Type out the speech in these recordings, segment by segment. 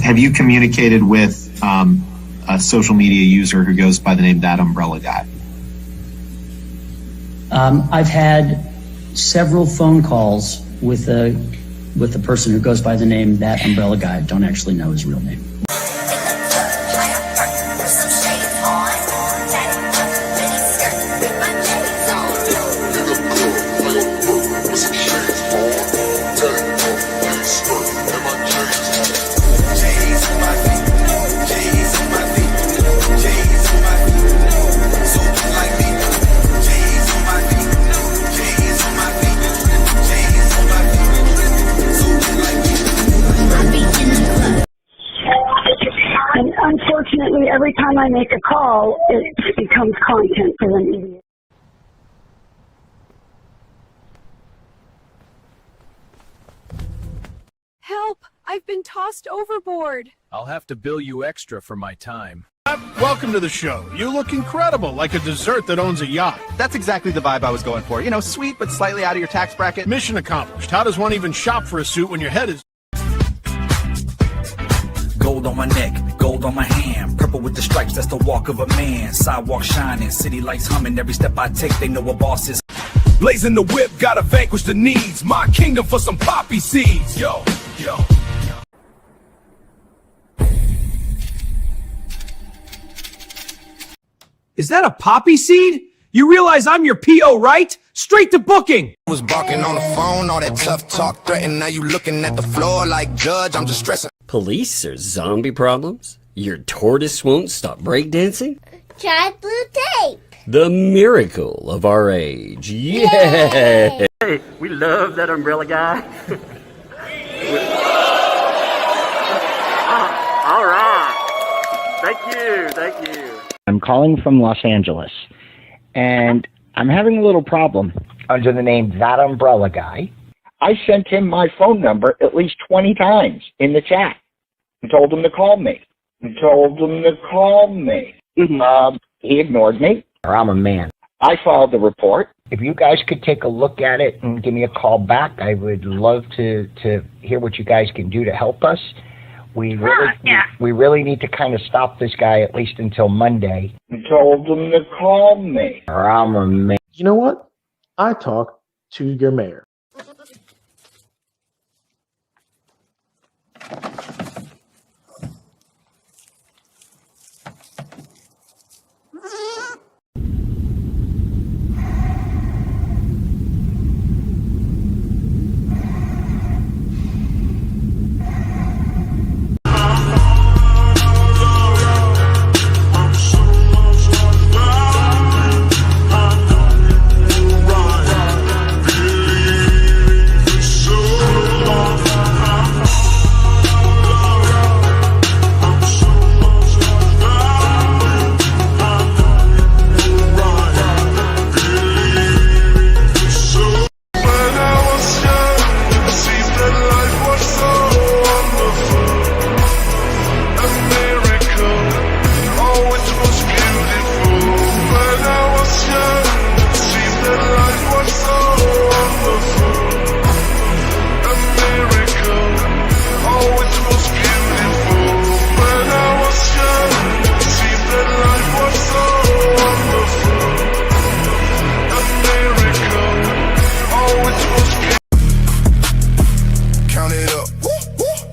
have you communicated with a social media user who goes by the name ThATuMBRELLAgUY? I've had several phone calls with the person who goes by the name ThATuMBRELLAgUY. I don't actually know his real name. Unfortunately, every time I make a call, it becomes content for them idiots. Help! I've been tossed overboard. I'll have to bill you extra for my time. Welcome to the show. You look incredible, like a dessert that owns a yacht. That's exactly the vibe I was going for. You know, sweet but slightly out of your tax bracket. Mission accomplished. How does one even shop for a suit when your head is... Gold on my neck, gold on my hand, purple with the stripes, that's the walk of a man. Sidewalk shining, city lights humming, every step I take, they know a boss is. Blazing the whip, gotta vanquish the needs. My kingdom for some poppy seeds. Yo, yo. Is that a poppy seed? You realize I'm your PO, right? Straight to booking. Was barking on the phone, all that tough talk threatened. Now you looking at the floor like judge, I'm just stressing. Police or zombie problems? Your tortoise won't stop breakdancing? Try blue tape. The miracle of our age. Yeah! Hey, we love that umbrella guy. All right. Thank you. I'm calling from Los Angeles, and I'm having a little problem under the name ThATuMBRELLAgUY. I sent him my phone number at least 20 times in the chat and told him to call me. He ignored me, or I'm a man. I filed the report. If you guys could take a look at it and give me a call back, I would love to hear what you guys can do to help us. We really need to kind of stop this guy at least until Monday. I told him to call me, or I'm a man. You know what? I talk to your mayor.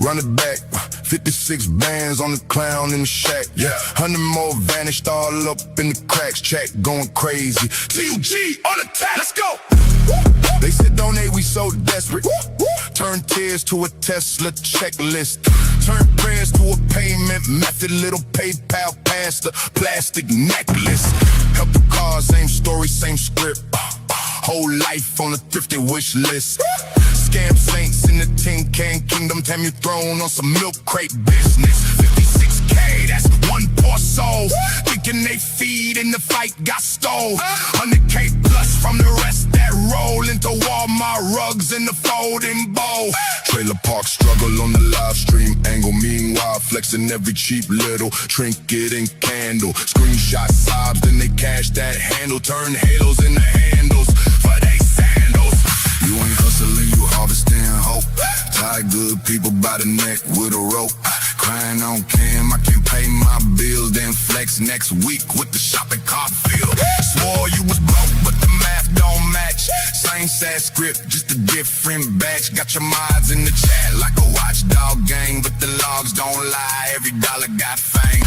Run it back, 56 bands on the clown in the shack. Yeah, 100 more vanished all up in the cracks. Check going crazy. TUG on attack, let's go. They said donate, we so desperate. Turn tears to a Tesla checklist. Turn prayers to a payment method. Little PayPal past the plastic necklace. Help the cars, same story, same script. Whole life on a thrifty wish list. Scam saints in the tin can kingdom. Time you thrown on some milk crate business. 56K, that's one poor soul. Thinking they feed in the fight got stole. 100K plus from the rest that roll into Walmart rugs in the folding bowl. Trailer park struggle on the live stream angle. Meanwhile flexing every cheap little trinket and candle. Screenshot sobs, then they cash that handle. Turn halos into handles for they sandals. You ain't hustling, you harvesting hope. Tie good people by the neck with a rope. Crying on cam, I can pay my bills, then flex next week with the shopping cart field. Swore you was broke, but the math don't match. Same sad script, just a different batch. Got your mods in the chat like a watchdog gang, but the logs don't lie, every dollar got fame.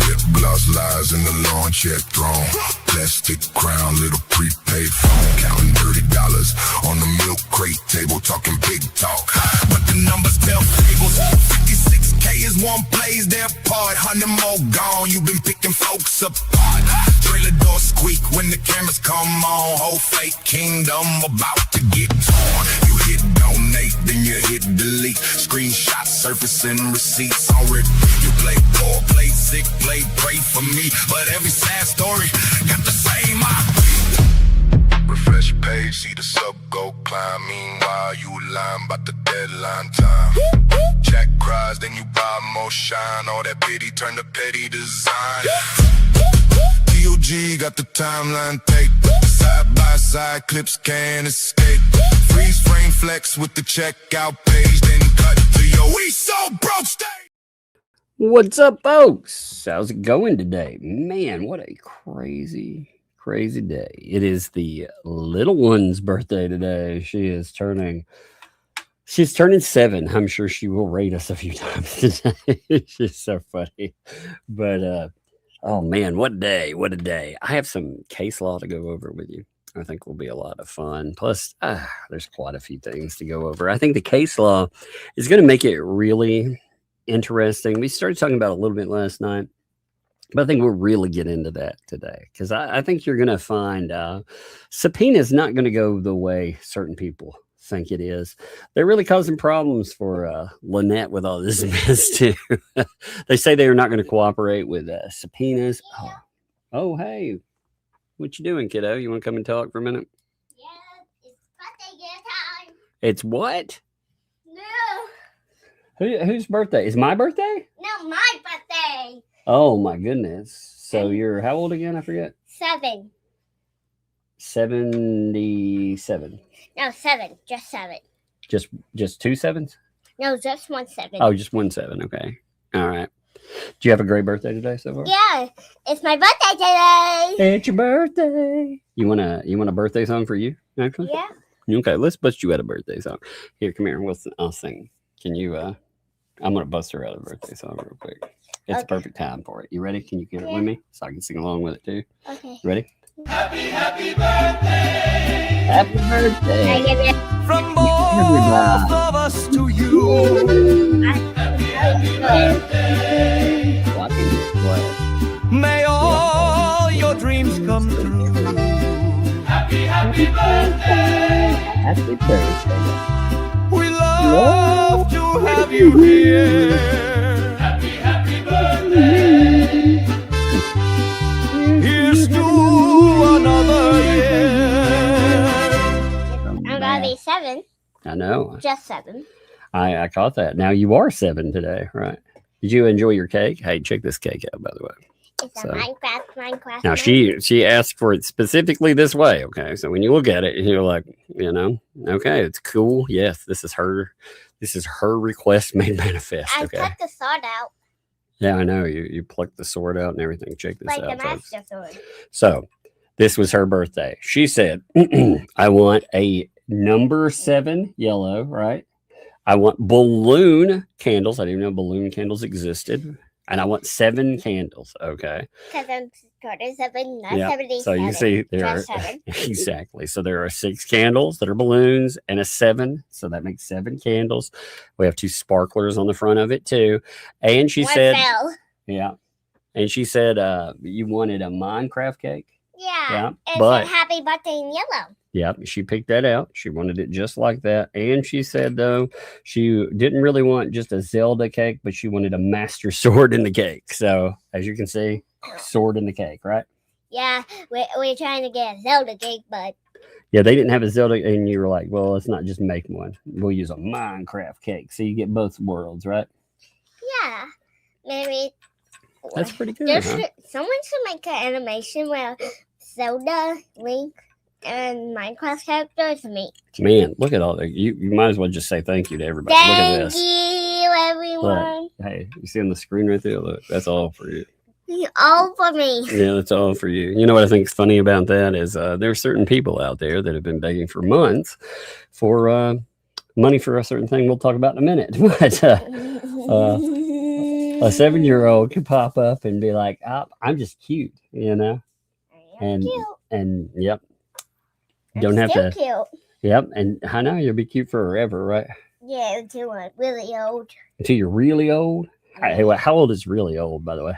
Lip gloss lies in the lawn check throne. Plastic crown, little prepaid phone. Counting $30 on the milk crate table, talking big talk. But the numbers tell fables. 56K is one plays their part. 100 more gone, you've been picking folks apart. Trailer door squeak when the cameras come on. Whole fake kingdom about to get torn. You hit donate, then you hit delete. Screenshots surfacing, receipts on repeat. You play poor, play sick, play pray for me. But every sad story got the same IP. Refresh page, see the sub go climb. Meanwhile, you lying about the deadline time. Jack cries, then you buy more shine. All that pity turn to petty design. DOG got the timeline tape. Side by side clips can't escape. Freeze frame flex with the checkout page. Then cut to your we so broke state. What's up, folks? How's it going today? Man, what a crazy day. It is the little one's birthday today. She's turning 7. I'm sure she will rate us a few times today. She's so funny. But oh man, what a day. I have some case law to go over with you. I think will be a lot of fun. Plus, there's quite a few things to go over. I think the case law is going to make it really interesting. We started talking about it a little bit last night, but I think we'll really get into that today because I think you're going to find subpoena is not going to go the way certain people think it is. They're really causing problems for Lynette with all this mess too. They say they are not going to cooperate with subpoenas. Oh, hey, what you doing, kiddo? You want to come and talk for a minute? Yeah, it's birthday time. It's what? No. Whose birthday? Is my birthday? No, my birthday. Oh my goodness. So you're how old again? I forget. 7. 77. No, 7. Just 7. Just 2 sevens? No, just 1 7. Oh, just 1 7. Okay. All right. Do you have a great birthday today so far? Yeah, it's my birthday today. It's your birthday. You want a birthday song for you? Actually? Yeah. Okay, let's bust you out a birthday song. Here, come here. I'll sing. Can you? I'm gonna bust her out a birthday song real quick. It's the perfect time for it. You ready? Can you get it with me so I can sing along with it too? Okay. Ready? Happy birthday. Happy birthday. From both of us to you. Happy birthday. May all your dreams come true. Happy birthday. Happy birthday. We love to have you here. Happy birthday. Here's to another year. I'm gonna be 7. I know. Just 7. I caught that. Now you are 7 today, right? Did you enjoy your cake? Hey, check this cake out, by the way. It's a Minecraft. Now she asked for it specifically this way. Okay, so when you look at it, you're like, okay, it's cool. Yes, this is her request made manifest. I okay. cut the sword out. Yeah, I know you plucked the sword out and everything. Check this out, Like the folks. master sword. So this was her birthday. She said, "I want a number 7 yellow, right? I want balloon candles. I didn't even know balloon candles existed." And I want 7 candles, okay? Because I'm quarter 7, not Yeah. 77. So you see there are 7. exactly. So there are 6 candles that are balloons and a 7. So that makes 7 candles. We have 2 sparklers on the front of it too. And she said, fell. yeah. And she said, you wanted a Minecraft cake. Yeah. It But said happy birthday in yellow. yeah, she picked that out. She wanted it just like that. And she said, though, she didn't really want just a Zelda cake, but she wanted a master sword in the cake. So, as you can see, sword in the cake, right? Yeah, we're trying to get a Zelda cake, but Yeah, they didn't have a Zelda. And you were like, well, let's not just make one. We'll use a Minecraft cake. So you get both worlds, right? yeah, maybe. That's pretty good, Someone should make an animation where Zelda, Link, and Minecraft characters meet. Man, look at all that. You might as well just say thank you to everybody. Look at Thank this. you, everyone. Look. Hey, you see on the screen right there? Look, that's all for you. All for me. Yeah, that's all for you. You know what I think is funny about that is there are certain people out there that have been begging for months for money for a certain thing we'll talk about in a minute. But a 7-year-old could pop up and be like, oh, I'm just cute, you know? And yep. Don't have to. Cute. Yep. And I know you'll be cute forever, right? Yeah, until I'm really old. Until you're really old? Hey, how old is really old, by the way?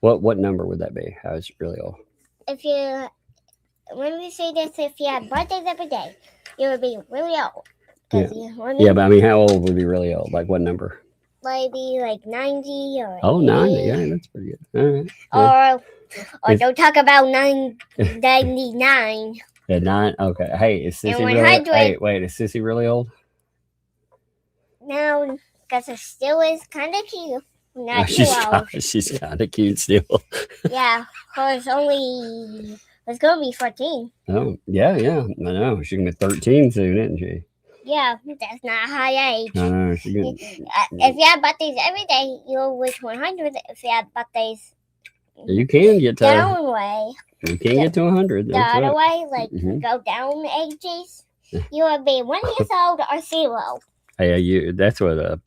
What number would that be? How is really old? When we say this, if you had birthdays every day, you would be really old. Yeah, but I mean, how old would be really old? Like what number? Maybe like 90 or 90. Yeah, that's pretty good. All right. Or don't talk about 99. At 9? Okay. Hey, is Sissy really old? Hey, wait, is Sissy really old? No, because it still is kind of cute. Not too old. She's kind of cute still. Yeah, it's going to be 14. Oh, yeah. I know. She's going to be 13 soon, isn't she? Yeah, that's not a high age. I know. If you have birthdays every day, you'll reach 100. If you have birthdays you can get to down way. You can get to 100. The other way, like go down ages, you will be 1 year old or 0. Hey, that's what her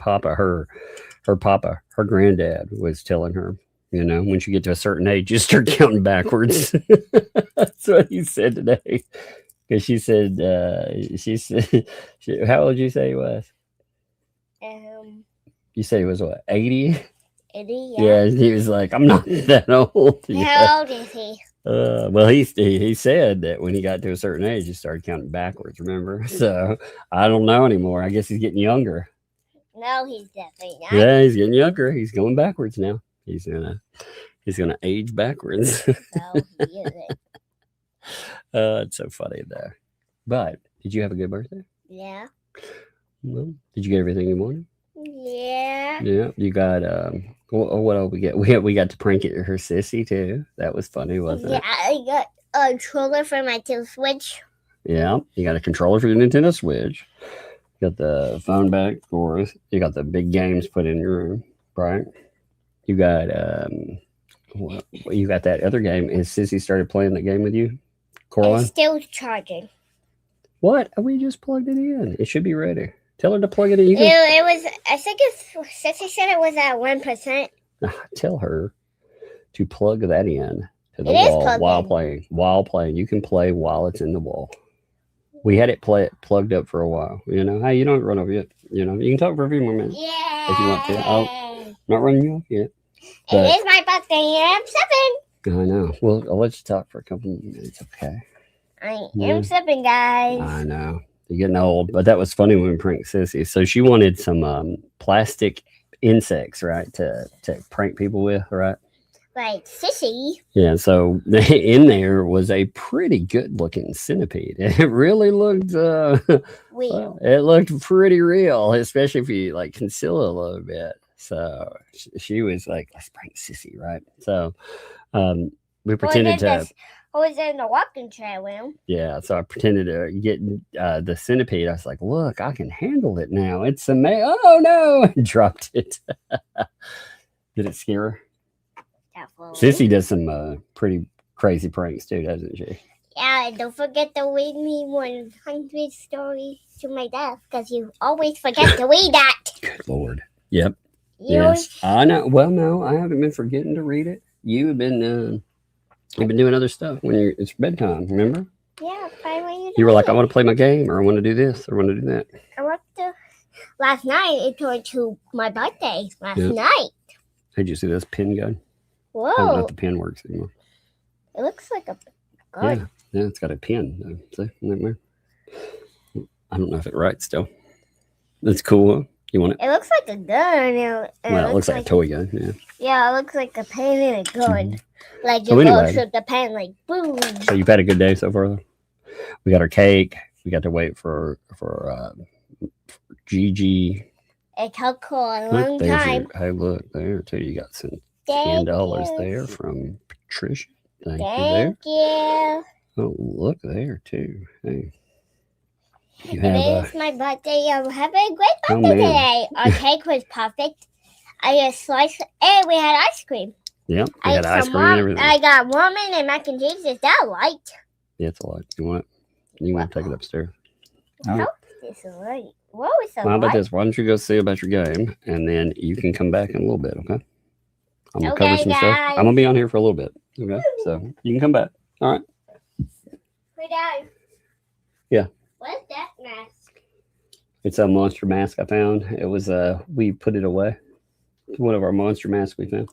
granddad was telling her. You know, once you get to a certain age, you start counting backwards. That's what he said today. Because she said, how old did you say he was? You said he was what, 80? 80, yeah. He was like, I'm not that old. How old is he? Well, he said that when he got to a certain age, he started counting backwards, remember? So I don't know anymore. I guess he's getting younger. No, he's definitely not. Yeah, he's getting younger. He's going backwards now. He's gonna age backwards. It's so funny though. But did you have a good birthday? Yeah. Well, did you get everything you wanted? Yeah. Yeah. You got what else we get? We got to prank at her sissy too. That was funny, wasn't it? Yeah, I got a controller for my Nintendo Switch. Yeah, you got a controller for your Nintendo Switch. You got the phone back for us. You got the big games put in your room, right? You got you got that other game. Has Sissy started playing that game with you, Coraline? It's still charging. What? We just plugged it in. It should be ready. Tell her to plug it in. It was. I think Sissy said it was at 1%. Tell her to plug that in to the wall while playing. You can play while it's in the wall. We had it plugged up for a while. You know, hey, you don't run over yet. You know, you can talk for a few more minutes if you want to. I'm not running you off yet. But it is my birthday. I'm 7. I know. Well, I'll let you talk for a couple of minutes. Okay. I am 7, guys. I know. You're getting old, but that was funny when we pranked Sissy. So she wanted some plastic insects, right, to prank people with, right? Right, Sissy. Yeah, so in there was a pretty good-looking centipede. It really looked real. It looked pretty real, especially if you like conceal it a little bit. So she was like, "Let's prank Sissy," right? So we pretended to. I was in the rocking chair room. Yeah, so I pretended to get the centipede. I was like, "Look, I can handle it now. It's amazing!" Oh no! Dropped it. Did it scare her? Sissy does some pretty crazy pranks too, doesn't she? Yeah, and don't forget to read me 100 stories to my death, because you always forget to read that. Good Lord. Yep. Yes. I know. Well, no, I haven't been forgetting to read it. You've been doing other stuff when it's bedtime, remember? Yeah, finally. You were like, I want to play my game, or I want to do this, or I want to do that. Last night, it turned to my birthday last night. Did you see this pin gun? Whoa. I don't know if the pin works anymore. It looks like a gun. Yeah, it's got a pin. See, I don't know if it writes still. That's cool. You want it? It looks like a gun. It looks like a toy gun. Yeah. Yeah, it looks like a pen and a gun. Like you go shoot the pen, like boom. So you've had a good day so far, though? We got our cake. We got to wait for Gigi. It took a long time. Hey, look there too. You got some $10 there from Patricia. Thank you. Oh, look there too. Hey. You have It is my birthday. I'm having a great birthday today. Our cake was perfect. I just sliced and we had ice cream. Yep, we had ice cream and everything. I got ramen and mac and cheese. Is that light? Yeah, it's a lot. You want it? You want to take it upstairs? How is this light? What was the How about light? this? Why don't you go see about your game, and then you can come back in a little bit, okay? I'm gonna cover some stuff. I'm gonna be on here for a little bit, okay? So you can come back. All right. Hey, Dad. Yeah. What's that mask? It's a monster mask I found. It was we put it away. It's one of our monster masks we found.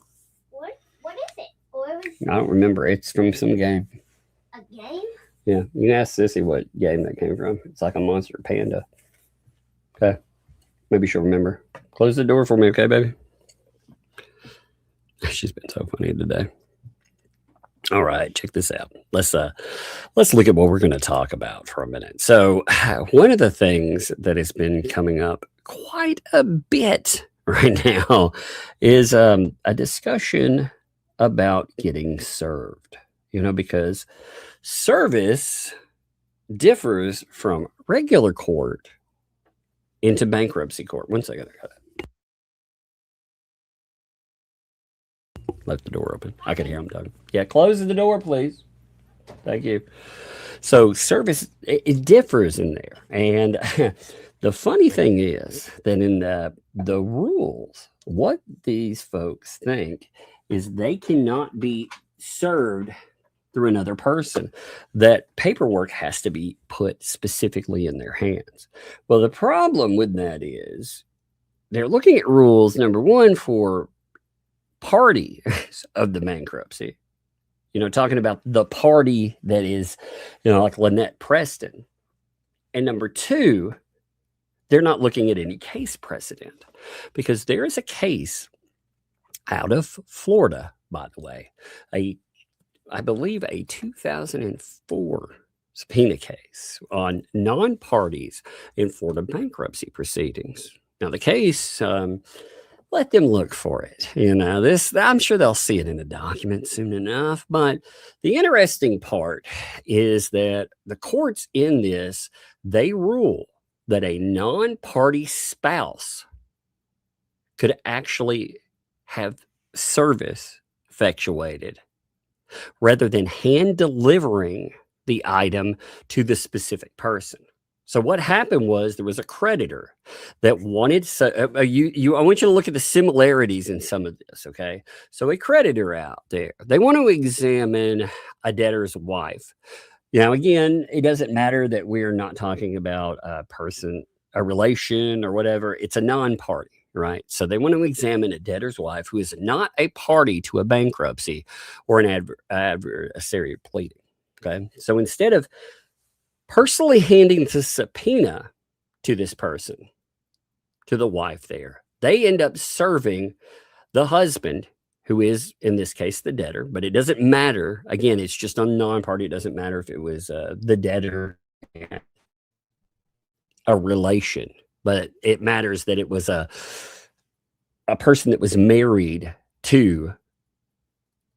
What is it? What was I don't remember. It's from some game. a game? Yeah, you can ask Sissy what game that came from. It's like a monster panda. Okay. Maybe she'll remember. Close the door for me, okay, baby? She's been so funny today. All right, check this out. Let's look at what we're going to talk about for a minute. So, one of the things that has been coming up quite a bit right now is a discussion about getting served. You know, because service differs from regular court into bankruptcy court. One second. Left the door open. I could hear him talking. Yeah, close the door, please. Thank you. So service, it differs in there. And the funny thing is that in the rules, what these folks think is they cannot be served through another person. That paperwork has to be put specifically in their hands. Well, the problem with that is they're looking at rules, number one, for party of the bankruptcy, you know, talking about the party that is, you know, like Lynette Preston. And number two, they're not looking at any case precedent, because there is a case out of Florida, by the way, I believe a 2004 subpoena case on non-parties in Florida bankruptcy proceedings. Now the case, let them look for it. You know, this, I'm sure they'll see it in the document soon enough. But the interesting part is that the courts in this, they rule that a non-party spouse could actually have service effectuated rather than hand delivering the item to the specific person. So what happened was there was a creditor that wanted, I want you to look at the similarities in some of this, okay? So a creditor out there, they want to examine a debtor's wife. Now, again, it doesn't matter that we're not talking about a person, a relation or whatever. It's a non-party, right? So they want to examine a debtor's wife who is not a party to a bankruptcy or an adversary pleading, okay? So instead of personally handing the subpoena to this person, to the wife there, they end up serving the husband, who is, in this case, the debtor. But it doesn't matter. Again, it's just a non-party. It doesn't matter if it was the debtor and a relation. But it matters that it was a person that was married to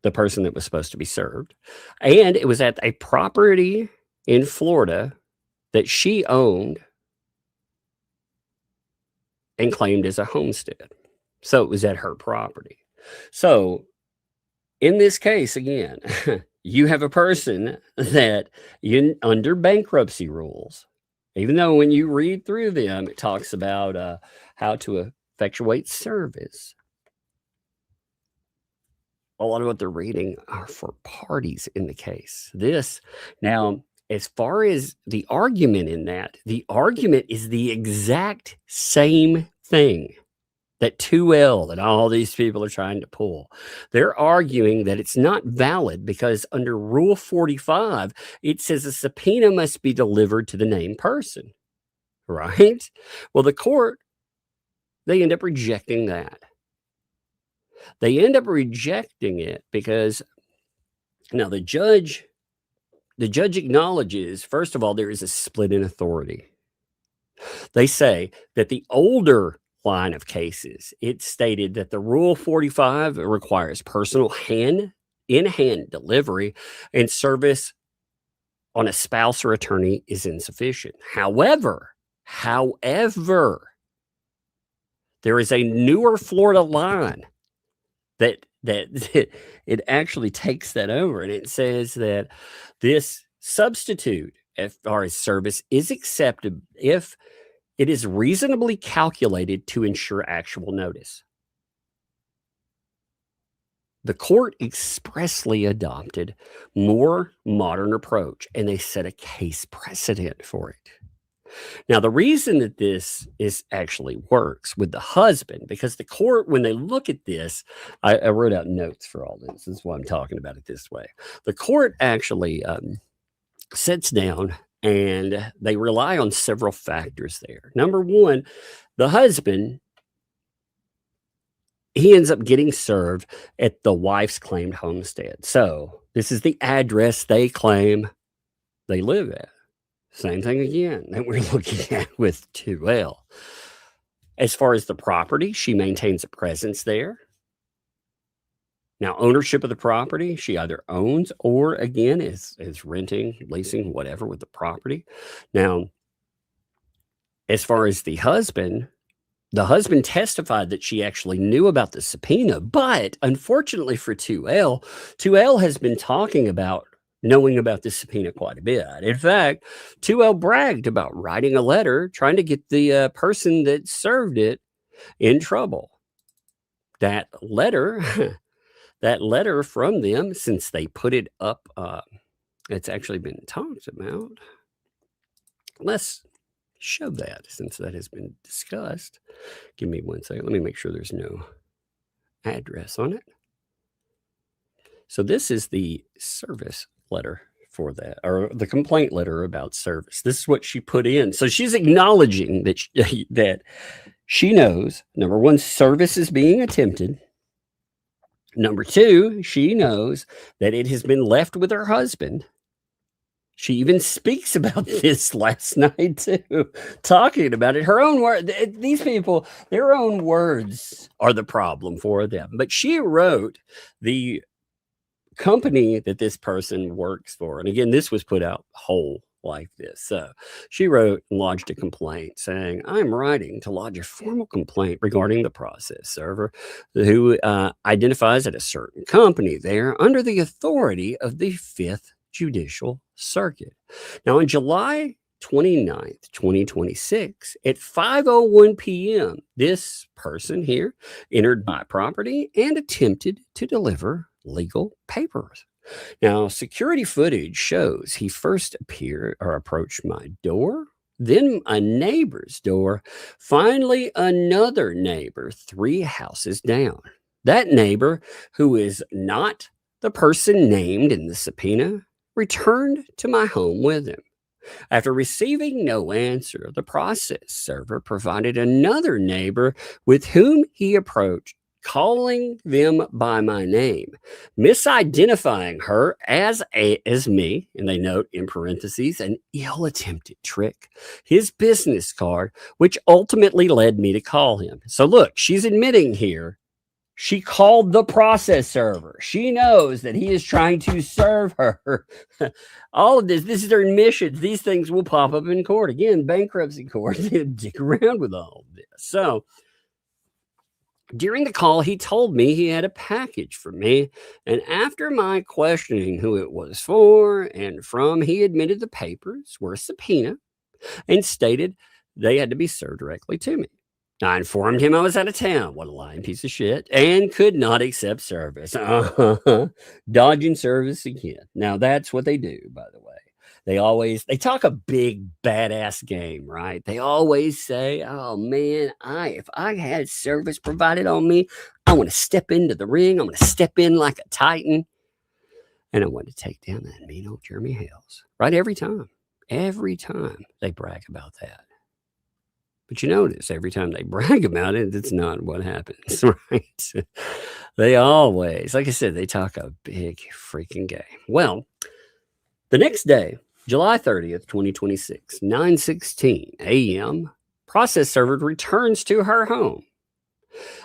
the person that was supposed to be served. And it was at a property in Florida that she owned and claimed as a homestead. So it was at her property. So in this case, again, you have a person that under bankruptcy rules, even though when you read through them, it talks about how to effectuate service. A lot of what they're reading are for parties in the case. This now, as far as the argument in that, the argument is the exact same thing that 2L that all these people are trying to pull. They're arguing that it's not valid because under Rule 45, it says a subpoena must be delivered to the named person, right? Well, the court, they end up rejecting that. They end up rejecting it because now the judge acknowledges, first of all, there is a split in authority. They say that the older line of cases, it stated that the Rule 45 requires personal in-hand delivery, and service on a spouse or attorney is insufficient. However, However, there is a newer Florida line that it actually takes that over, and it says that this substitute as far as service is accepted if it is reasonably calculated to ensure actual notice. The court expressly adopted more modern approach, and they set a case precedent for it. Now, the reason that this actually works with the husband, because the court, when they look at this, I wrote out notes for all this. This is why I'm talking about it this way. The court actually sits down and they rely on several factors there. Number one, the husband, he ends up getting served at the wife's claimed homestead. So this is the address they claim they live at. Same thing again that we're looking at with 2L. As far as the property, she maintains a presence there. Now, ownership of the property, she either owns or, again, is renting, leasing, whatever with the property. Now, as far as the husband testified that she actually knew about the subpoena, but unfortunately for 2L has been talking about knowing about this subpoena quite a bit. In fact, 2L bragged about writing a letter trying to get the person that served it in trouble. That letter from them, since they put it up, it's actually been talked about. Let's show that since that has been discussed. Give me 1 second. Let me make sure there's no address on it. So this is the service letter for that, or the complaint letter about service. This is what she put in. So she's acknowledging that she knows, number one, service is being attempted. Number two, she knows that it has been left with her husband. She even speaks about this last night too, talking about it. Her own word. These people, their own words are the problem for them. But she wrote the company that this person works for. And again, this was put out whole like this. So she wrote and lodged a complaint saying, I'm writing to lodge a formal complaint regarding the process server who identifies at a certain company there under the authority of the 5th Judicial Circuit. Now, on July 29th, 2026, at 5:01 p.m., this person here entered my property and attempted to deliver legal papers. Now, security footage shows he first approached my door, then a neighbor's door, finally another neighbor 3 houses down. That neighbor, who is not the person named in the subpoena, returned to my home with him. After receiving no answer, the process server provided another neighbor with whom he approached, calling them by my name, misidentifying her as me, and they note in parentheses, an ill-attempted trick, his business card, which ultimately led me to call him. So look, she's admitting here, she called the process server. She knows that he is trying to serve her. All of this is their admissions. These things will pop up in court. Again, bankruptcy court, they dig around with all of this. So during the call, he told me he had a package for me. And after my questioning who it was for and from, he admitted the papers were a subpoena and stated they had to be served directly to me. I informed him I was out of town. What a lying piece of shit. And could not accept service. Dodging service again. Now, that's what they do, by the way. They talk a big badass game, right? They always say, oh man, if I had service provided on me, I want to step into the ring. I'm going to step in like a Titan. And I want to take down that mean old Jeremy Hales. Right? Every time they brag about that. But you notice every time they brag about it, it's not what happens, right? They always, like I said, they talk a big freaking game. Well, the next day, July 30th, 2026, 9:16 a.m., process server returns to her home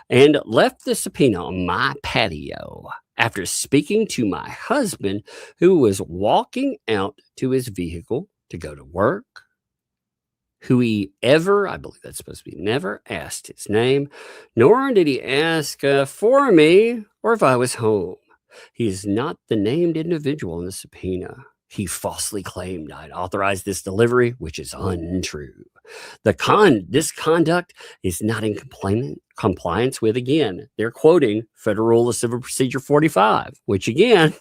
and left the subpoena on my patio after speaking to my husband, who was walking out to his vehicle to go to work. who he ever, I believe that's supposed to be never, asked his name, nor did he ask for me or if I was home. He is not the named individual in the subpoena. He falsely claimed I'd authorized this delivery, which is untrue. This conduct is not in compliance with, again, they're quoting Federal Rule of Civil Procedure 45, which again,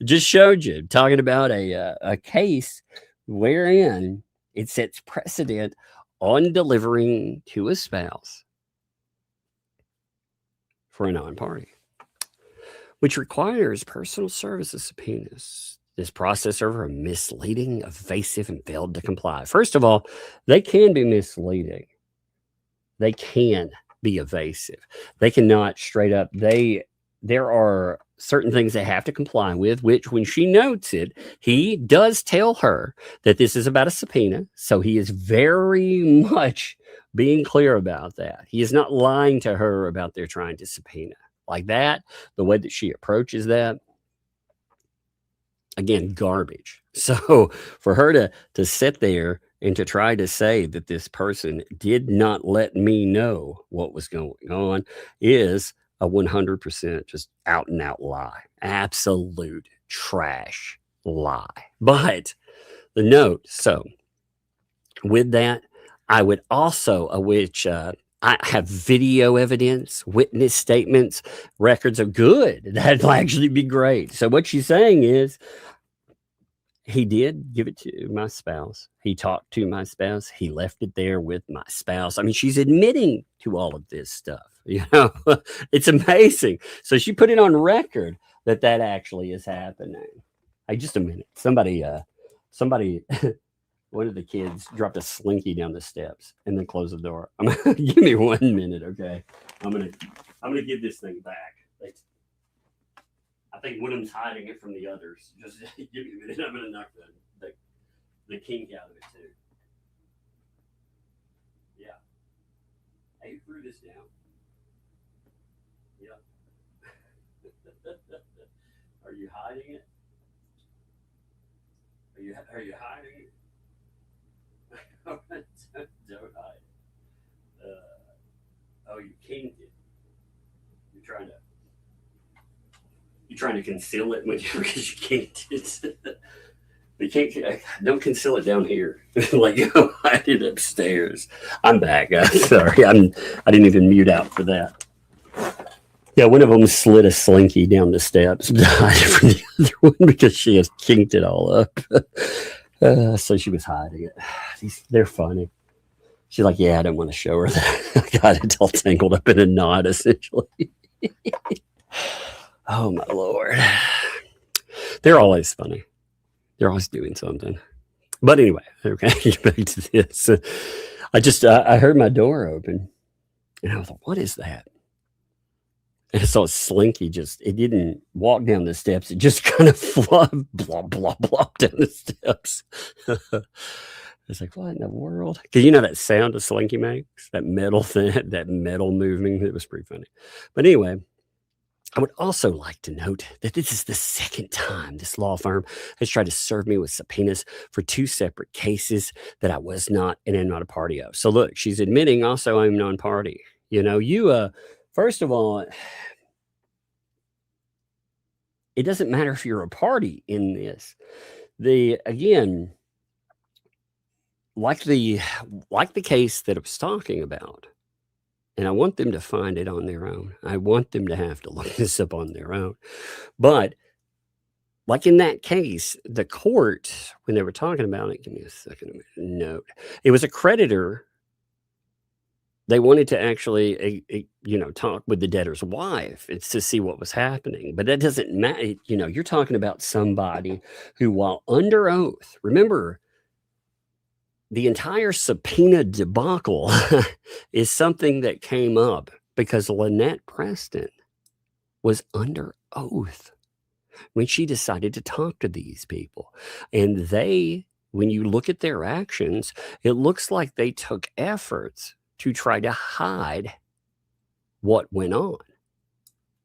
just showed you, talking about a case wherein it sets precedent on delivering to a spouse for a non-party, which requires personal services subpoenas. This process are misleading, evasive, and failed to comply. First of all, they can be misleading. They can be evasive. They cannot straight up. There are certain things they have to comply with, which when she notes it, he does tell her that this is about a subpoena. So he is very much being clear about that. He is not lying to her about they're trying to subpoena. Like that, the way that she approaches that, again, garbage. So for her to sit there and to try to say that this person did not let me know what was going on is a 100% just out and out lie. Absolute trash lie. But the note, so with that, I would also, I have video evidence, witness statements, records of good. That'd actually be great. So what she's saying is, he did give it to my spouse. He talked to my spouse. He left it there with my spouse. I mean, she's admitting to all of this stuff. You know, it's amazing. So she put it on record that actually is happening. Hey, just a minute. Somebody, one of the kids dropped a slinky down the steps and then closed the door. Give me 1 minute, okay? I'm gonna give this thing back. I think one of them's hiding it from the others. Just give me a minute. I'm gonna knock the kink out of it too. Yeah. Hey, you threw this down. Yep. Are you hiding it? Are you hiding it? Don't hide it. Oh, you kinked it. You're trying to conceal it because you kinked it. You can't, don't conceal it down here. Like, go hide it upstairs. I'm back, guys. Sorry, I didn't even mute out for that. Yeah, one of them slid a slinky down the steps and hid it from the other one because she has kinked it all up. So she was hiding it. They're funny. She's like, yeah, I didn't want to show her that. I got it all tangled up in a knot, essentially. Oh, my Lord. They're always funny. They're always doing something. But anyway, okay, back to this. I heard my door open, and I was like, what is that? And I saw a slinky it didn't walk down the steps. It just kind of flopped, blop, blop, blop down the steps. I was like, what in the world? Because you know that sound a slinky makes? That metal thing, that metal moving. It was pretty funny. But anyway, I would also like to note that this is the second time this law firm has tried to serve me with subpoenas for 2 separate cases that I was not and am not a party of. So look, she's admitting also I'm non-party. You know, first of all, it doesn't matter if you're a party in this. Again, like the case that I was talking about, and I want them to find it on their own. I want them to have to look this up on their own. But like in that case, the court, when they were talking about it, give me a second note. It was a creditor. They wanted to actually, talk with the debtor's wife. It's to see what was happening. But that doesn't matter. You know, you're talking about somebody who, while under oath, remember, the entire subpoena debacle is something that came up because Lynette Preston was under oath when she decided to talk to these people. And when you look at their actions, it looks like they took efforts to try to hide what went on,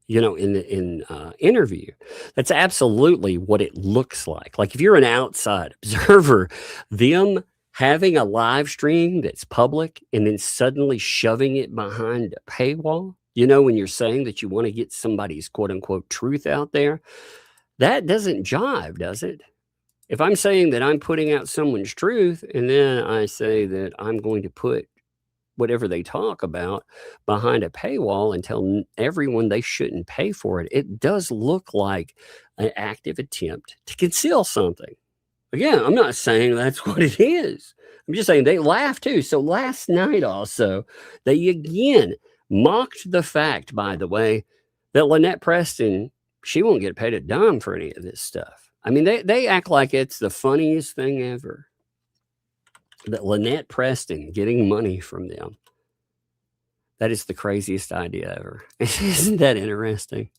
in the interview. That's absolutely what it looks like. Like if you're an outside observer, them having a live stream that's public and then suddenly shoving it behind a paywall, you know, when you're saying that you want to get somebody's quote unquote truth out there, that doesn't jive, does it? If I'm saying that I'm putting out someone's truth and then I say that I'm going to put whatever they talk about behind a paywall and tell everyone they shouldn't pay for it, it does look like an active attempt to conceal something. Again, I'm not saying that's what it is. I'm just saying they laugh too. So last night also, they again mocked the fact, by the way, that Lynette Preston, she won't get paid a dime for any of this stuff. I mean, they act like it's the funniest thing ever. That Lynette Preston getting money from them. That is the craziest idea ever. Isn't that interesting?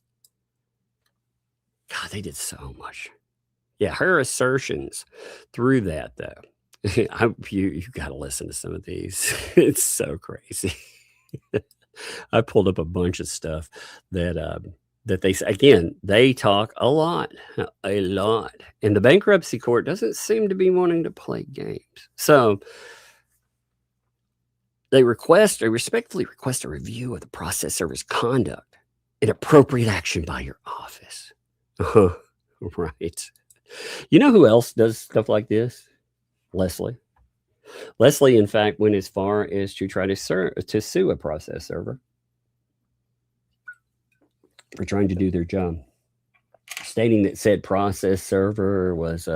God, they did so much. Yeah, her assertions through that, though. You got to listen to some of these. It's so crazy. I pulled up a bunch of stuff that they, again, they talk a lot. And the bankruptcy court doesn't seem to be wanting to play games. So they respectfully request a review of the process server's conduct and appropriate action by your office. Right. You know who else does stuff like this? Leslie. Leslie, in fact, went as far as to try to sue a process server for trying to do their job, stating that said process server was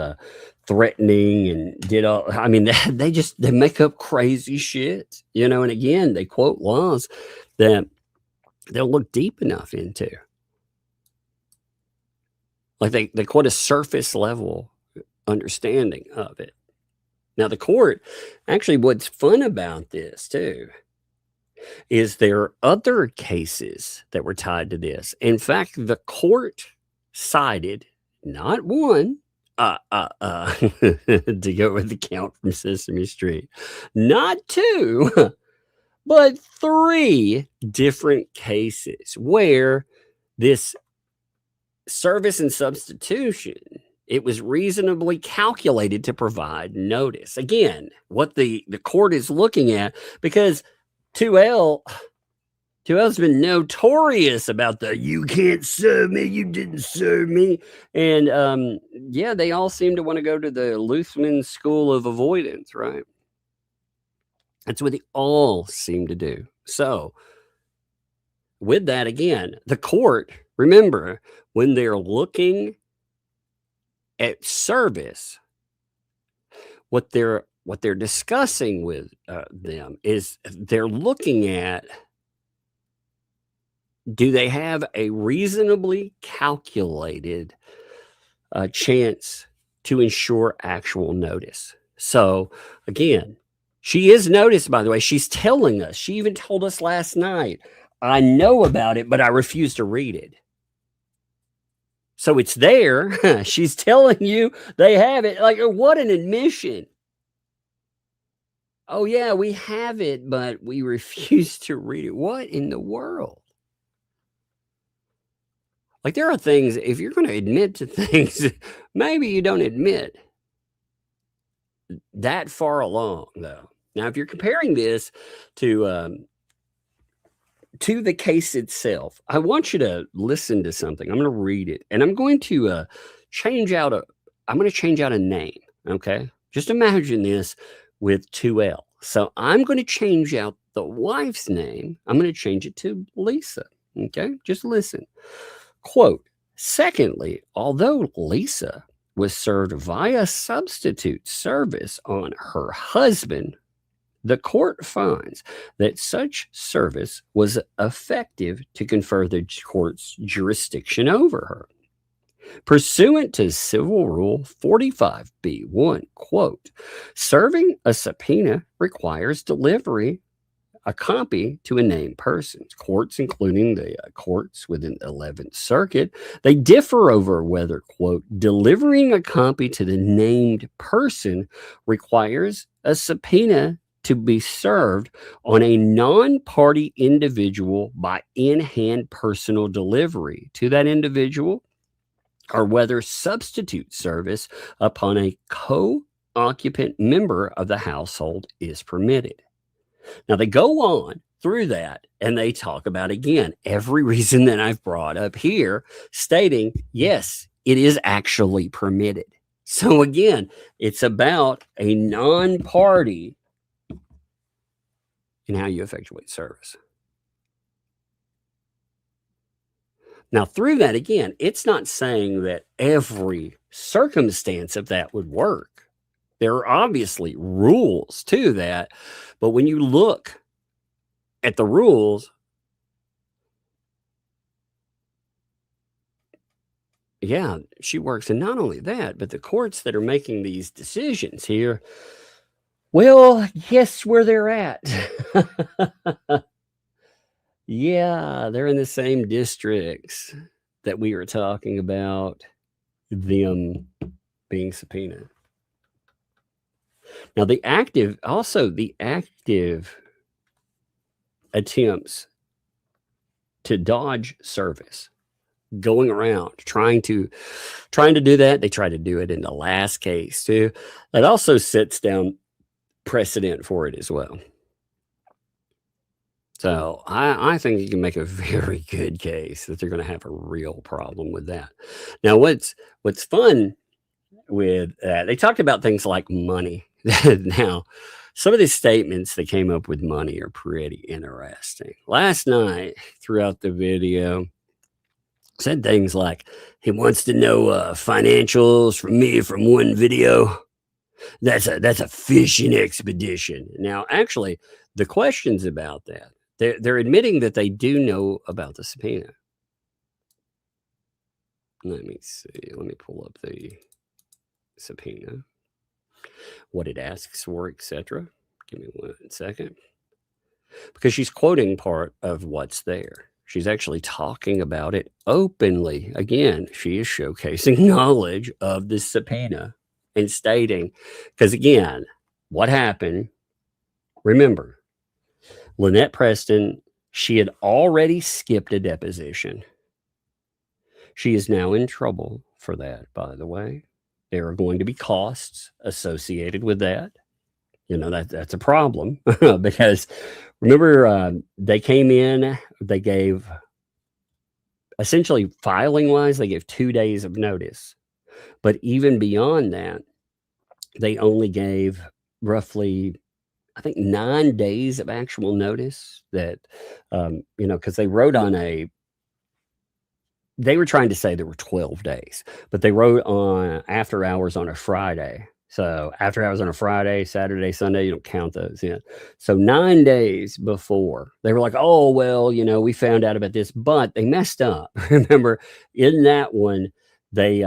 threatening and did all. I mean, they make up crazy shit, you know. And again, they quote laws that they'll look deep enough into. Like they quote a surface level understanding of it. Now, the court, actually, what's fun about this too is there are other cases that were tied to this. In fact, the court cited not one, to go with the count from Sesame Street, not two, but three different cases where this service and substitution, it was reasonably calculated to provide notice. Again, what the court is looking at, because 2L's been notorious about the you can't sue me, you didn't sue me. And yeah, they all seem to want to go to the Lutheran school of avoidance, right? That's what they all seem to do. So with that, again, the court, remember, when they're looking at service, what they're discussing with them is they're looking at, do they have a reasonably calculated chance to ensure actual notice? So again, she is noticed, by the way. She's telling us. She even told us last night, I know about it, but I refuse to read it. So it's there. She's telling you they have it. Like, what an admission. Oh, yeah, we have it, but we refuse to read it. What in the world? Like, there are things, if you're going to admit to things, maybe you don't admit that far along, though. Now, if you're comparing this to the case itself, I want you to listen to something. I'm going to read it, and I'm going to change out a name, okay? Just imagine this with 2L. So I'm going to change out the wife's name. I'm going to change it to Lisa, okay? Just listen. Quote, secondly, although Lisa was served via substitute service on her husband, the court finds that such service was effective to confer the court's jurisdiction over her. Pursuant to Civil Rule 45B1, quote, serving a subpoena requires delivery a copy to a named person. Courts, including the courts within the 11th Circuit, they differ over whether, quote, delivering a copy to the named person requires a subpoena to be served on a non-party individual by in-hand personal delivery to that individual, or whether substitute service upon a occupant member of the household is permitted. Now, they go on through that and they talk about, again, every reason that I've brought up here, stating, yes, it is actually permitted. So, again, it's about a non-party in how you effectuate service. Now, through that, again, it's not saying that every circumstance of that would work. There are obviously rules to that, but when you look at the rules, yeah, she works. And not only that, but the courts that are making these decisions here, well, guess where they're at? Yeah, they're in the same districts that we were talking about them being subpoenaed. Now, the active attempts to dodge service, going around trying to do that. They try to do it in the last case too. That also sets down precedent for it as well. So I think you can make a very good case that they're going to have a real problem with that. Now, what's fun with that, they talked about things like money. Now, some of these statements that came up with money are pretty interesting. Last night, throughout the video, said things like, he wants to know financials from me from one video. That's a fishing expedition. Now, actually, the questions about that, they're admitting that they do know about the subpoena. Let me see. Let me pull up the subpoena, what it asks for, etc. Give me 1 second. Because she's quoting part of what's there. She's actually talking about it openly. Again, she is showcasing knowledge of the subpoena and stating, because again, what happened, remember, Lynette Preston, she had already skipped a deposition. She is now in trouble for that, by the way. There are going to be costs associated with that. You know, that's a problem because remember, they came in, they gave, essentially filing wise, they gave 2 days of notice. But even beyond that, they only gave roughly, I think, 9 days of actual notice that, because they wrote on they were trying to say there were 12 days, but they wrote on after hours on a Friday. So after hours on a Friday, Saturday, Sunday, you don't count those in. So 9 days before, they were like, oh, well, we found out about this, but they messed up. Remember, in that one, they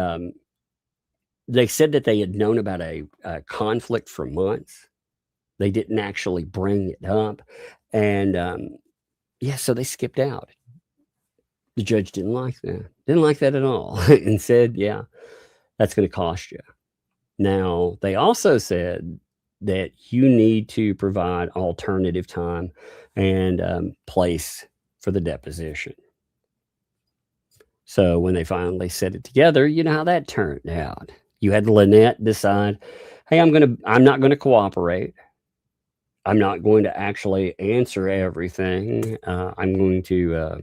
said that they had known about a conflict for months. They didn't actually bring it up. And so they skipped out. The judge didn't like that at all, and said, yeah, that's going to cost you. Now, they also said that you need to provide alternative time and place for the deposition. So when they finally set it together, you know how that turned out. You had Lynette decide, hey, I'm not going to cooperate. I'm not going to actually answer everything. I'm going to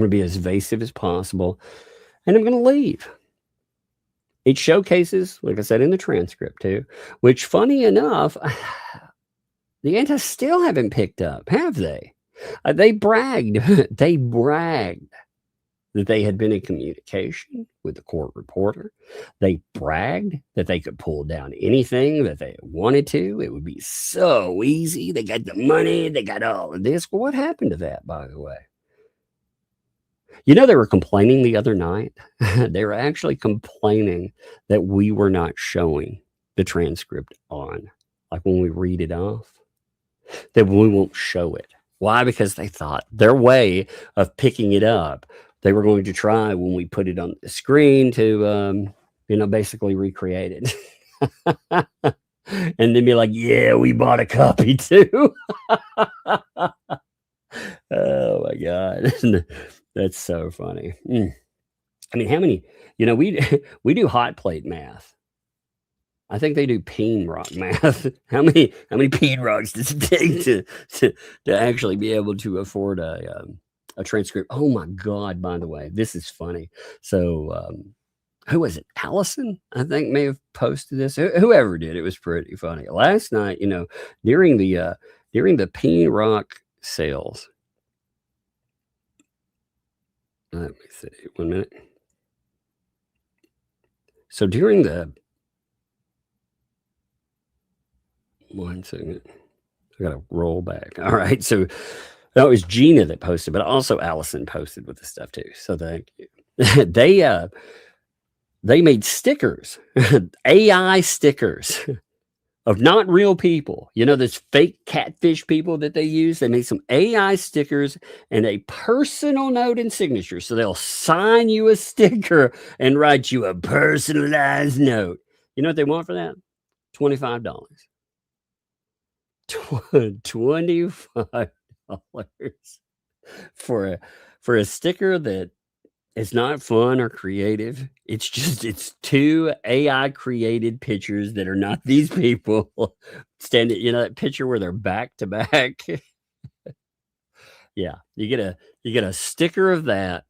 be as evasive as possible, and I'm going to leave. It showcases, like I said in the transcript too, which, funny enough, the antis still haven't picked up, have they? They bragged. They bragged that they had been in communication with the court reporter. They bragged that they could pull down anything that they wanted to. It would be so easy. They got the money. They got all of this. Well, what happened to that, by the way? They were complaining the other night. They were actually complaining that we were not showing the transcript on, like when we read it off, that we won't show it. Why? Because they thought their way of picking it up, they were going to try when we put it on the screen to, basically recreate it. And then be like, yeah, we bought a copy too. Oh my God. That's so funny. I mean, how many, we do hot plate math. I think they do peen rock math. How many peen rocks does it take to actually be able to afford a transcript? Oh my God! By the way, this is funny. So who was it? Allison, I think, may have posted this. Whoever did, it was pretty funny. Last night, during the peen rock sales. Let me see. 1 minute. So during the 1 second, I gotta roll back. All right. So that was Gina that posted, but also Allison posted with the stuff too. So thank you. They made stickers, AI stickers of not real people. Those fake catfish people that they use. They made some AI stickers and a personal note and signature. So they'll sign you a sticker and write you a personalized note. You know what they want for that? $25. $25 for a sticker that is not fun or creative. It's 2 AI created pictures that are not these people standing, that picture where they're back to back. Yeah, you get a sticker of that,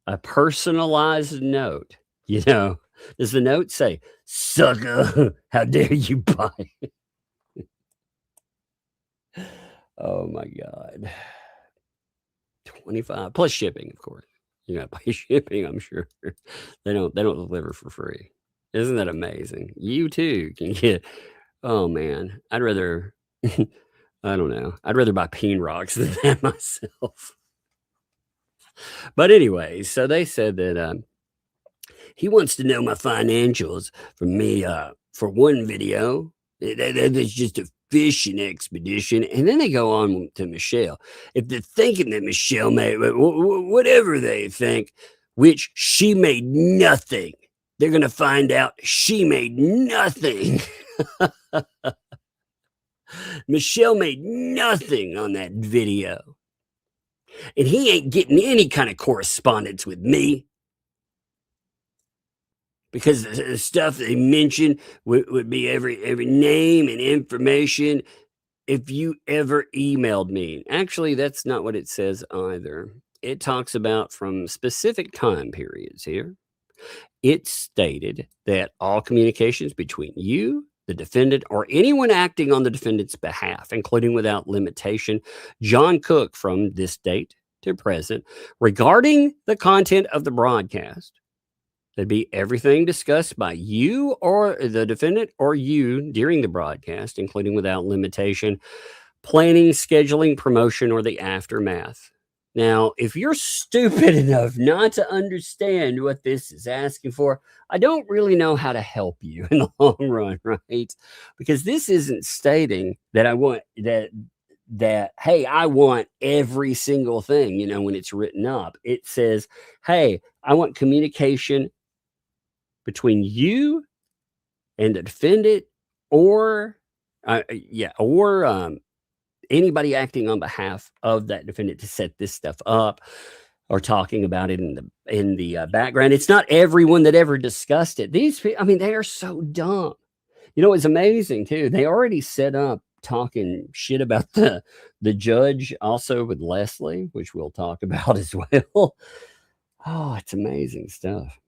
a personalized note. Does the note say, "Sucker, how dare you buy it?" Oh my God. 25 plus shipping, of course. You got to pay shipping, I'm sure. They don't deliver for free. Isn't that amazing? You too can get, oh man, I'd rather I don't know. I'd rather buy peen rocks than that myself. But anyway, so they said that he wants to know my financials from me for one video. That's just a fishing expedition. And then they go on to Michelle. If they're thinking that Michelle made whatever they think, which she made nothing, they're going to find out she made nothing. Michelle made nothing on that video. And he ain't getting any kind of correspondence with me. Because the stuff they mentioned would be every name and information if you ever emailed me. Actually, that's not what it says either. It talks about from specific time periods here. It stated that all communications between you, the defendant, or anyone acting on the defendant's behalf, including without limitation, John Cook from this date to present, regarding the content of the broadcast, that'd be everything discussed by you or the defendant or you during the broadcast, including without limitation, planning, scheduling, promotion, or the aftermath. Now, if you're stupid enough not to understand what this is asking for, I don't really know how to help you in the long run, right? Because this isn't stating that I want that, hey, I want every single thing, when it's written up. It says, hey, I want communication between you and the defendant or anybody acting on behalf of that defendant to set this stuff up or talking about it in the background. It's not everyone that ever discussed it. These people, they are so dumb. It's amazing too. They already set up talking shit about the judge also with Leslie, which we'll talk about as well. Oh, it's amazing stuff.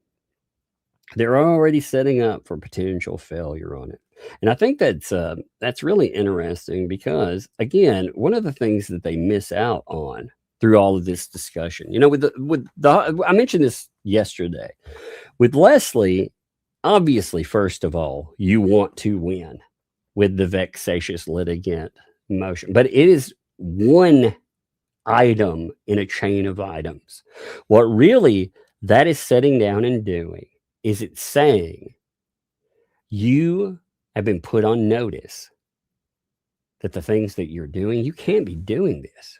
They're already setting up for potential failure on it. And I think that's really interesting because, again, one of the things that they miss out on through all of this discussion, I mentioned this yesterday. With Leslie, obviously, first of all, you want to win with the vexatious litigant motion. But it is one item in a chain of items. What really that is setting down and doing is it's saying you have been put on notice that the things that you're doing, you can't be doing this.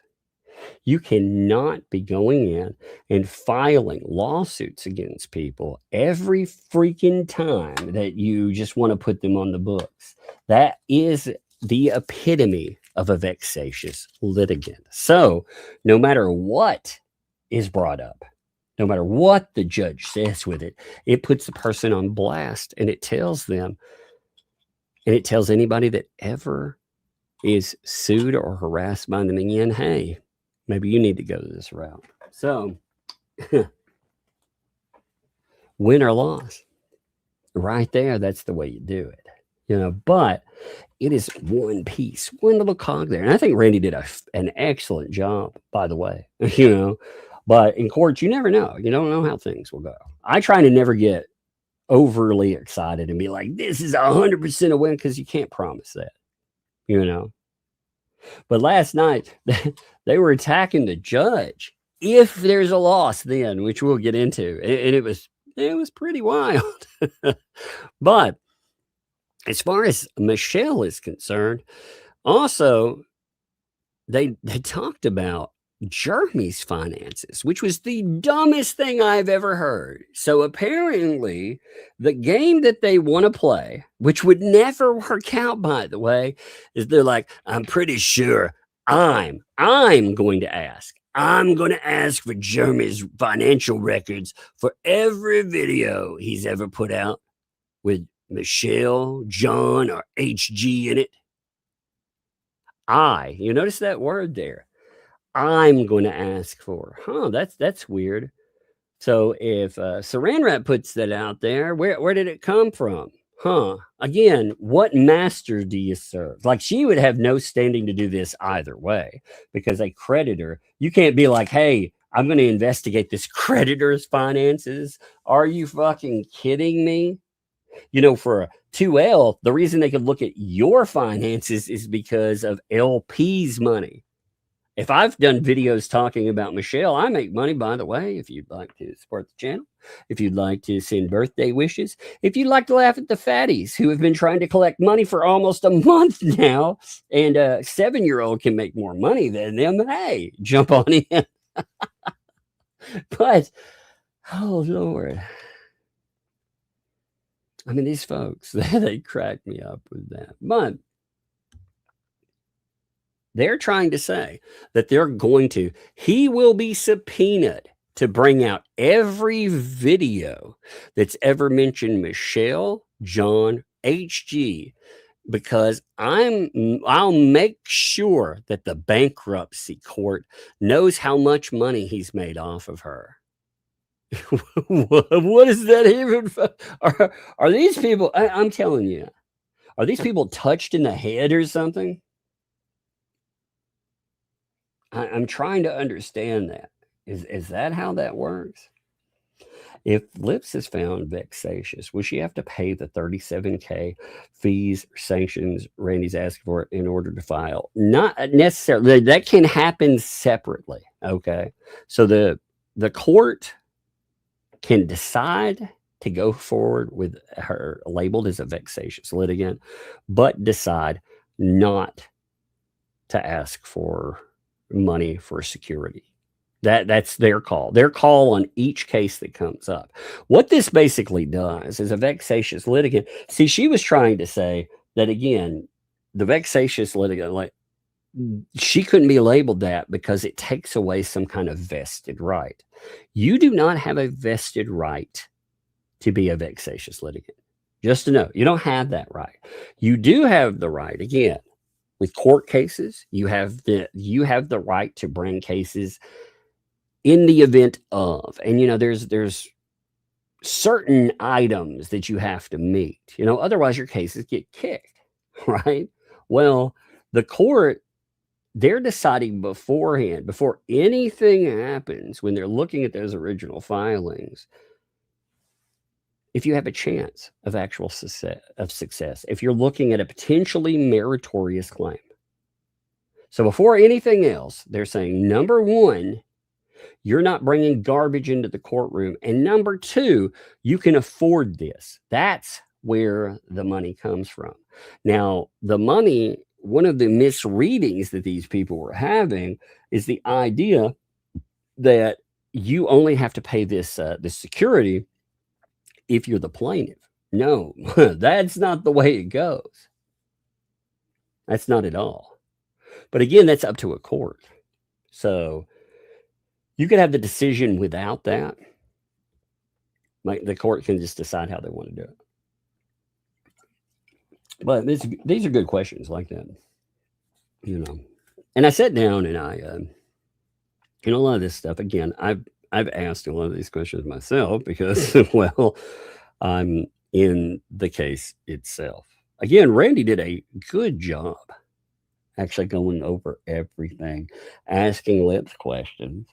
You cannot be going in and filing lawsuits against people every freaking time that you just want to put them on the books. That is the epitome of a vexatious litigant. So no matter what is brought up, no matter what the judge says with it, it puts the person on blast and it tells them, And it tells anybody that ever is sued or harassed by them again, hey, maybe you need to go this route. So, win or loss, right there, that's the way you do it. You know, but it is one piece, one little cog there. And I think Randy did an excellent job, by the way, you know, but in court, you never know. You don't know how things will go. I try to never get overly excited and be like, this is 100% a win, because you can't promise that, you know. But last night, they were attacking the judge if there's a loss then, which we'll get into. And it was pretty wild. But as far as Michelle is concerned, also, they talked about Jeremy's finances, which was the dumbest thing I've ever heard. So apparently, the game that they want to play, which would never work out, by the way, is they're like, I'm pretty sure I'm going to ask. I'm going to ask for Jeremy's financial records for every video he's ever put out with Michelle, John, or HG in it. You notice that word there. I'm going to ask for. That's weird. So if Saran Wrap puts that out there, where did it come from? Again, what master do you serve? Like, she would have no standing to do this either way, because a creditor, you can't be like, hey, I'm going to investigate this creditor's finances. Are you fucking kidding me? You know, for 2L, the reason they could look at your finances is because of LP's money. If I've done videos talking about Michelle, I make money, by the way, if you'd like to support the channel, if you'd like to send birthday wishes, if you'd like to laugh at the fatties who have been trying to collect money for almost a month now, and a 7-year-old can make more money than them, hey, jump on in. But, oh, Lord. I mean, these folks, they crack me up with that. But they're trying to say that he will be subpoenaed to bring out every video that's ever mentioned Michelle, John, HG, because I'll make sure that the bankruptcy court knows how much money he's made off of her. What is that even? Are these people, I'm telling you, are these people touched in the head or something? I'm trying to understand that. Is that how that works? If Lips is found vexatious, will she have to pay the $37K fees or sanctions Randy's asking for in order to file? Not necessarily. That can happen separately. Okay. So the court can decide to go forward with her labeled as a vexatious litigant, but decide not to ask for money for security. That's their call. Their call on each case that comes up. What this basically does is a vexatious litigant. See, she was trying to say that, again, the vexatious litigant, like, she couldn't be labeled that because it takes away some kind of vested right. You do not have a vested right to be a vexatious litigant. Just to know, you don't have that right. You do have the right, again, with court cases, you have the right to bring cases in the event of, and there's certain items that you have to meet, otherwise your cases get kicked, right? Well, the court, they're deciding beforehand, before anything happens, when they're looking at those original filings, if you have a chance of actual success, if you're looking at a potentially meritorious claim. So before anything else, they're saying, number one, you're not bringing garbage into the courtroom. And number two, you can afford this. That's where the money comes from. Now, the money, one of the misreadings that these people were having is the idea that you only have to pay this security if you're the plaintiff. No, that's not the way it goes. That's not at all. But again, that's up to a court. So you could have the decision without that. Like, the court can just decide how they want to do it. But these are good questions like that, you know. And I sat down and I, a lot of this stuff, again, I've asked a lot of these questions myself because, well, I'm in the case itself. Again, Randy did a good job actually going over everything, asking Lips questions,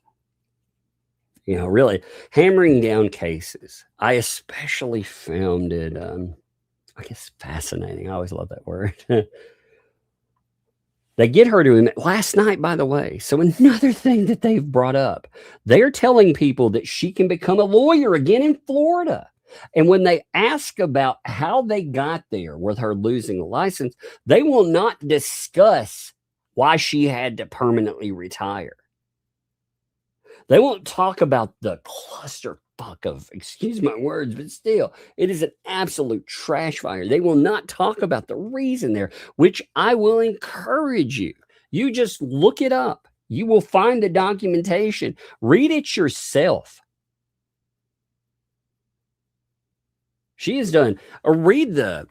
really hammering down cases. I especially found it, I guess, fascinating. I always love that word. They get her to last night, by the way. So another thing that they've brought up, they're telling people that she can become a lawyer again in Florida. And when they ask about how they got there with her losing a license, they will not discuss why she had to permanently retire. They won't talk about the clusterfuck of, excuse my words, but still, it is an absolute trash fire. They will not talk about the reason there, which I will encourage you. You just look it up. You will find the documentation. Read it yourself. She has done, read the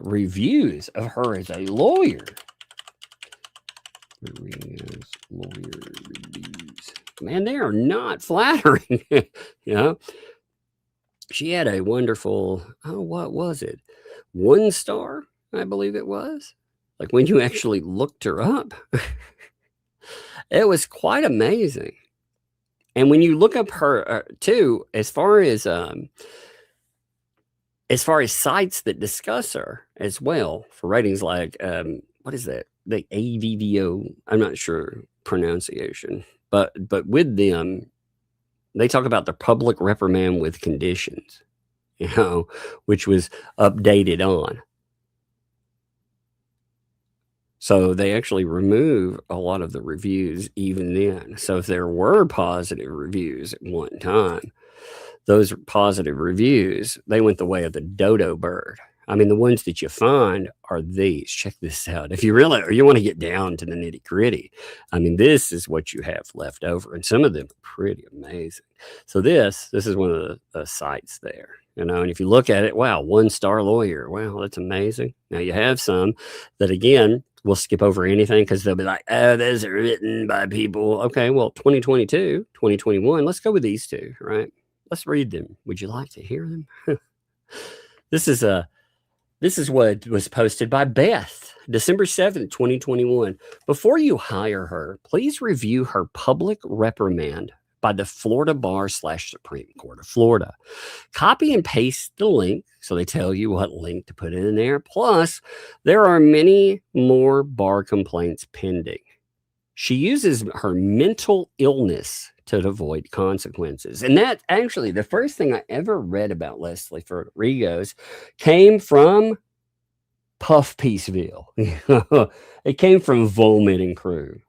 reviews of her as a lawyer. Lawyer reviews. Man, they are not flattering. She had a wonderful, what was it? 1 star, I believe it was. Like when you actually looked her up, it was quite amazing. And when you look up her too, as far as sites that discuss her as well for ratings, like what is that? The ADDO, I'm not sure pronunciation, but with them, they talk about the public reprimand with conditions, which was updated on. So they actually remove a lot of the reviews even then. So if there were positive reviews at one time, those positive reviews, they went the way of the dodo bird. I mean, the ones that you find are these. Check this out. If you really, or you want to get down to the nitty gritty, I mean, this is what you have left over. And some of them are pretty amazing. So this is one of the sites there, and if you look at it, wow, 1 star lawyer. Wow, that's amazing. Now you have some that, again, will skip over anything because they'll be like, oh, those are written by people. Okay, well, 2022, 2021, let's go with these two, right? Let's read them. Would you like to hear them? This is what was posted by Beth, December 7th, 2021. Before you hire her, please review her public reprimand by the Florida Bar / Supreme Court of Florida. Copy and paste the link, so they tell you what link to put in there. Plus, there are many more bar complaints pending. She uses her mental illness to avoid consequences. And that actually, the first thing I ever read about Leslie Rodriguez came from Puff Pieceville. It came from Volman and crew.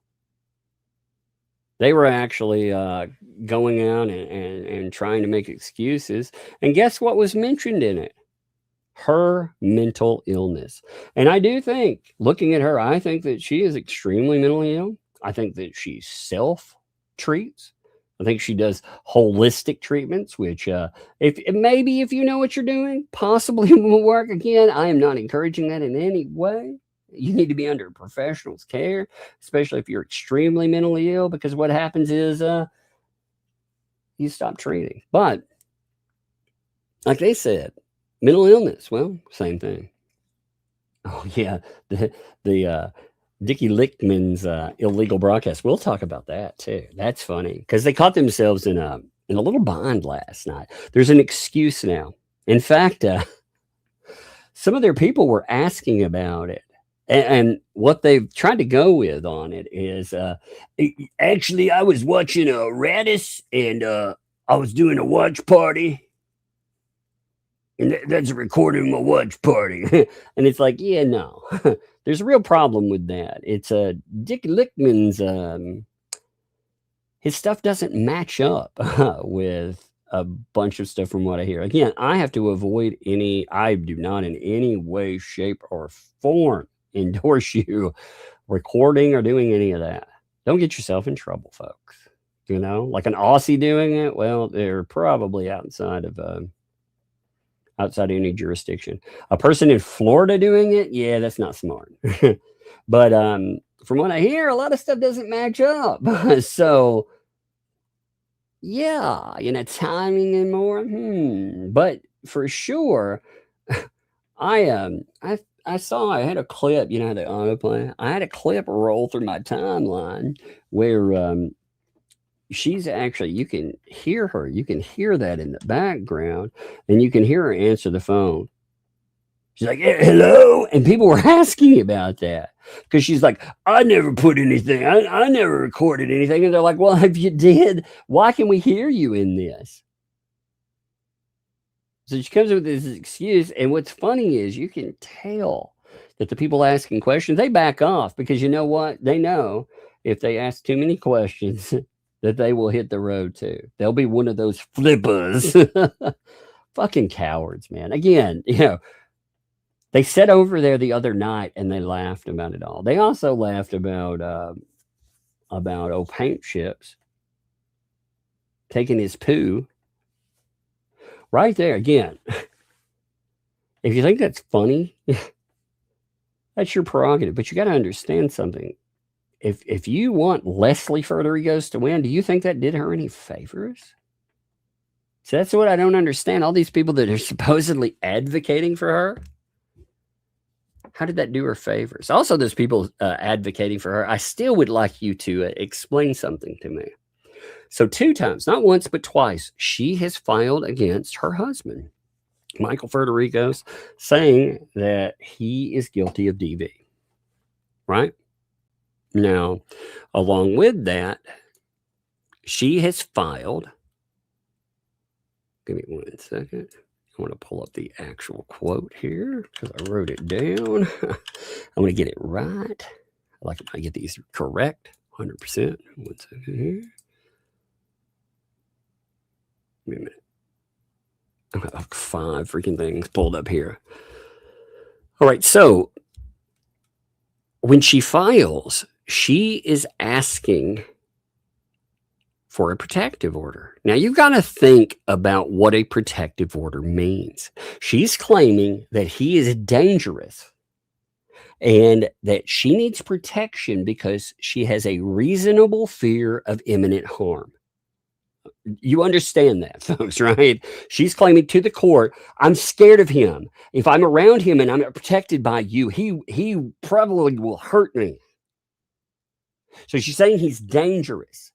They were actually going out and trying to make excuses. And guess what was mentioned in it? Her mental illness. And I do think, looking at her, I think that she is extremely mentally ill. I think that she self-treats. I think she does holistic treatments, which if you know what you're doing, possibly will work. Again, I am not encouraging that in any way. You need to be under a professional's care, especially if you're extremely mentally ill, because what happens is you stop treating. But like they said, mental illness, well, same thing. Oh yeah, the Dickie Lichtman's illegal broadcast. We'll talk about that too. That's funny because they caught themselves in a little bind last night. There's an excuse now. In fact, some of their people were asking about it. And what they've tried to go with on it is, actually, I was watching a Radis and I was doing a watch party. And that's a recording of my watch party. And it's like, yeah, no. There's a real problem with that. It's Dick Lichtman's, his stuff doesn't match up with a bunch of stuff from what I hear. Again, I have to avoid I do not in any way, shape, or form endorse you recording or doing any of that. Don't get yourself in trouble, folks. Like an Aussie doing it, well, they're probably outside of outside any jurisdiction. A person in Florida doing it, yeah, that's not smart. But from what I hear, a lot of stuff doesn't match up. So yeah, timing and more. But for sure, I had a clip, the autoplay. I had a clip roll through my timeline where she's actually, you can hear her, you can hear that in the background, and you can hear her answer the phone. She's like, hello, and people were asking about that because she's like, I never put anything, I never recorded anything, and they're like, well, if you did, why can we hear you in this? So she comes up with this excuse, and what's funny is you can tell that the people asking questions, they back off because you know what? They know if they ask too many questions that they will hit the road too. They'll be one of those flippers. Fucking cowards, man. Again, they sat over there the other night and they laughed about it all. They also laughed about old paint chips taking his poo. Right there, again, if you think that's funny, that's your prerogative. But you got to understand something. If you want Leslie Furter-Egos to win, do you think that did her any favors? So that's what I don't understand. All these people that are supposedly advocating for her, how did that do her favors? Also, those people advocating for her, I still would like you to explain something to me. So 2 times, not once, but twice, she has filed against her husband, Michael Furter-Egos, saying that he is guilty of DV, right? Now, along with that, she has filed, give me 1 second. I want to pull up the actual quote here because I wrote it down. I want to get it right. I like it when I get these correct, 100%. 1 second here. Wait a minute. I have like 5 freaking things pulled up here. All right, so when she files, she is asking for a protective order. Now, you've got to think about what a protective order means. She's claiming that he is dangerous and that she needs protection because she has a reasonable fear of imminent harm. You understand that, folks, right? She's claiming to the court, I'm scared of him. If I'm around him and I'm not protected by you, he probably will hurt me. So she's saying he's dangerous.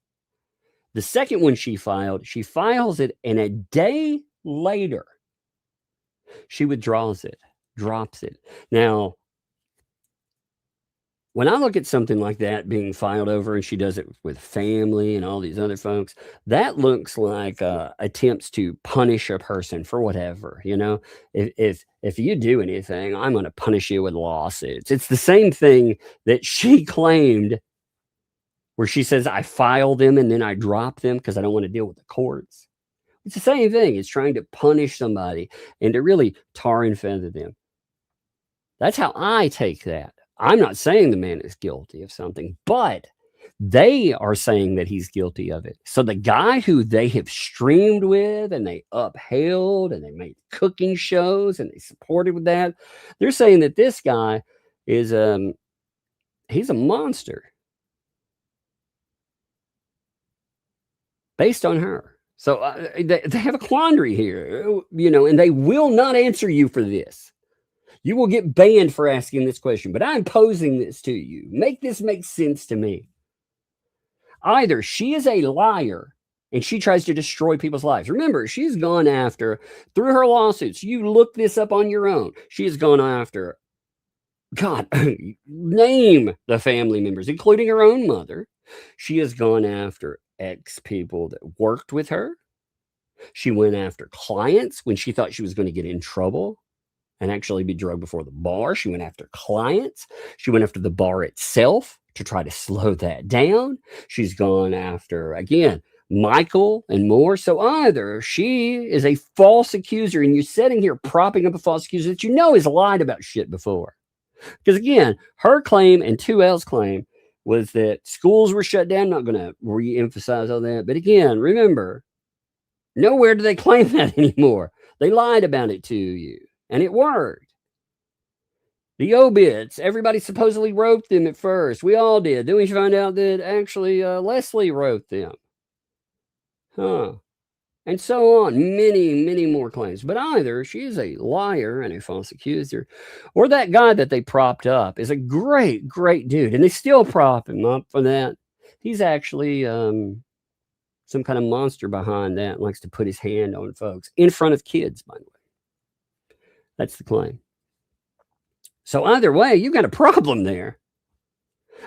The second one she files it, and a day later, she withdraws it, drops it. Now, when I look at something like that being filed over, and she does it with family and all these other folks, that looks like attempts to punish a person for whatever. If you do anything, I'm going to punish you with lawsuits. It's the same thing that she claimed, where she says, I file them and then I drop them because I don't want to deal with the courts. It's the same thing. It's trying to punish somebody and to really tar and feather them. That's how I take that. I'm not saying the man is guilty of something, but they are saying that he's guilty of it. So the guy who they have streamed with and they upheld and they made cooking shows and they supported with that, they're saying that this guy is he's a monster based on her. So they have a quandary here, and they will not answer you for this. You will get banned for asking this question, but I'm posing this to you. Make this make sense to me. Either she is a liar and she tries to destroy people's lives. Remember, she's gone after, through her lawsuits, you look this up on your own. She has gone after, God, name the family members, including her own mother. She has gone after ex-people that worked with her. She went after clients when she thought she was going to get in trouble and actually be drugged before the bar. She went after clients. She went after the bar itself to try to slow that down. She's gone after, again, Michael and more. So either she is a false accuser and you're sitting here propping up a false accuser that has lied about shit before. Because again, her claim and 2L's claim was that schools were shut down. Not going to re-emphasize all that. But again, remember, nowhere do they claim that anymore. They lied about it to you, and it worked. The obits, everybody supposedly wrote them at first. We all did. Then we found out that actually Leslie wrote them. And so on. Many, many more claims. But either she is a liar and a false accuser, or that guy that they propped up is a great, great dude. And they still prop him up for that. He's actually some kind of monster behind that and likes to put his hand on folks in front of kids, by the way. That's the claim. So either way, you've got a problem there.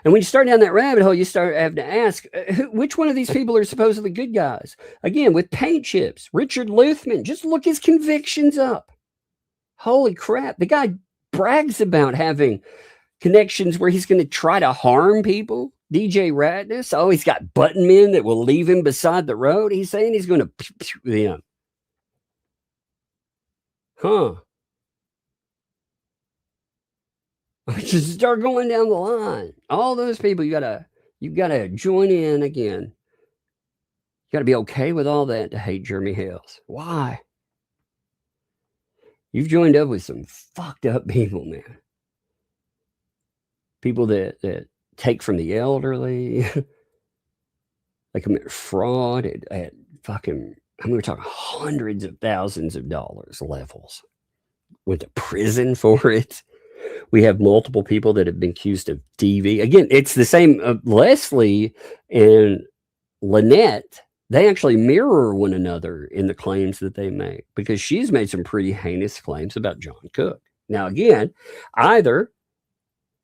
And when you start down that rabbit hole, you start having to ask, which one of these people are supposedly good guys? Again, with paint chips, Richard Luthman, just look his convictions up. Holy crap. The guy brags about having connections where he's going to try to harm people. DJ Ratness, oh, he's got button men that will leave him beside the road. He's saying he's going to pew them. Just start going down the line. All those people, you gotta join in again. You gotta be okay with all that to hate Jeremy Hales. Why? You've joined up with some fucked up people, man. People that take from the elderly. They commit fraud at fucking, we're talking hundreds of thousands of dollars levels. Went to prison for it. We have multiple people that have been accused of DV. Again, it's the same. Leslie and Lynette, they actually mirror one another in the claims that they make, because she's made some pretty heinous claims about John Cook. Now, again, either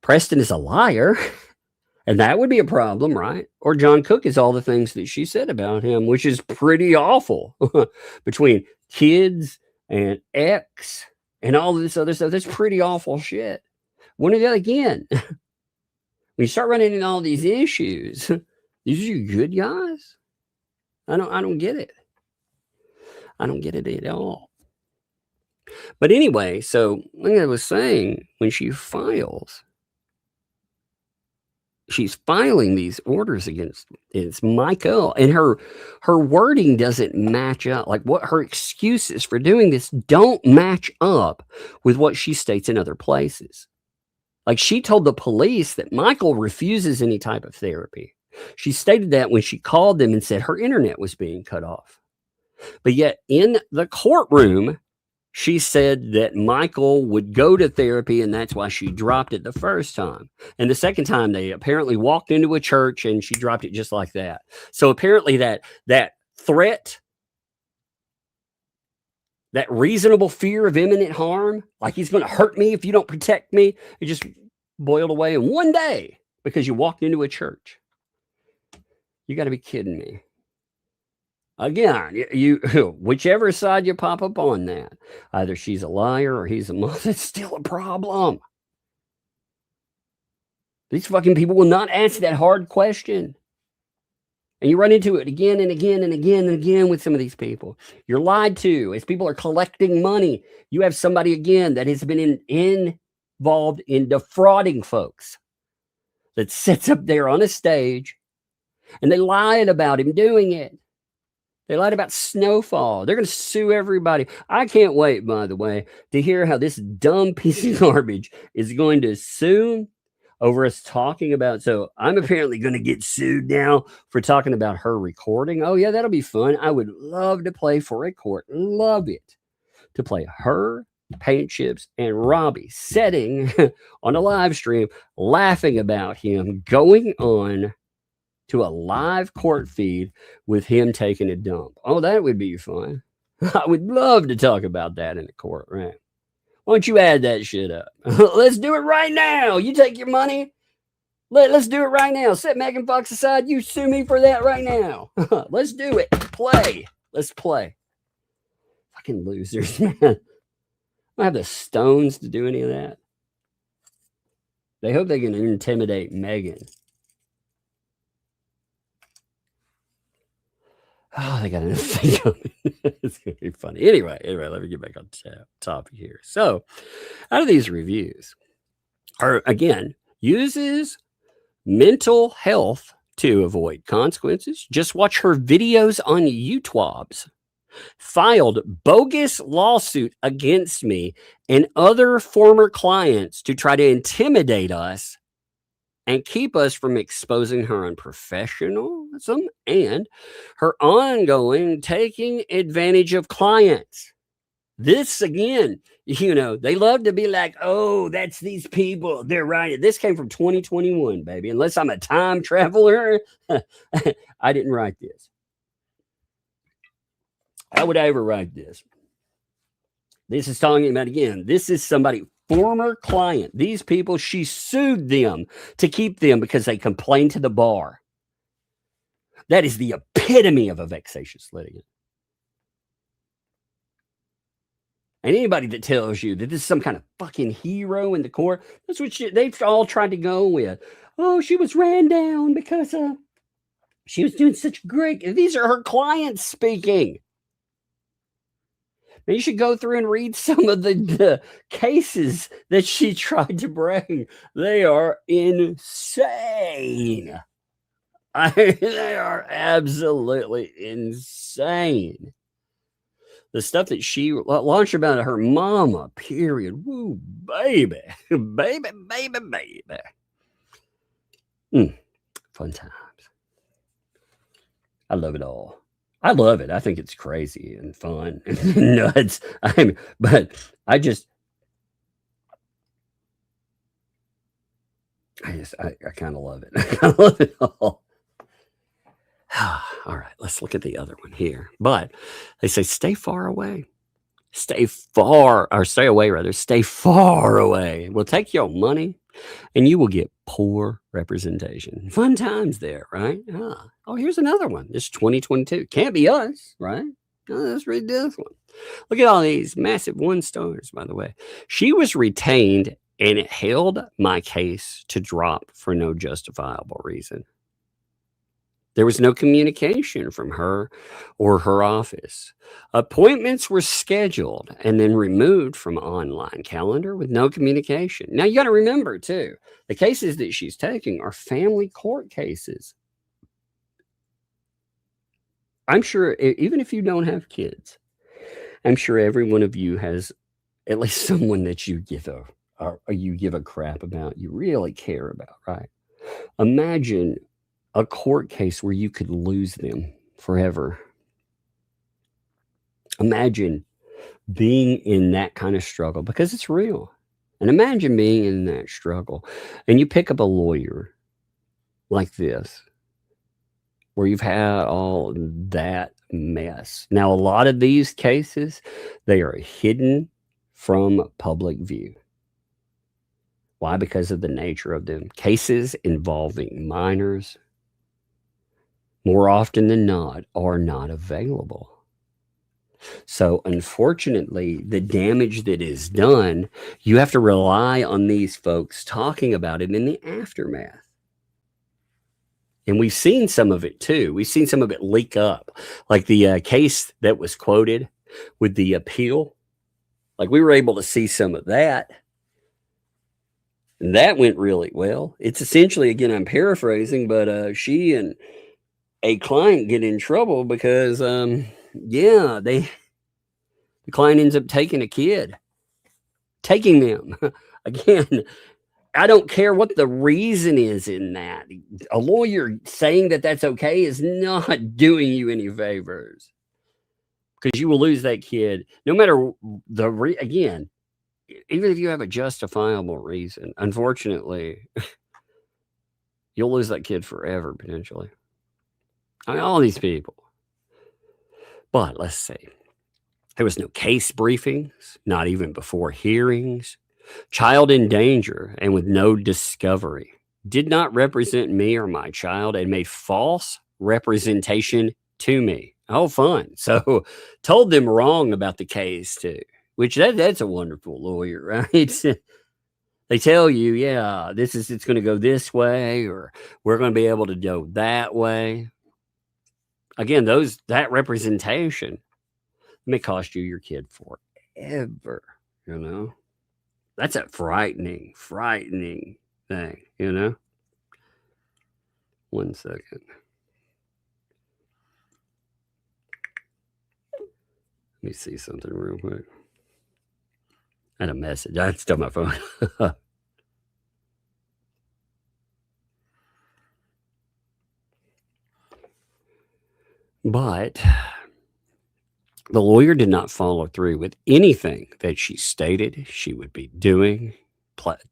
Preston is a liar, and that would be a problem, right? Or John Cook is all the things that she said about him, which is pretty awful. Between kids and ex and all this other stuff, that's pretty awful shit. One or the other, again, when you start running into all these issues, these are you good guys? I don't get it. I don't get it at all. But anyway, so like I was saying, when she files, she's filing these orders against Michael, and her wording doesn't match up. Like, what her excuses for doing this don't match up with what she states in other places. Like, she told the police that Michael refuses any type of therapy. She stated that when she called them and said her internet was being cut off. But yet in the courtroom, she said that Michael would go to therapy, and that's why she dropped it the first time. And the second time, they apparently walked into a church and she dropped it just like that. So apparently that threat, that reasonable fear of imminent harm, like he's going to hurt me if you don't protect me, it just boiled away in one day because you walked into a church. You got to be kidding me. Again, you whichever side you pop up on that, either she's a liar or he's a monster, it's still a problem. These fucking people will not answer that hard question. And you run into it again and again and again and again with some of these people. You're lied to as people are collecting money. You have somebody, again, that has been involved in defrauding folks, that sits up there on a stage and they lied about him doing it. They lied about Snowfall. They're going to sue everybody. I can't wait, by the way, to hear how this dumb piece of garbage is going to sue over us talking about. So I'm apparently going to get sued now for talking about her recording. Oh, yeah, that'll be fun. I would love to play for a court. Love it. To play her, Paint Chips, and Robbie sitting on a live stream laughing about him going on to a live court feed with him taking a dump. Oh, that would be fun. I would love to talk about that in the court, right? Why don't you add that shit up? Let's do it right now. You take your money. Let's do it right now. Set Megan Fox aside. You sue me for that right now. Let's do it. Play. Let's play. Fucking losers, man. I don't have the stones to do any of that. They hope they can intimidate Megan. Oh, they got anything coming. It's going to be funny. Anyway, let me get back on topic here. So, out of these reviews, are again, uses mental health to avoid consequences. Just watch her videos on YouTubes. filed bogus lawsuit against me and other former clients to try to intimidate us and keep us from exposing her unprofessionalism and her ongoing taking advantage of clients. This again, they love to be like, oh, that's these people. They're right. This came from 2021, baby. Unless I'm a time traveler, I didn't write this. How would I ever write this? This is talking about, again, this is somebody, former client. These people, she sued them to keep them because they complained to the bar. That is the epitome of a vexatious litigant. And anybody that tells you that this is some kind of fucking hero in the court, that's what they've all tried to go with. Oh, she was ran down because she was doing such great. These are her clients speaking. Now you should go through and read some of the cases that she tried to bring. They are insane. They are absolutely insane. The stuff that she launched about her mama, period. Woo, baby. Baby. Fun times. I love it all. I love it. I think it's crazy and fun and nuts. But I kind of love it. I love it all. All right, let's look at the other one here. But they say stay far away. Stay away rather. Stay far away. We'll take your money and you will get poor representation. Fun times there, right? Oh, here's another one. This is 2022. Can't be us, right? Let's read this one. Look at all these massive 1 stars, by the way. She was retained and it held my case to drop for no justifiable reason. There was no communication from her or her office. Appointments were scheduled and then removed from online calendar with no communication. Now, you got to remember, too, the cases that she's taking are family court cases. I'm sure, even if you don't have kids, I'm sure every one of you has at least someone that you give a crap about, you really care about, right? Imagine a court case where you could lose them forever. Imagine being in that kind of struggle, because it's real. And imagine being in that struggle and you pick up a lawyer like this, where you've had all that mess. Now, a lot of these cases, they are hidden from public view. Why? Because of the nature of them. Cases involving minors, more often than not, are not available. So unfortunately, the damage that is done, you have to rely on these folks talking about it in the aftermath. And we've seen some of it too. We've seen some of it leak up, like the case that was quoted with the appeal. Like, we were able to see some of that. And that went really well. It's essentially, again, I'm paraphrasing, but she and a client get in trouble because, the client ends up taking them. Again, I don't care what the reason is in that. A lawyer saying that that's okay is not doing you any favors, because you will lose that kid no matter again, even if you have a justifiable reason. Unfortunately, you'll lose that kid forever, potentially. I mean, all these people. But let's see. There was no case briefings, not even before hearings. Child in danger and with no discovery. Did not represent me or my child and made false representation to me. Oh, fun. So told them wrong about the case too, which that's a wonderful lawyer, right? They tell you, yeah, it's going to go this way, or we're going to be able to go that way. Again, that representation may cost you your kid forever, That's a frightening thing, 1 second. me see something real quick. I had a message. I had to stop my phone. But the lawyer did not follow through with anything that she stated she would be doing.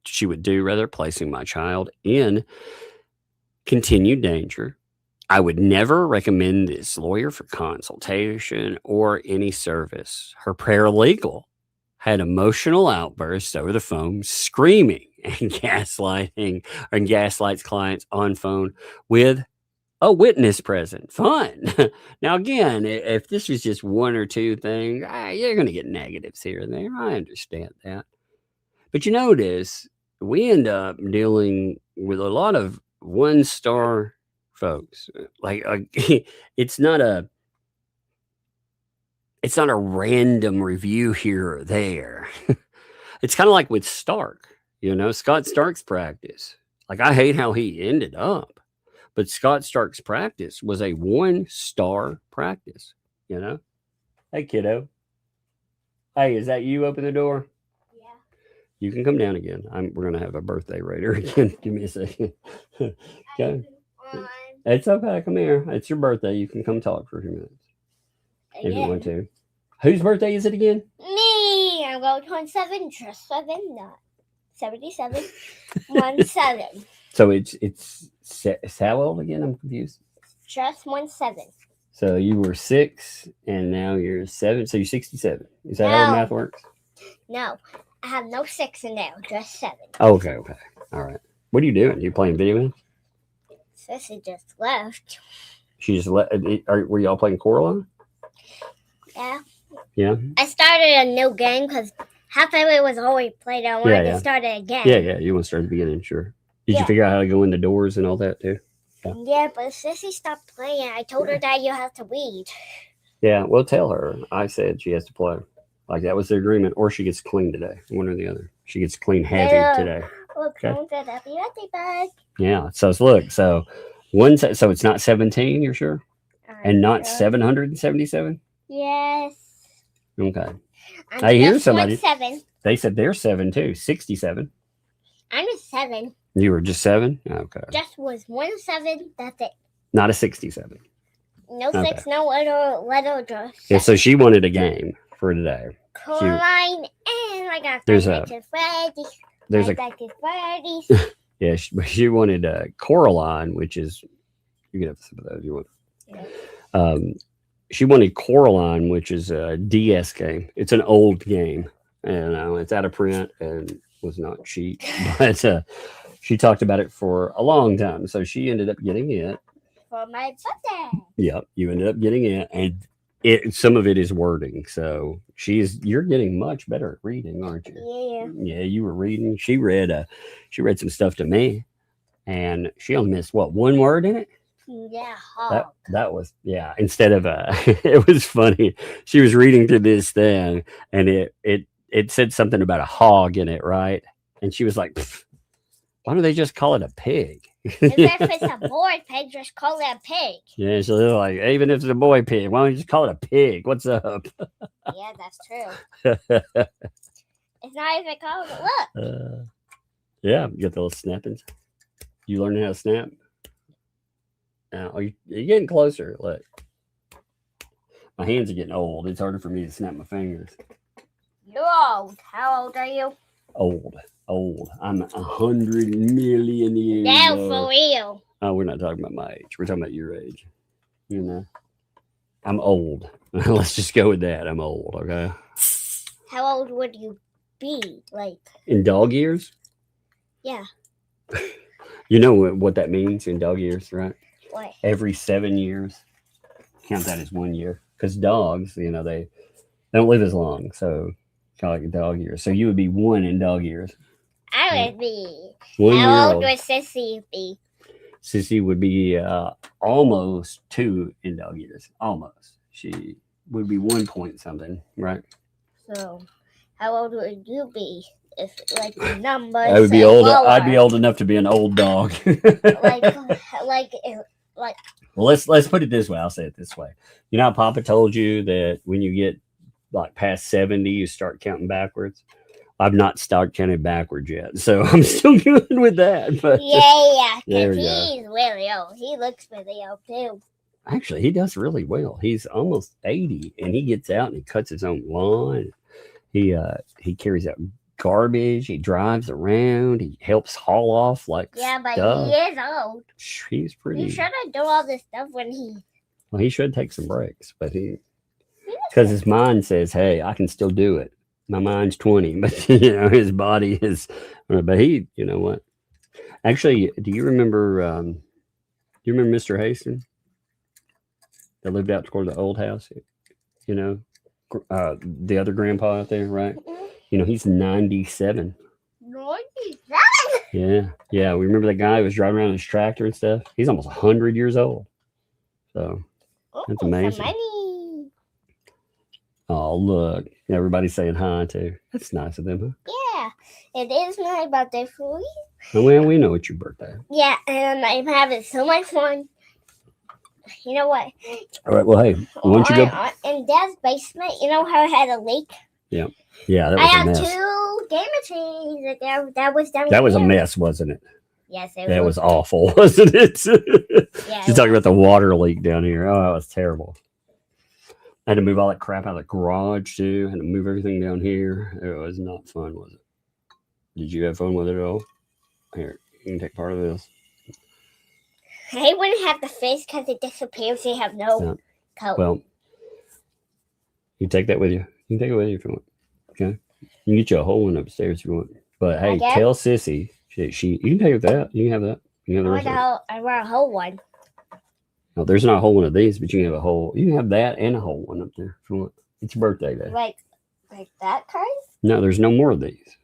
She would do, rather, placing my child in continued danger. I would never recommend this lawyer for consultation or any service. Her paralegal had emotional outbursts over the phone, screaming and gaslights clients on phone with a witness present. Fun. Now, again, if this was just one or two things, you're going to get negatives here and there. I understand that. But you notice we end up dealing with a lot of one-star folks. Like it's not a random review here or there. It's kind of like with Stark, Scott Stark's practice. Like, I hate how he ended up, but Scott Stark's practice was a 1-star practice. Hey, kiddo. Hey, is that you? Open the door. Yeah. You can come down again. We're gonna have a birthday raider again. Give me a second. Okay. It's okay. Come here. It's your birthday. You can come talk for a few minutes if you want to. Whose birthday is it again? Me. I'm going to turn 7. Just 7, not 77. 17. So it's how old again? I'm confused. Just 17. So you were 6 and now you're 7. So you're 67. Is that how the math works? No, I have no 6 in there. Just 7. Oh, okay. All right. What are you doing? You playing video games? Sissy just left. She just left. Were y'all playing Coraline? Yeah. Yeah. I started a new game because half of it was already played. I wanted to start it again. Yeah. You want to start at the beginning, sure. Did you figure out how to go in the doors and all that too? Yeah, but Sissy stopped playing. I told her that you have to read. Yeah, well, tell her. I said she has to play. Like, that was the agreement. Or she gets clean today. One or the other. She gets clean heavy today. Look, happy birthday bag. Yeah. So look. So it's not 17. You're sure? And not 777. Yes. Okay. I hear somebody. 7. They said they're 7 too. 67. I'm a 7. You were just 7. Okay. Just was 1 7. That's it. Not a 67. No 6. No letter. Just. Yeah. So she wanted a game for today. Coraline and I got Freddy's. Yeah, she wanted Coraline, which is, you can have some of those if you want. Yeah. She wanted Coraline, which is a DS game. It's an old game. It's out of print and was not cheap, but she talked about it for a long time. So she ended up getting it. For my birthday. Yep, you ended up getting it. And some of it is wording. So you're getting much better at reading, aren't you? Yeah. Yeah, you were reading. She read some stuff to me, and she only missed one word in it? Yeah. That was, instead of it was funny. She was reading through this thing and it said something about a hog in it, right? And she was like, why don't they just call it a pig? If it's a boy pig, just call it a pig. Yeah, so they're like, even if it's a boy pig, why don't you just call it a pig? What's up? Yeah, that's true. It's not even called a look. Yeah, you got the little snappings. You learning how to snap? Now, you're getting closer. Look, my hands are getting old. It's harder for me to snap my fingers. You're old. How old are you? Old. I'm 100 million years No, old. for real. Oh, we're not talking about my age. We're talking about your age. I'm old. Let's just go with that. I'm old, okay? How old would you be? Like in dog years? Yeah. You know what that means in dog years, right? What? Every 7 years. Count that as 1 year. Because dogs, they don't live as long. So kind of like a dog years. So you would be 1 in dog years. I would be. 1 year How old old. would Sissy be? Sissy would be almost 2 in dog years. Almost. She would be 1 point something, right? So, how old would you be if, like, the numbers? I would be old. I'd be old enough to be an old dog. like. Well, let's put it this way. I'll say it this way. You know how Papa told you that when you get like past 70, you start counting backwards. I've not started counting backwards yet, so I'm still good with that. But yeah, because he's really old. He looks really old too. Actually, he does really well. He's almost 80, and he gets out and he cuts his own lawn. He carries out garbage. He drives around. He helps haul off but stuff. he is old. He's pretty. He shouldn't do all this stuff when he. Well, he should take some breaks, but because his mind says, "Hey, I can still do it." My mind's 20, but his body is. But he, you know what? Actually, do you remember? Do you remember Mr. Hastings that lived out toward the old house? The other grandpa out there, right? He's 97. 97? Yeah. We remember that guy who was driving around his tractor and stuff. He's almost 100 years old. So that's amazing. Oh, look. Everybody's saying hi, too. That's nice of them, huh? Yeah. It is my birthday for you. Well, we know it's your birthday. Yeah, and I'm having so much fun. You know what? All right, well, hey, why don't you go? In Dad's basement, you know how I had a leak? Yeah, that was a mess. I have 2 gamer trees that was down. That was a mess, wasn't it? Yes, that was awful, wasn't it? Yeah. You're talking about the water leak down here. Oh, that was terrible. I had to move all that crap out of the garage, too. I had to move everything down here. It was not fun, was it? Did you have fun with it at all? Here, you can take part of this. I wouldn't have the fish because it disappears. You have no coat. Well, you take that with you. You can take it with you if you want. Okay. You can get you a whole one upstairs if you want. But hey, tell Sissy she you can take that. You can have that. You can have the rest. I want a whole one. No, there's not a whole one of these, but you can have a whole. You can have that and a whole one up there if you want. It's your birthday day. Like that kind? No, there's no more of these.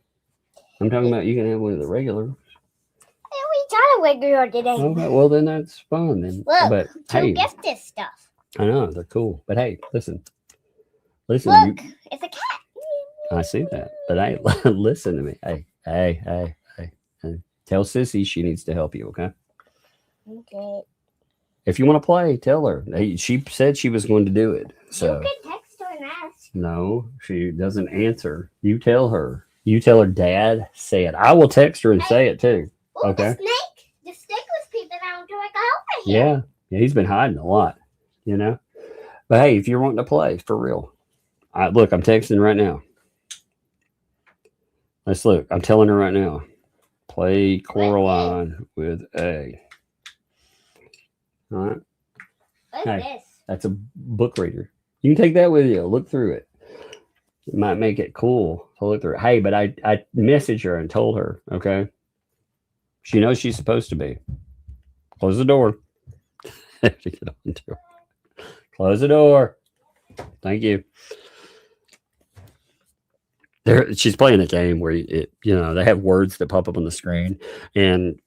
I'm talking about you can have one of the regular. We got a regular today. Okay, well then that's fun. Then, look, but hey, gift this stuff. I know they're cool, but hey, listen. Look, it's a cat. I see that, but hey, listen to me. Hey. Tell Sissy she needs to help you. Okay. Okay. If you want to play, tell her. She said she was going to do it. So you can text her and ask. No, she doesn't answer. You tell her. You tell her Dad said. I will text her and say it too. Ooh, okay. The snake was peeping out until I got over here. Yeah, he's been hiding a lot, But hey, if you're wanting to play, for real. Look, I'm texting right now. Let's look. I'm telling her right now. Play Coraline with A. All right. What's this? That's a book reader. You can take that with you. Look through it. It might make it cool to look through it. Hey, but I messaged her and told her, okay? She knows she's supposed to be. Close the door. Close the door. Thank you. She's playing a game where they have words that pop up on the screen, and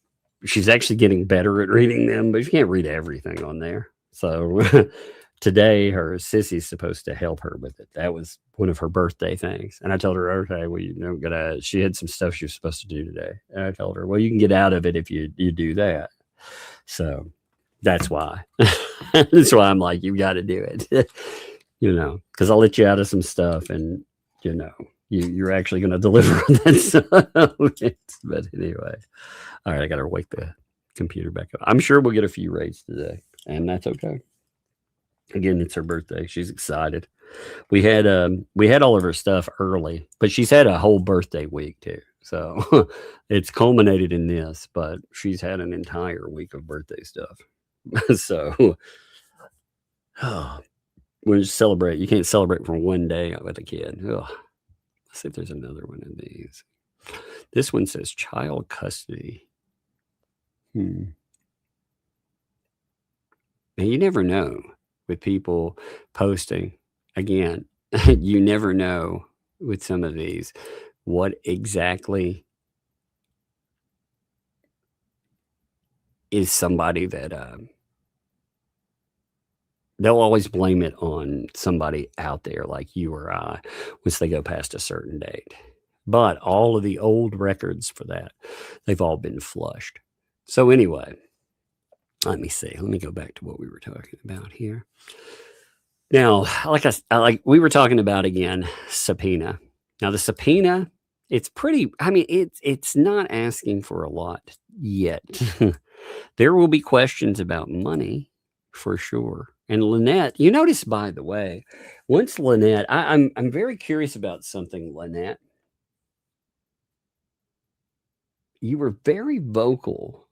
she's actually getting better at reading them, but you can't read everything on there. So today, her Sissy's supposed to help her with it. That was one of her birthday things, and I told her, okay, well, she had some stuff she was supposed to do today, and I told her, well, you can get out of it if you do that. So that's why. That's why I'm like, you got to do it, because I'll let you out of some stuff, and you're actually going to deliver on that stuff. But anyway, all right, I got to wake the computer back up. I'm sure we'll get a few raids today, and that's okay. Again, it's her birthday. She's excited. We had all of her stuff early, but she's had a whole birthday week too. So it's culminated in this, but she's had an entire week of birthday stuff. So when you celebrate, you can't celebrate for one day with a kid. Ugh. Let's see if there's another one of these. This one says child custody. And you never know with people posting. Again, you never know with some of these what exactly is somebody that they'll always blame it on somebody out there like you or I once they go past a certain date. But all of the old records for that, they've all been flushed. So anyway, let me see. Let me go back to what we were talking about here. Now, like we were talking about again, subpoena. Now the subpoena, it's pretty, I mean, it's not asking for a lot yet. There will be questions about money for sure. And Lynette, you notice, by the way, once Lynette, I'm very curious about something, Lynette. You were very vocal.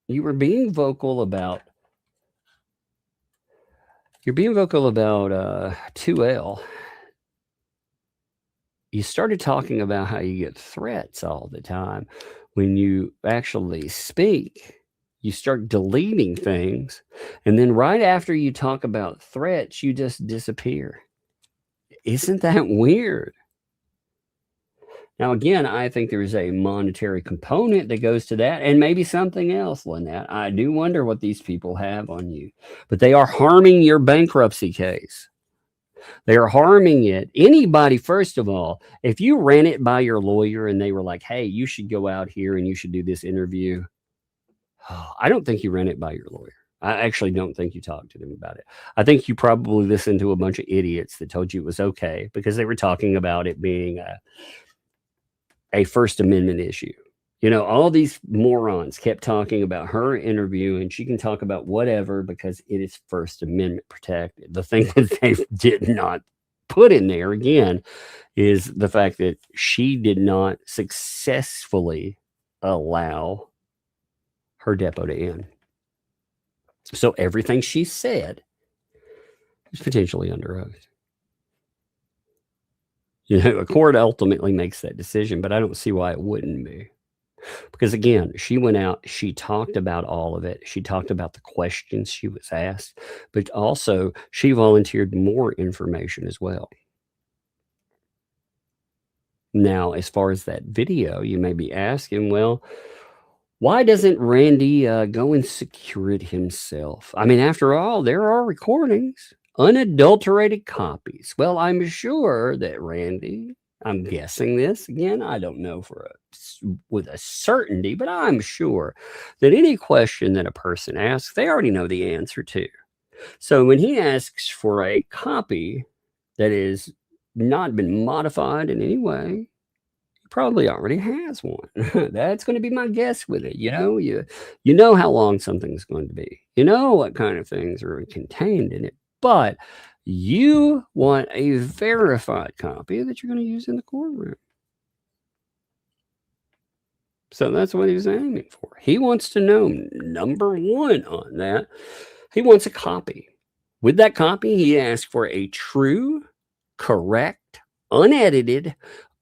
You were being vocal about, you're being vocal about 2L. You started talking about how you get threats all the time. When you actually speak, you start deleting things. And then right after you talk about threats, you just disappear. Isn't that weird? Now, again, I think there's a monetary component that goes to that, and maybe something else, Lynette. I do wonder what these people have on you. But they are harming your bankruptcy case. They are harming it. Anybody, first of all, if you ran it by your lawyer and they were like, hey, you should go out here and you should do this interview. I don't think you ran it by your lawyer. I actually don't think you talked to them about it. I think you probably listened to a bunch of idiots that told you it was okay because they were talking about it being a First Amendment issue. You know, all these morons kept talking about her interview, and she can talk about whatever because it is First Amendment protected. The thing that they did not put in there, again, is the fact that she did not successfully allow her depo to end. So everything she said is potentially under oath. You know, a court ultimately makes that decision, but I don't see why it wouldn't be. Because again, she went out, she talked about all of it. She talked about the questions she was asked, but also she volunteered more information as well. Now, as far as that video, you may be asking, well, why doesn't Randy go and secure it himself? I mean, after all, there are recordings, unadulterated copies. Well, I'm sure that Randy, I'm guessing this again. I don't know with a certainty, but I'm sure that any question that a person asks, they already know the answer to. So when he asks for a copy that is not been modified in any way, he probably already has one. That's going to be my guess with it. You know how long something's going to be. You know what kind of things are contained in it, but you want a verified copy that you're going to use in the courtroom. So that's what he's aiming for. He wants to know, number one on that, he wants a copy. With that copy, he asks for a true, correct, unedited,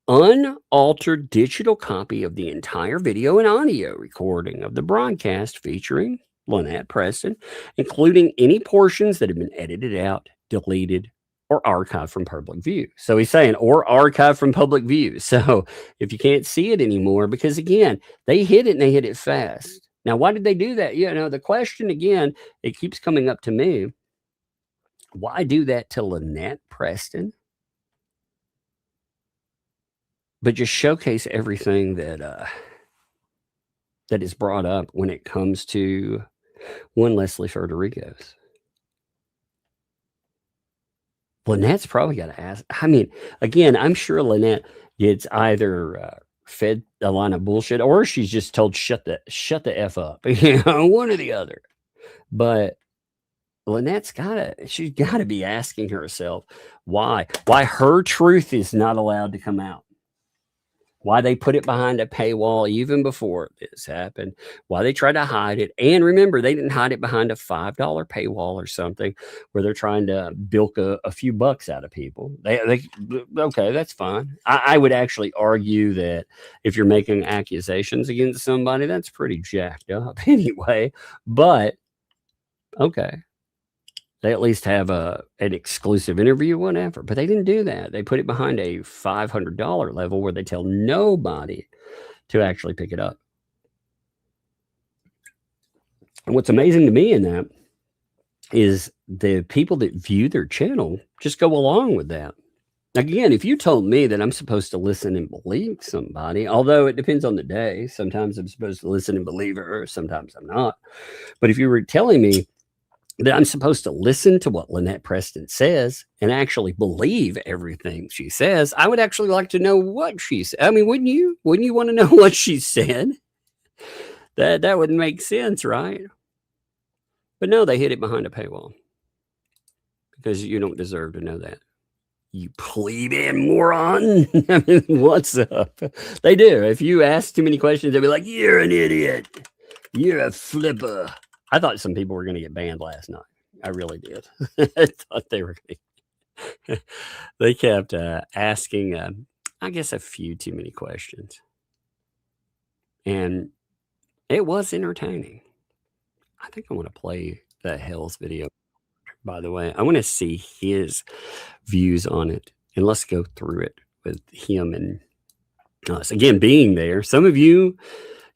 unaltered digital copy of the entire video and audio recording of the broadcast featuring Lynette Preston, including any portions that have been edited out, deleted, or archived from public view. So he's saying, or archived from public view. So if you can't see it anymore, because again, they hid it and they hid it fast. Now, why did they do that? You know, the question again, it keeps coming up to me. Why do that to Lynette Preston? But just showcase everything that is brought up when it comes to one Leslie Federico's. Lynette's probably got to ask. I mean, again, I'm sure Lynette gets either fed a line of bullshit or she's just told shut the F up, you know, one or the other. But Lynette's she's got to be asking herself why her truth is not allowed to come out. Why they put it behind a paywall even before this happened, why they tried to hide it. And remember, they didn't hide it behind a $5 paywall or something where they're trying to bilk a few bucks out of people. Okay, that's fine. I would actually argue that if you're making accusations against somebody, that's pretty jacked up anyway. But, okay. They at least have an exclusive interview, whatever. But they didn't do that. They put it behind a $500 level where they tell nobody to actually pick it up. And what's amazing to me in that is the people that view their channel just go along with that. Again, if you told me that I'm supposed to listen and believe somebody, although it depends on the day, sometimes I'm supposed to listen and believe her, sometimes I'm not. But if you were telling me that I'm supposed to listen to what Lynette Preston says and actually believe everything she says. I would actually like to know what she said. I mean, wouldn't you? Wouldn't you want to know what she said? That wouldn't make sense, right? But no, they hid it behind a paywall because you don't deserve to know that. You plebeian moron. I mean, what's up? They do. If you ask too many questions, they'll be like, you're an idiot. You're a flipper. I thought some people were going to get banned last night. I really did. I thought they were going to. They kept asking, I guess, a few too many questions. And it was entertaining. I think I want to play the Hale's video, by the way. I want to see his views on it. And let's go through it with him and us. Again, being there. Some of you,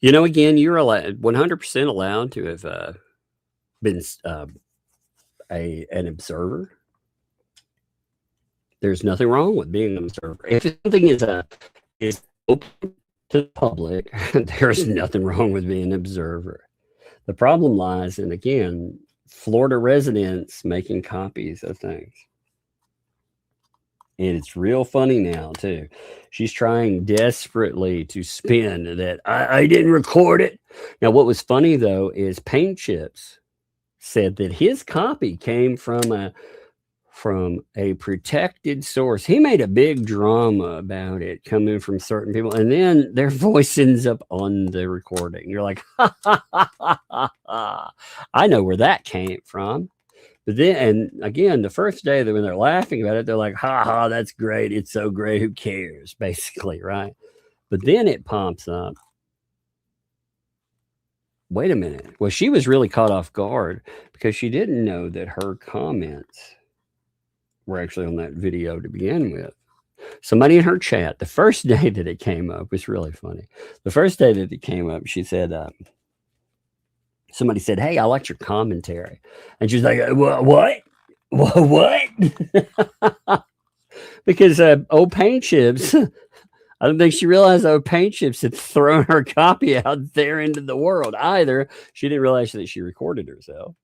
you know, again, you're allowed, 100% allowed to have been an observer. There's nothing wrong with being an observer. If something is open to the public, there's nothing wrong with being an observer. The problem lies in, again, Florida residents making copies of things. And it's real funny now, too. She's trying desperately to spin that I didn't record it. Now, what was funny, though, is Paint Chips said that his copy came from a protected source. He made a big drama about it coming from certain people, and then their voice ends up on the recording. You're like, ha, ha, ha, ha, ha, ha. I know where that came from. But then, and again, the first day that when they're laughing about it, they're like, ha ha, that's great. It's so great. Who cares? Basically, right? But then it pops up. Wait a minute. Well, she was really caught off guard because she didn't know that her comments were actually on that video to begin with. Somebody in her chat, the first day that it came up was really funny. The first day that it came up, she said, somebody said, hey, I liked your commentary. And she's like, what? Because old Paint Chips, I don't think she realized old Paint Chips had thrown her copy out there into the world. Either she didn't realize that she recorded herself,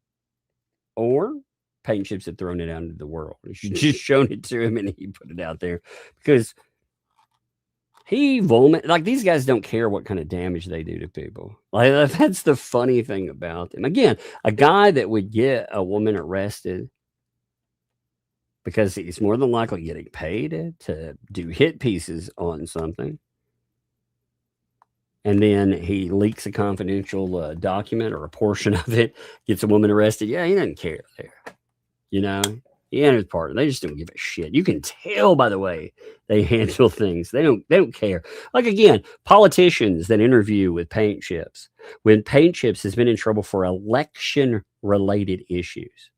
or Paint Chips had thrown it out into the world. She just shown it to him and he put it out there because he vomit. Like, these guys don't care what kind of damage they do to people. Like, that's the funny thing about them. Again, a guy that would get a woman arrested because he's more than likely getting paid to do hit pieces on something, and then he leaks a confidential document or a portion of it, gets a woman arrested. Yeah, he doesn't care there. You know, he and his partner, they just don't give a shit. You can tell by the way they handle things. They don't care. Like, again, politicians that interview with Paint Chips, when Paint Chips has been in trouble for election-related issues.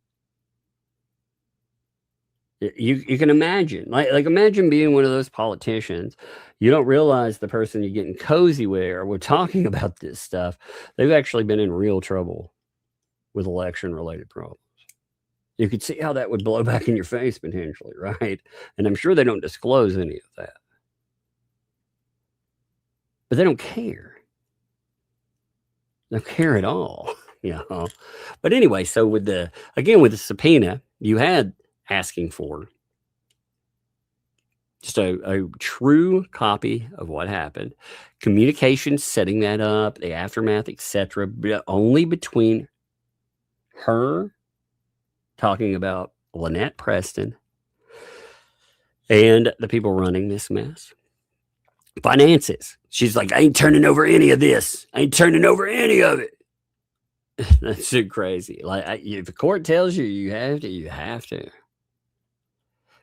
You can imagine, like imagine being one of those politicians. You don't realize the person you're getting cozy with or we're talking about this stuff. They've actually been in real trouble with election-related problems. You could see how that would blow back in your face potentially, right? And I'm sure they don't disclose any of that. But they don't care. They don't care at all, you know. But anyway, so with the subpoena, you had asking for just a true copy of what happened, communication, setting that up, the aftermath, etc., but only between her talking about Lynette Preston and the people running this mess. Finances. She's like, I ain't turning over any of this. I ain't turning over any of it. That's so crazy. Like, if the court tells you you have to, you have to.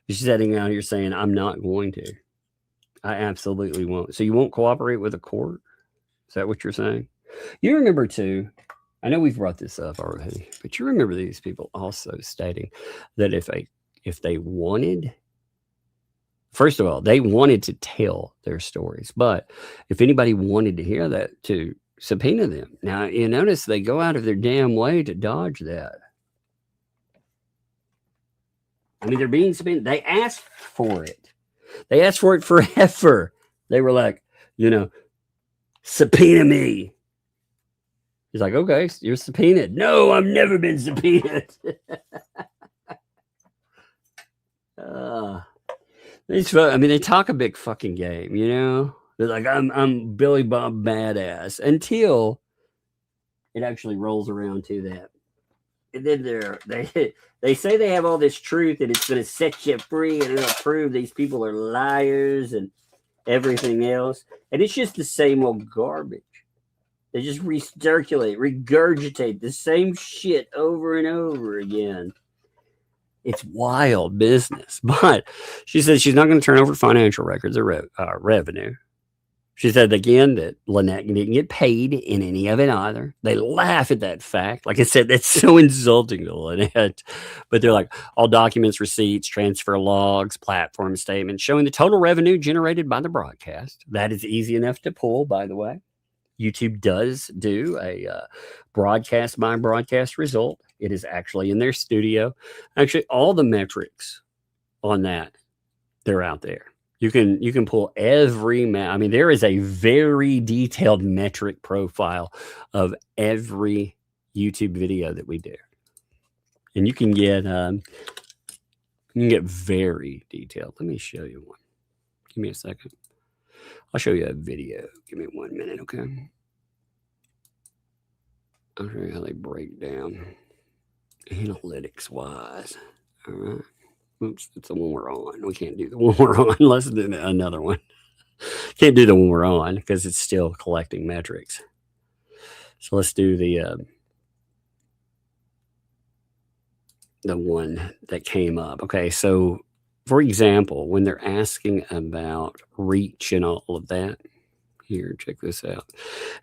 She's sitting out here saying, I'm not going to. I absolutely won't. So you won't cooperate with the court? Is that what you're saying? You remember, too, I know we've brought this up already, but you remember these people also stating that if they wanted, first of all, they wanted to tell their stories, but if anybody wanted to hear that, to subpoena them. Now, you notice they go out of their damn way to dodge that. I mean, they're being subpoenaed. They asked for it. They asked for it forever. They were like, you know, subpoena me. He's like, okay, so you're subpoenaed. No, I've never been subpoenaed. I mean, they talk a big fucking game, you know? They're like, I'm Billy Bob Badass until it actually rolls around to that. And then they say they have all this truth and it's going to set you free and it'll prove these people are liars and everything else. And it's just the same old garbage. They just recirculate, regurgitate the same shit over and over again. It's wild business. But she said she's not going to turn over financial records or revenue. She said again that Lynette didn't get paid in any of it either. They laugh at that fact. Like I said, that's so insulting to Lynette. But they're like, all documents, receipts, transfer logs, platform statements showing the total revenue generated by the broadcast. That is easy enough to pull, by the way. YouTube does do a broadcast by broadcast result. It is actually in their studio. Actually, all the metrics on that, they're out there. You can pull every I mean, there is a very detailed metric profile of every YouTube video that we do, and you can get very detailed. Let me show you one. Give me a second. I'll show you a video. Give me 1 minute, okay? I'll show you how they break down analytics wise. All right. Oops, it's the one we're on. We can't do the one we're on. Let's do another one. Can't do the one we're on because it's still collecting metrics. So let's do the one that came up. Okay, so for example, when they're asking about reach and all of that, here, check this out.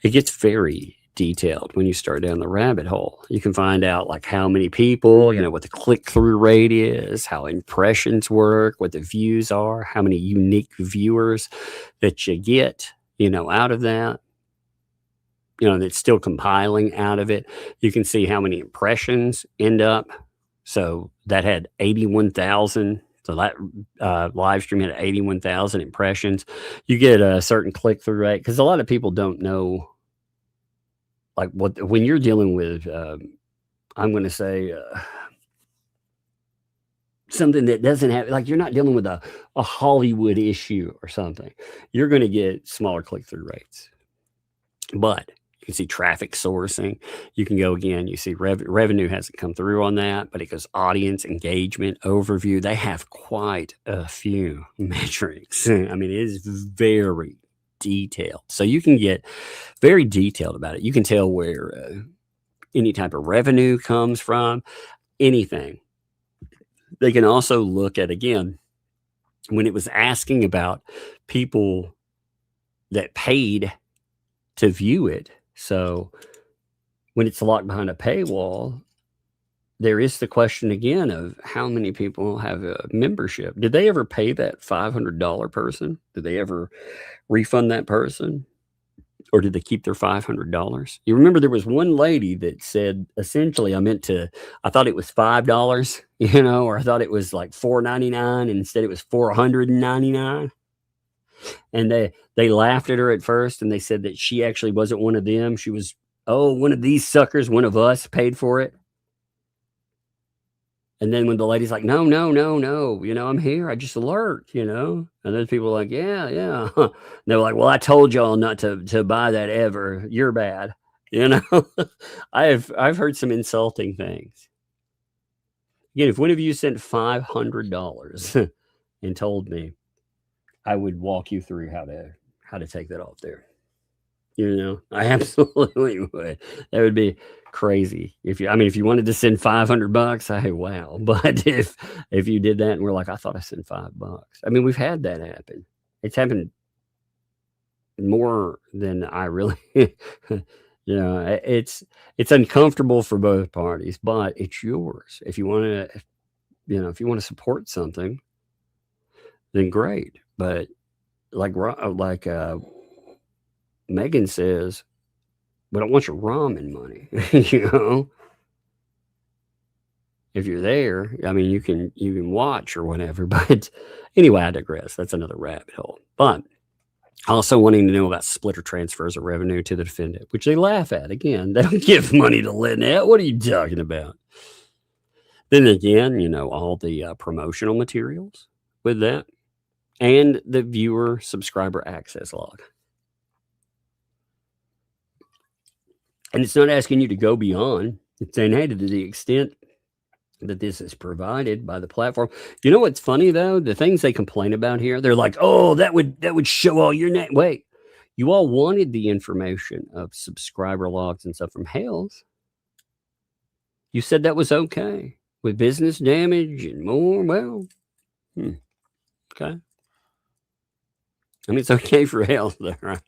It gets very detailed when you start down the rabbit hole. You can find out like how many people, you know, what the click-through rate is, how impressions work, what the views are, how many unique viewers that you get, you know, out of that. You know, that's still compiling out of it. You can see how many impressions end up. So that had 81,000. So that live stream had 81,000 impressions. You get a certain click-through rate because a lot of people don't know. Like when you're dealing with, I'm going to say something that doesn't have, like you're not dealing with a Hollywood issue or something. You're going to get smaller click-through rates. But you can see traffic sourcing. You can go again. You see revenue hasn't come through on that, but it goes audience engagement, overview. They have quite a few metrics. I mean, it is very detailed. So you can get very detailed about it. You can tell where any type of revenue comes from, anything. They can also look at, again, when it was asking about people that paid to view it. So when it's locked behind a paywall, there is the question again of how many people have a membership. Did they ever pay that $500 person? Did they ever refund that person? Or did they keep their $500? You remember there was one lady that said, essentially, I thought it was $5, you know, or I thought it was like $4.99 and instead it was $499. And they laughed at her at first and they said that she actually wasn't one of them. She was, one of these suckers, one of us paid for it. And then when the lady's like, no, you know, I'm here. I just alert, you know. And those people are like, yeah. And they're like, well, I told y'all not to buy that ever. You're bad. You know, I've heard some insulting things. Again, if one of you sent $500 and told me, I would walk you through how to take that off there. You know, I absolutely would. That would be crazy. If you wanted to send $500, hey, wow. But if you did that and we're like, I thought I sent $5. I mean, we've had that happen. It's happened more than I really, you know, it's uncomfortable for both parties, but it's yours. If you want to, you know, if you want to support something, then great. But like Megan says, but I want your ramen money, you know. If you're there, I mean, you can watch or whatever. But anyway, I digress. That's another rabbit hole. But Also wanting to know about splitter transfers of revenue to the defendant, which they laugh at. Again, they don't give money to Lynette. What are you talking about? Then again, you know, all the promotional materials with that and the viewer subscriber access log. And it's not asking you to go beyond. It's saying, hey, to the extent that this is provided by the platform. You know what's funny though? The things they complain about here, they're like, oh, that would show all your name. Wait, you all wanted the information of subscriber logs and stuff from Hales. You said that was okay with business damage and more. Well, okay. I mean, it's okay for Hales, though, right?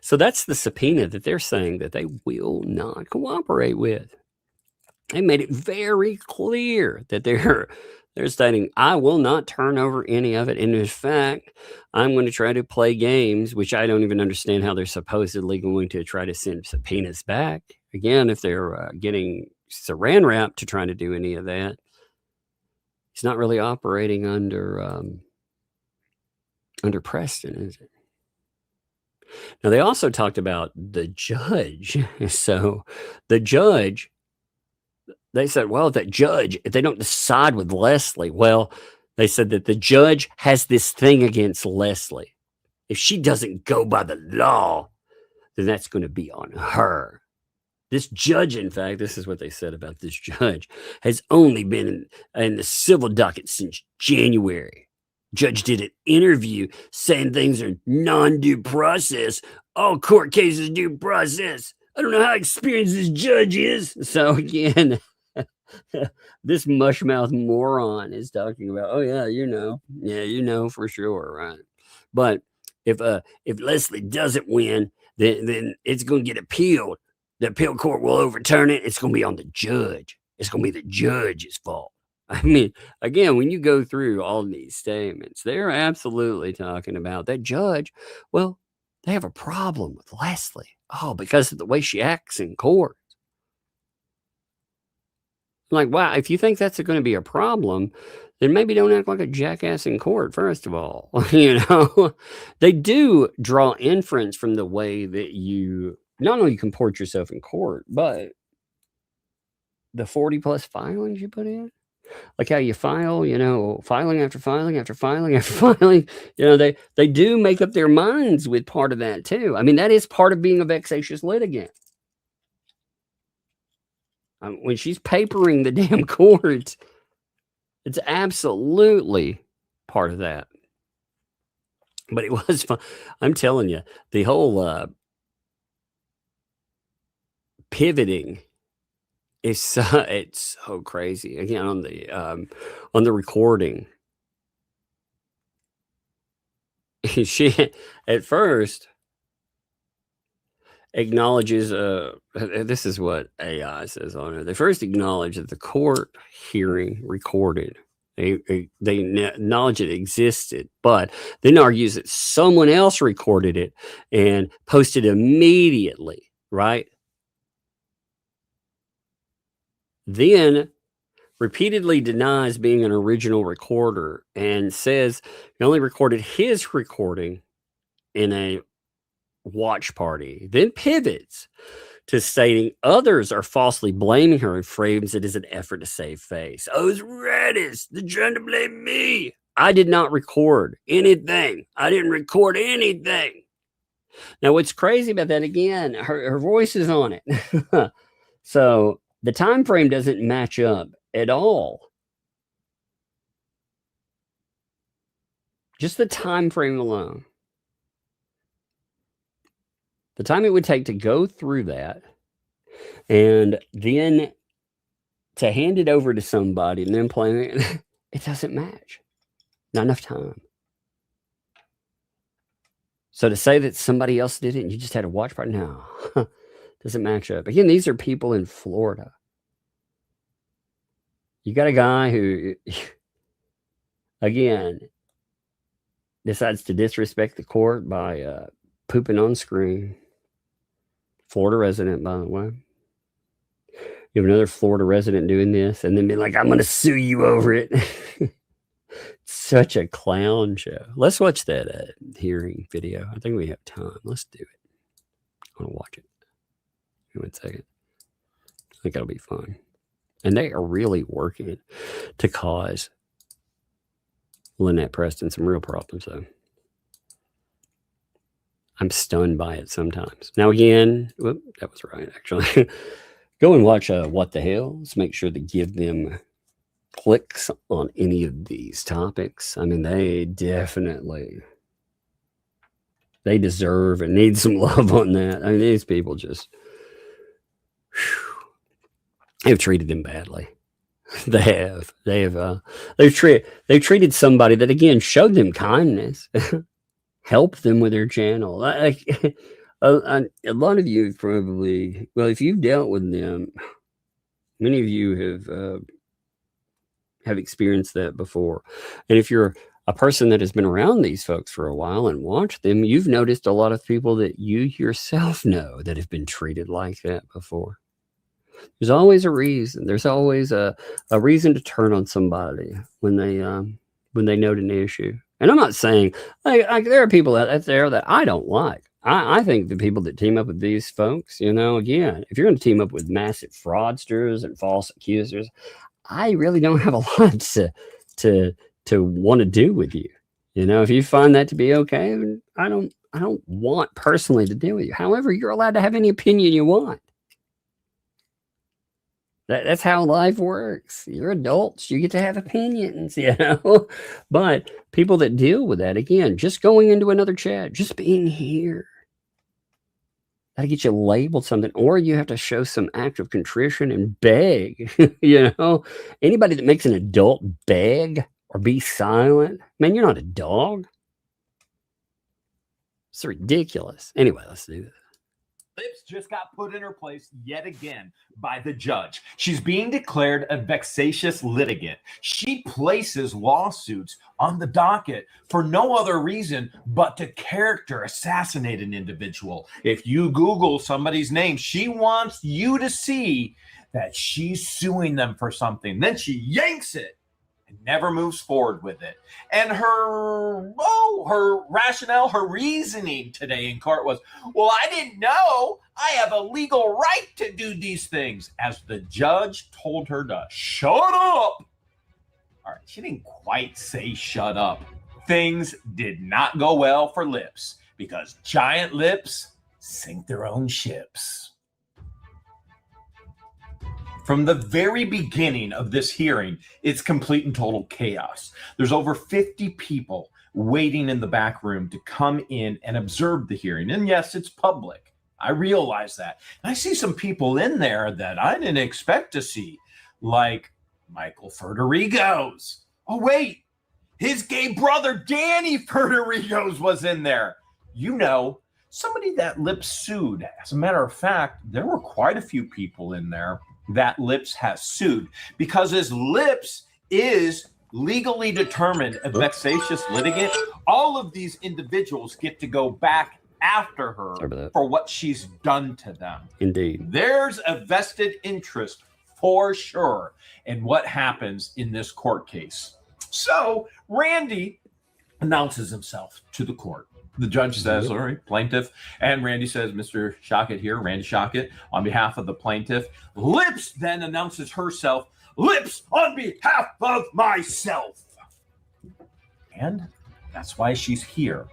So that's the subpoena that they're saying that they will not cooperate with. They made it very clear that they're stating, I will not turn over any of it. And in fact, I'm going to try to play games, which I don't even understand how they're supposedly going to try to send subpoenas back. Again, if they're getting saran wrap to try to do any of that, he's not really operating under Preston, is it? Now, they also talked about the judge. So the judge, they said, well, that judge, if they don't decide with Leslie, well, they said that the judge has this thing against Leslie. If she doesn't go by the law, then that's going to be on her. This judge, in fact, this is what they said about this judge, has only been in the civil docket since January. Judge did an interview saying things are non-due process. All court cases due process. I don't know how experienced this judge is. So again, this mushmouth moron is talking about, oh yeah, you know for sure, right? But if Leslie doesn't win, then it's going to get appealed. The appeal court will overturn it. It's going to be on the judge. It's going to be the judge's fault. I mean, again, when you go through all these statements, they're absolutely talking about that judge. Well, they have a problem with Leslie. Oh, because of the way she acts in court. Like, wow, if you think that's going to be a problem, then maybe don't act like a jackass in court, first of all. You know, they do draw inference from the way that you not only comport yourself in court, but the 40 plus filings you put in. Like how you file, you know, filing after filing after filing after filing, you know, they do make up their minds with part of that too. I mean, that is part of being a vexatious litigant. When she's papering the damn court, it's absolutely part of that. But it was fun. I'm telling you, the whole pivoting is it's so crazy. Again, on the recording, she at first acknowledges this is what AI says on it. They first acknowledge that the court hearing recorded. They acknowledge it existed, but then argues that someone else recorded it and posted immediately, right? Then repeatedly denies being an original recorder and says he only recorded his recording in a watch party, then pivots to stating others are falsely blaming her and frames it as an effort to save face. Oh, it's Redis. They're trying to blame me. I did not record anything. I didn't record anything. Now, what's crazy about that, again, her voice is on it. So the time frame doesn't match up at all. Just the time frame alone. The time it would take to go through that and then to hand it over to somebody and then play it, it doesn't match. Not enough time. So to say that somebody else did it and you just had a watch party, no, doesn't match up. Again, these are people in Florida. You got a guy who, again, decides to disrespect the court by pooping on screen. Florida resident, by the way. You have another Florida resident doing this and then be like, I'm going to sue you over it. Such a clown show. Let's watch that hearing video. I think we have time. Let's do it. I want to watch it. Give me 1 second. I think that'll be fun. And they are really working to cause Lynette Preston some real problems, though. I'm stunned by it sometimes. Now, again, whoop, that was right, actually. Go and watch What the Hales. Make sure to give them clicks on any of these topics. I mean, they definitely, they deserve and need some love on that. I mean, these people just, they've treated them badly. They've treated somebody that, again, showed them kindness, helped them with their channel. Like a lot of you probably, well, if you've dealt with them, many of you have experienced that before. And if you're a person that has been around these folks for a while and watched them, you've noticed a lot of people that you yourself know that have been treated like that before. There's always a reason. There's always a reason to turn on somebody when they note an issue. And I'm not saying like there are people out there that I don't like. I think the people that team up with these folks, you know, again, if you're going to team up with massive fraudsters and false accusers, I really don't have a lot to want to do with you. You know, if you find that to be okay, I don't want personally to deal with you. However, you're allowed to have any opinion you want. That's how life works. You're adults. You get to have opinions, you know. But people that deal with that, again, just going into another chat, just being here, that'll get you labeled something, or you have to show some act of contrition and beg. You know, anybody that makes an adult beg or be silent, man, you're not a dog. It's ridiculous. Anyway, let's do this. Lips just got put in her place yet again by the judge. She's being declared a vexatious litigant. She places lawsuits on the docket for no other reason but to character assassinate an individual. If you Google somebody's name, she wants you to see that she's suing them for something. Then she yanks it and never moves forward with it. And her rationale, her reasoning today in court was, well, I didn't know I have a legal right to do these things, as the judge told her to shut up. All right, she didn't quite say shut up. Things did not go well for Lips because giant lips sink their own ships. From the very beginning of this hearing, it's complete and total chaos. There's over 50 people waiting in the back room to come in and observe the hearing. And yes, it's public. I realize that. And I see some people in there that I didn't expect to see, like Michael Federigos. Oh, wait, his gay brother, Danny Federigos, was in there. You know, somebody that Lips sued. As a matter of fact, there were quite a few people in there that Lips has sued, because as Lips is legally determined a vexatious litigant, all of these individuals get to go back after her for what she's done to them. Indeed. There's a vested interest for sure in what happens in this court case. So Randy announces himself to the court. The judge says, all right, plaintiff. And Randy says, Mr. Shockett here, Randy Shockett, on behalf of the plaintiff. Lips then announces herself, Lips on behalf of myself. And that's why she's here.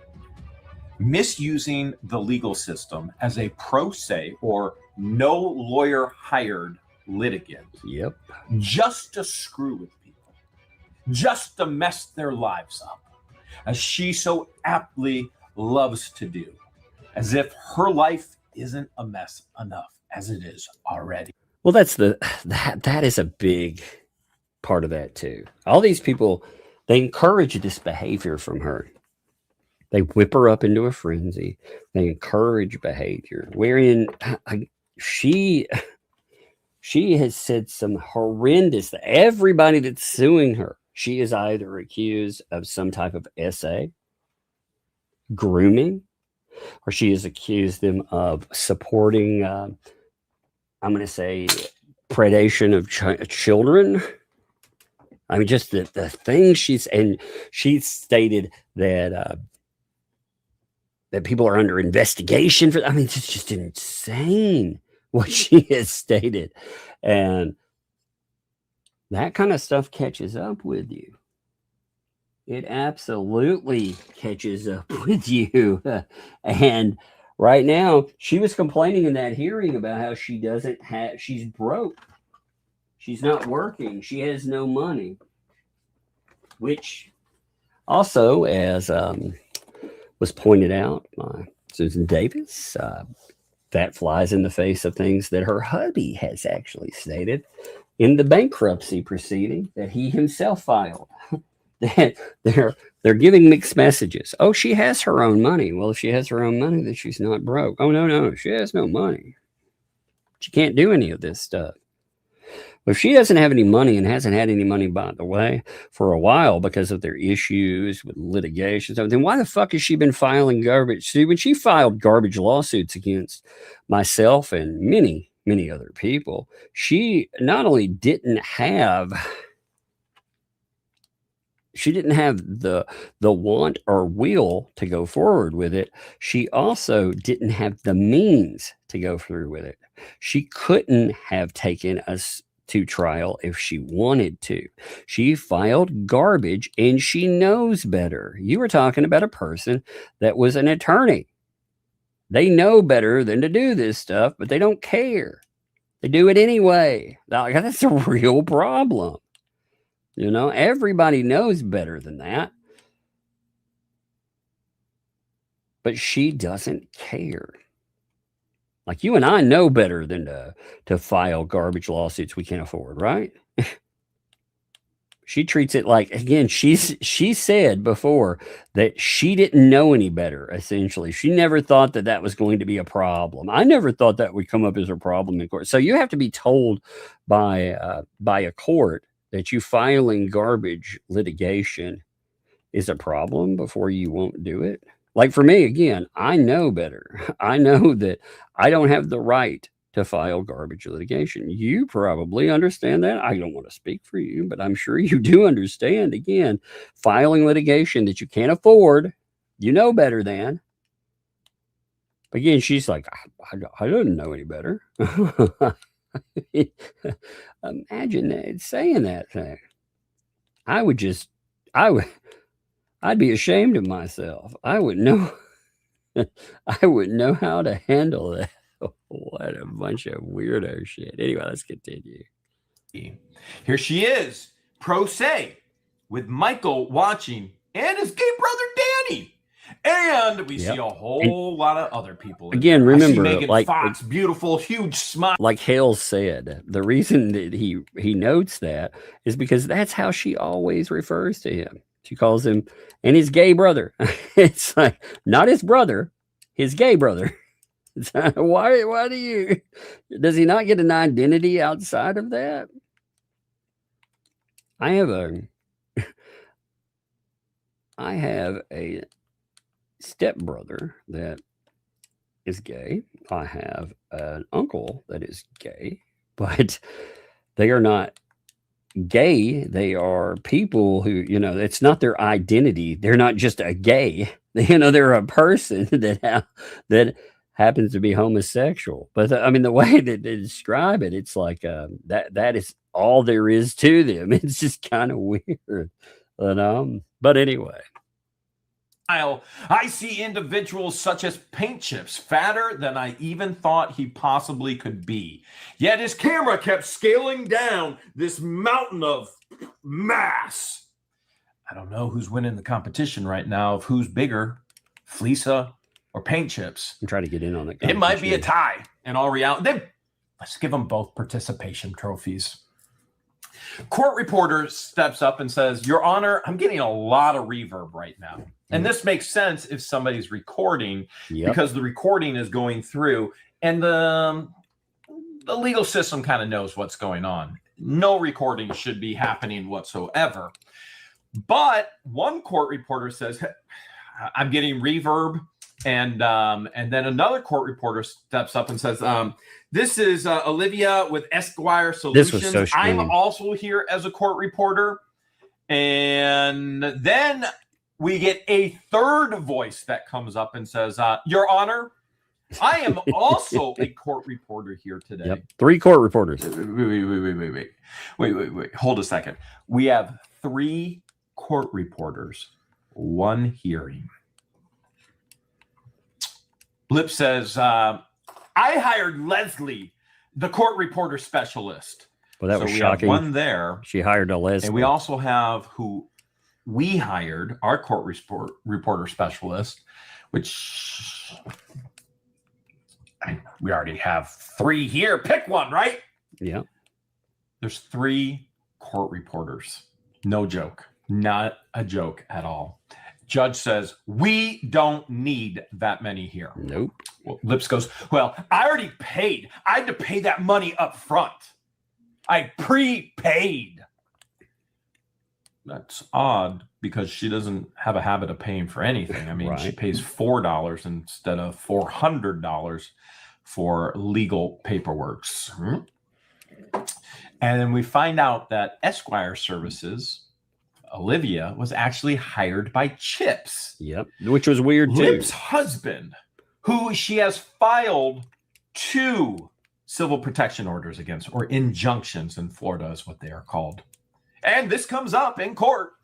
Misusing the legal system as a pro se or no lawyer hired litigant. Yep. Just to screw with people. Just to mess their lives up. As she so aptly loves to do, as if her life isn't a mess enough as it is already. Well, that is a big part of that too. All these people, they encourage this behavior from her. They whip her up into a frenzy. They encourage behavior wherein she has said some horrendous. Everybody that's suing her, she is either accused of some type of essay, grooming, or she has accused them of supporting, I'm going to say, predation of children. I mean, just the things she stated that that people are under investigation for. I mean, it's just insane what she has stated. And that kind of stuff catches up with you. It absolutely catches up with you. And right now, she was complaining in that hearing about how she's broke. She's not working. She has no money. Which also, as was pointed out by Susan Davis, that flies in the face of things that her hubby has actually stated in the bankruptcy proceeding that he himself filed. That they're giving mixed messages. Oh, she has her own money. Well, if she has her own money, then she's not broke. Oh, no, she has no money. She can't do any of this stuff. But if she doesn't have any money and hasn't had any money, by the way, for a while because of their issues with litigation, then why the fuck has she been filing garbage? See, when she filed garbage lawsuits against myself and many, many other people, she not only didn't have the want or will to go forward with it. She also didn't have the means to go through with it. She couldn't have taken us to trial if she wanted to. She filed garbage and she knows better. You were talking about a person that was an attorney. They know better than to do this stuff, but they don't care. They do it anyway. Now, that's a real problem. You know, everybody knows better than that. But she doesn't care. Like you and I know better than to file garbage lawsuits we can't afford, right? She treats it like, again, she said before that she didn't know any better, essentially. She never thought that was going to be a problem. I never thought that would come up as a problem in court. So you have to be told by a court that you filing garbage litigation is a problem before you won't do it. Like for me, again, I know better. I know that I don't have the right to file garbage litigation. You probably understand that. I don't want to speak for you, but I'm sure you do understand, again, filing litigation that you can't afford, you know better than. Again, she's like, I didn't know any better. Imagine that, saying that thing. I'd be ashamed of myself. I wouldn't know how to handle that. What a bunch of weirdo shit. Anyway, let's continue. Here she is, pro se, with Michael watching and his gay brother Danny. And we see a whole lot of other people. Again, remember, Megan Fox, beautiful, huge smile. Like Hale said, the reason that he notes that is because that's how she always refers to him. She calls him and his gay brother. It's like not his brother, his gay brother. Why does he not get an identity outside of that? I have a stepbrother that is gay. I have an uncle that is gay, but they are not gay. They are people who, it's not their identity. They're not just a gay. They're a person that happens to be homosexual. But I mean, the way that they describe it, it's like that is all there is to them. It's just kind of weird. But anyway. I see individuals such as Paint Chips, fatter than I even thought he possibly could be. Yet his camera kept scaling down this mountain of mass. I don't know who's winning the competition right now of who's bigger, Fleesa or Paint Chips. I'm trying to get in on it. It might be a tie in all reality. Let's give them both participation trophies. Court reporter steps up and says, Your Honor, I'm getting a lot of reverb right now. And this makes sense if somebody's recording because the recording is going through and the legal system kind of knows what's going on. No recording should be happening whatsoever. But one court reporter says, I'm getting reverb. And then another court reporter steps up and says, this is Olivia with Esquire Solutions. This was so strange. I'm also here as a court reporter. And then we get a third voice that comes up and says, Your Honor, I am also a court reporter here today. Yep. 3 court reporters. Wait. Hold a second. We have 3 court reporters, 1 hearing. Lip says, I hired Leslie, the court reporter specialist. Well, that was we shocking. Have 1 there. She hired a Leslie. And we also have who we hired, our court reporter specialist, which we already have 3 here. Pick one, right? Yeah. There's 3 court reporters. No joke. Not a joke at all. Judge says, we don't need that many here. Nope. Well, Lips goes, well, I already paid. I had to pay that money up front. I prepaid. That's odd because she doesn't have a habit of paying for anything. I mean, she pays $4 instead of $400 for legal paperwork. And then we find out that Esquire Services, Olivia, was actually hired by Chips. Yep, which was weird too. Lip's husband, who she has filed 2 civil protection orders against, or injunctions in Florida is what they are called. And this comes up in court.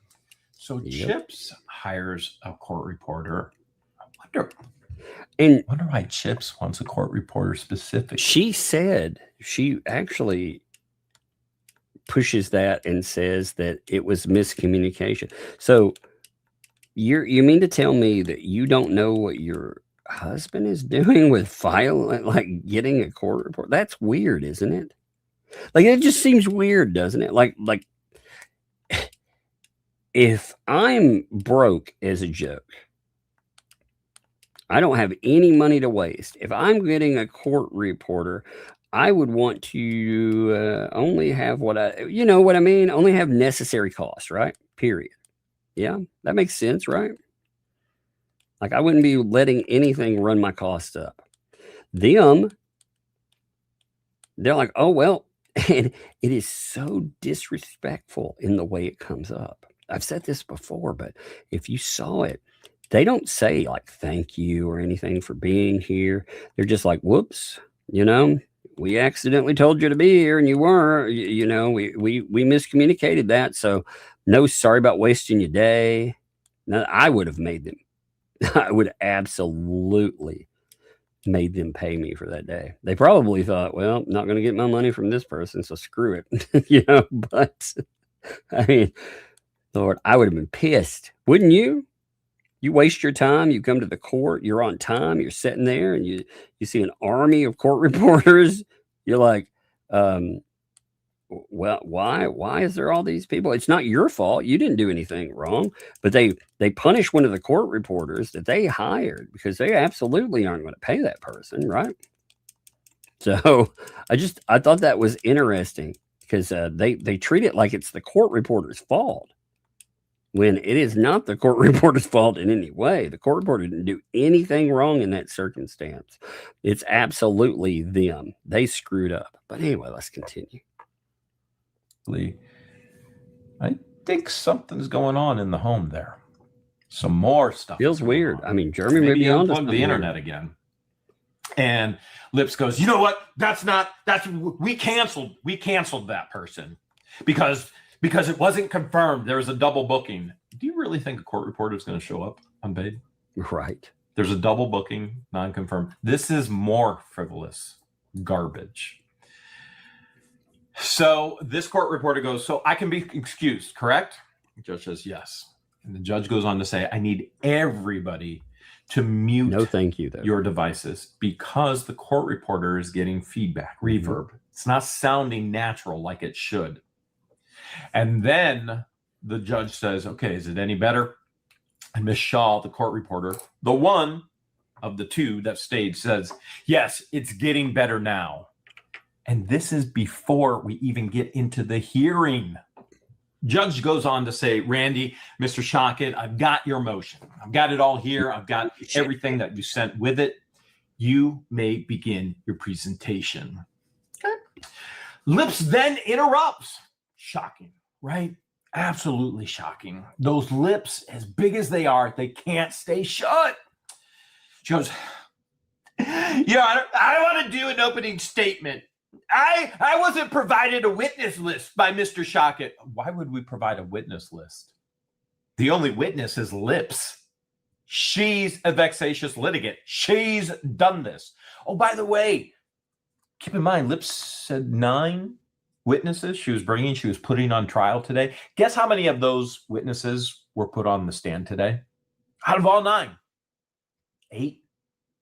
So Chips hires a court reporter. I wonder why Chips wants a court reporter specifically. She said, she actually pushes that and says that it was miscommunication. So you mean to tell me that you don't know what your husband is doing with getting a court report? That's weird, isn't it? Like, it just seems weird, doesn't it? Like if I'm broke as a joke, I don't have any money to waste. If I'm getting a court reporter, I would want to only have you know what I mean? Only have necessary costs, right? Period. Yeah, that makes sense, right? Like, I wouldn't be letting anything run my costs up. They're like, oh, well, and it is so disrespectful in the way it comes up. I've said this before, but if you saw it, they don't say like, thank you or anything for being here. They're just like, whoops, we accidentally told you to be here and you weren't, we miscommunicated that. So no, sorry about wasting your day. No, I would have made them. I would absolutely made them pay me for that day. They probably thought, well, not going to get my money from this person, so screw it. But I mean, Lord, I would have been pissed. Wouldn't you? You waste your time. You come to the court. You're on time. You're sitting there and you see an army of court reporters. You're like, well, why is there all these people? It's not your fault. You didn't do anything wrong, but they punish one of the court reporters that they hired because they absolutely aren't going to pay that person. Right. So I thought that was interesting because they treat it like it's the court reporter's fault when it is not the court reporter's fault in any way. The court reporter didn't do anything wrong in that circumstance. It's absolutely them. They screwed up. But anyway, let's continue. I think something's going on in the home there. Some more stuff. Feels weird. I mean, Jeremy may be on the internet again. And Lips goes, you know what? We canceled that person because it wasn't confirmed. There was a double booking. Do you really think a court reporter is going to show up unpaid? Right. There's a double booking, non-confirmed. This is more frivolous garbage. So this court reporter goes, so I can be excused, correct? The judge says yes. And the judge goes on to say, I need everybody to mute your devices because the court reporter is getting feedback, reverb. It's not sounding natural like it should. And then the judge says, okay, is it any better? And Miss Shaw, the court reporter, the one of the 2 that stayed, says, yes, it's getting better now. And this is before we even get into the hearing. Judge goes on to say, Randy, Mr. Shockett, I've got your motion. I've got it all here. I've got everything that you sent with it. You may begin your presentation. Okay. Lips then interrupts. Shocking, right? Absolutely shocking. Those lips, as big as they are, they can't stay shut. She goes, Your Honor, I want to do an opening statement. I wasn't provided a witness list by Mr. Shockett. Why would we provide a witness list? The only witness is Lips. She's a vexatious litigant. She's done this. Oh, by the way, keep in mind, Lips said 9 witnesses she was bringing, she was putting on trial today. Guess how many of those witnesses were put on the stand today? Out of all 9, 8.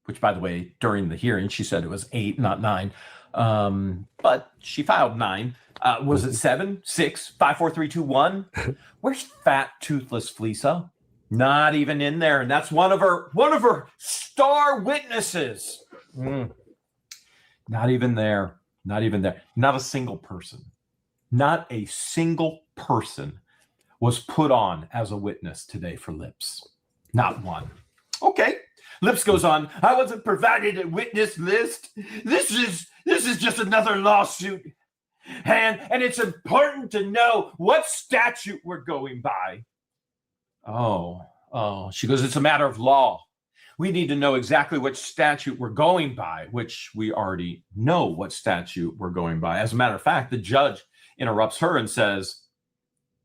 Which, by the way, during the hearing, she said it was 8, not 9. But she filed 9. Was it 7, 6, 5, 4, 3, 2, 1? Where's fat, toothless Fleesa? Not even in there. And that's one of her star witnesses. Not even there. Not even there. Not a single person. Not a single person was put on as a witness today for Lips. Not one. Okay. Lips goes on, I wasn't provided a witness list. This is just another lawsuit. And it's important to know what statute we're going by. Oh, she goes, it's a matter of law. We need to know exactly which statute we're going by, which we already know what statute we're going by. As a matter of fact, the judge interrupts her and says,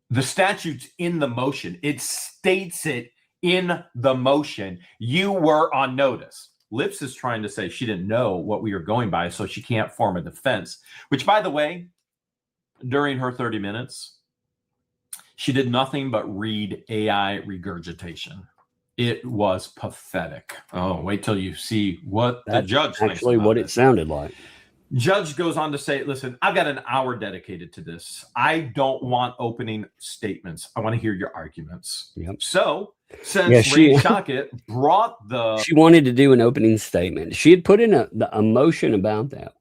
the statute's in the motion. It states it in the motion. You were on notice. Lips is trying to say she didn't know what we were going by, so she can't form a defense, which, by the way, during her 30 minutes, she did nothing but read AI regurgitation. It was pathetic. Oh, wait till you see what the judge thinks. Actually, what it sounded like. Judge goes on to say, listen, I've got an hour dedicated to this. I don't want opening statements. I want to hear your arguments. Yep. So, since Ray Shockett brought she wanted to do an opening statement. She had put in a motion about that,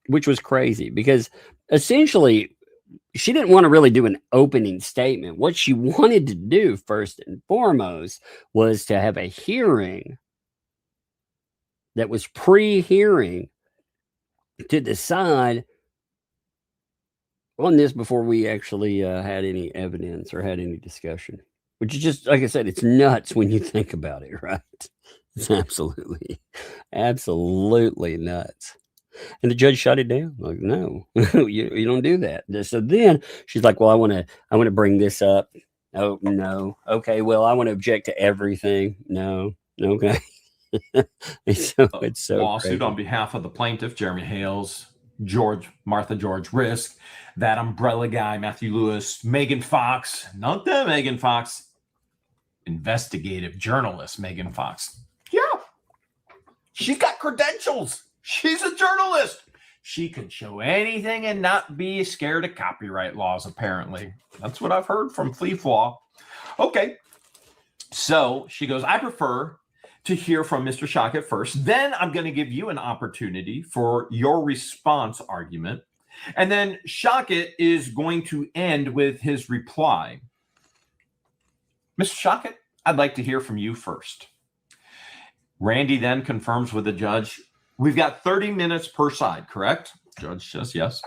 which was crazy because essentially she didn't want to really do an opening statement. What she wanted to do first and foremost was to have a hearing that was pre-hearing to decide on this before we actually had any evidence or had any discussion, which is just, like I said, it's nuts when you think about it, right? It's absolutely nuts. And the judge shut it down. Like, no, you don't do that. So then she's like, well, I want to bring this up. Oh, no. Okay. Well, I want to object to everything. No. Okay. It's so lawsuit crazy. On behalf of the plaintiff, Jeremy Hales, Martha George Risk, that umbrella guy, Matthew Lewis, Megan Fox, not the Megan Fox, investigative journalist, Megan Fox. Yeah. She's got credentials. She's a journalist. She can show anything and not be scared of copyright laws, apparently. That's what I've heard from Flea Flaw. Okay. So she goes, I prefer to hear from Mr. Shockett first. Then I'm going to give you an opportunity for your response argument. And then Shockett is going to end with his reply. Mr. Shockett, I'd like to hear from you first. Randy then confirms with the judge, we've got 30 minutes per side, correct? Judge says yes.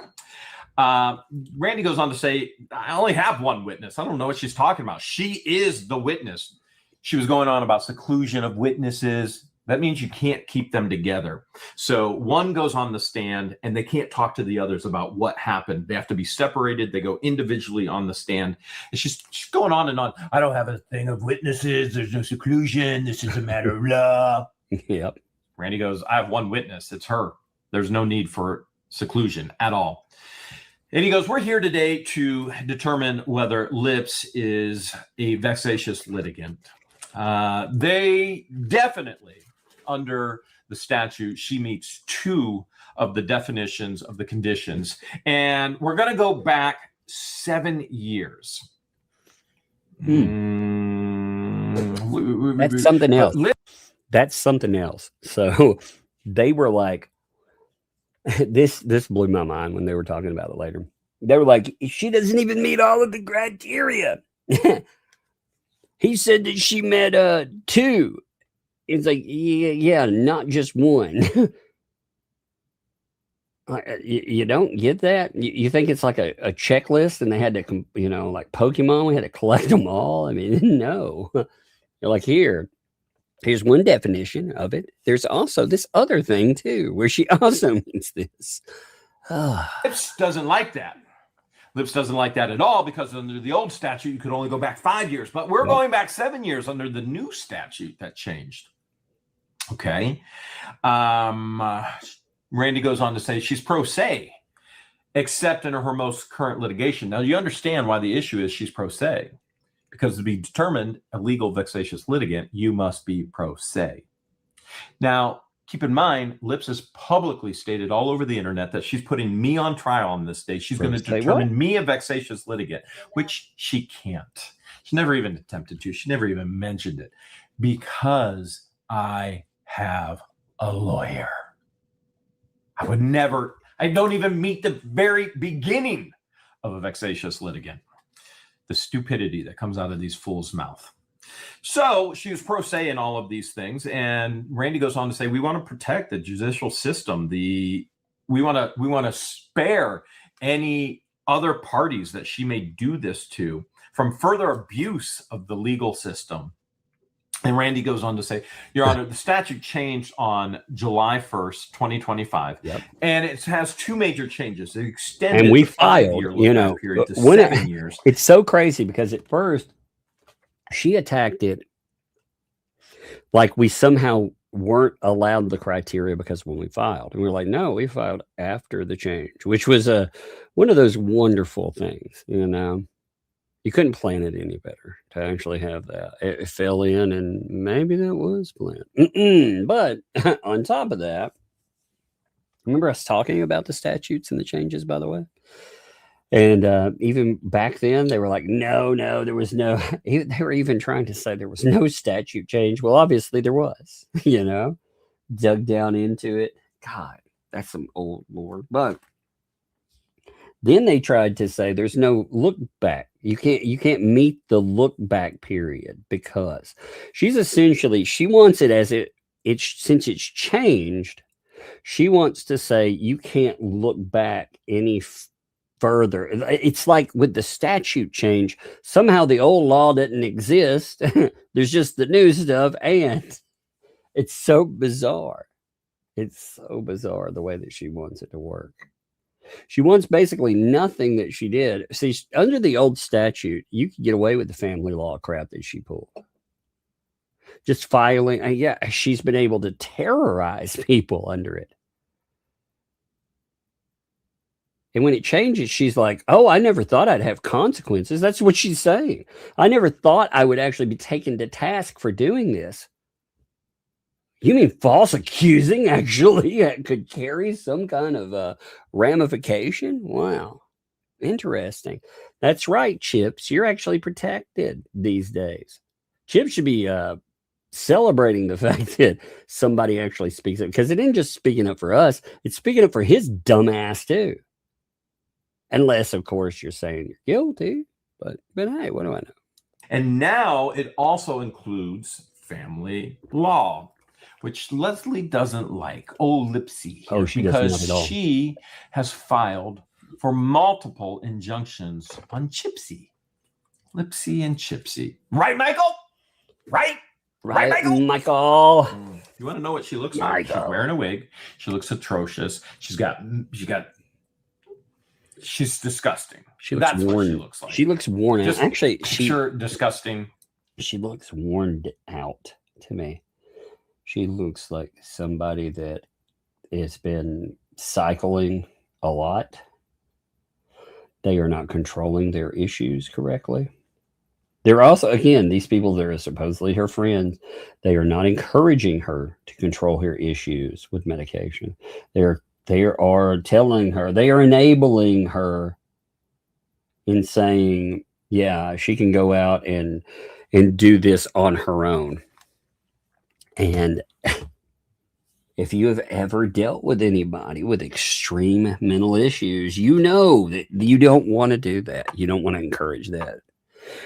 Randy goes on to say, I only have one witness. I don't know what she's talking about. She is the witness. She was going on about seclusion of witnesses. That means you can't keep them together. So one goes on the stand and they can't talk to the others about what happened. They have to be separated. They go individually on the stand. And she's going on and on. I don't have a thing of witnesses. There's no seclusion. This is a matter of law. Yep. Randy goes, I have one witness. It's her. There's no need for seclusion at all. And he goes, we're here today to determine whether Lips is a vexatious litigant. They definitely, under the statute, she meets 2 of the definitions of the conditions. And we're going to go back 7 years. That's something else. That's something else. So they were like, this blew my mind when they were talking about it later. They were like, she doesn't even meet all of the criteria. He said that she met 2. It's like, yeah, not just 1. You don't get that? You think it's like a checklist and they had to, like Pokemon, we had to collect them all? I mean, no. You're like, here's one definition of it. There's also this other thing, too, where she also means this. Lips doesn't like that. Lips doesn't like that at all because under the old statute, you could only go back 5 years. But we're going back 7 years under the new statute that changed. Okay. Randy goes on to say she's pro se, except in her most current litigation. Now, you understand why the issue is she's pro se, because to be determined a legal vexatious litigant, you must be pro se. Now, keep in mind, Lips has publicly stated all over the internet that she's putting me on trial on this day. She's going to determine me a vexatious litigant, which she can't. She never even attempted to. She never even mentioned it because I have a lawyer. I would never, I don't even meet the very beginning of a vexatious litigant. The stupidity that comes out of these fools' mouth. So she was pro se in all of these things. And Randy goes on to say, we want to protect the judicial system. We want to spare any other parties that she may do this to from further abuse of the legal system. And Randy goes on to say, Your Honor, the statute changed on July 1st, 2025. Yep. And it has two major changes. It extended and we the filed, period to 7 years. It's so crazy because at first she attacked it like we somehow weren't allowed the criteria because when we filed. And we were like, no, we filed after the change, which was one of those wonderful things, You couldn't plan it any better to actually have that. It fell in, and maybe that was planned. But on top of that, remember us talking about the statutes and the changes, by the way? And even back then, they were like, no, there was no. They were even trying to say there was no statute change. Well, obviously there was, dug down into it. God, that's some old lore. But then they tried to say there's no look back. You can't meet the look back period because she's essentially, she wants it as since it's changed, she wants to say you can't look back any further. It's like with the statute change, somehow the old law didn't exist. There's just the new stuff, and it's so bizarre. It's so bizarre the way that she wants it to work. She wants basically nothing that she did. See, under the old statute, you could get away with the family law crap that she pulled. Just filing. She's been able to terrorize people under it. And when it changes, she's like, oh, I never thought I'd have consequences. That's what she's saying. I never thought I would actually be taken to task for doing this. You mean false accusing actually could carry some kind of ramification? Wow. Interesting. That's right, Chips. You're actually protected these days. Chips should be celebrating the fact that somebody actually speaks up, because it ain't just speaking up for us. It's speaking up for his dumb ass too. Unless, of course, you're saying you're guilty. But hey, what do I know? And now it also includes family law, which Leslie doesn't like. Oh, Lipsy. Oh, she doesn't because at all. She has filed for multiple injunctions on Chipsy. Lipsy and Chipsy. Right, Michael? Right, Michael. You want to know what she looks like? She's wearing a wig. She looks atrocious. She's disgusting. That's what she looks like. She looks worn out. Actually, disgusting. She looks worn out to me. She looks like somebody that has been cycling a lot. They are not controlling their issues correctly. They're also, again, these people that are supposedly her friends, they are not encouraging her to control her issues with medication. They are telling her, they are enabling her in saying, yeah, she can go out and do this on her own. And if you have ever dealt with anybody with extreme mental issues, you know that you don't want to do that. You don't want to encourage that.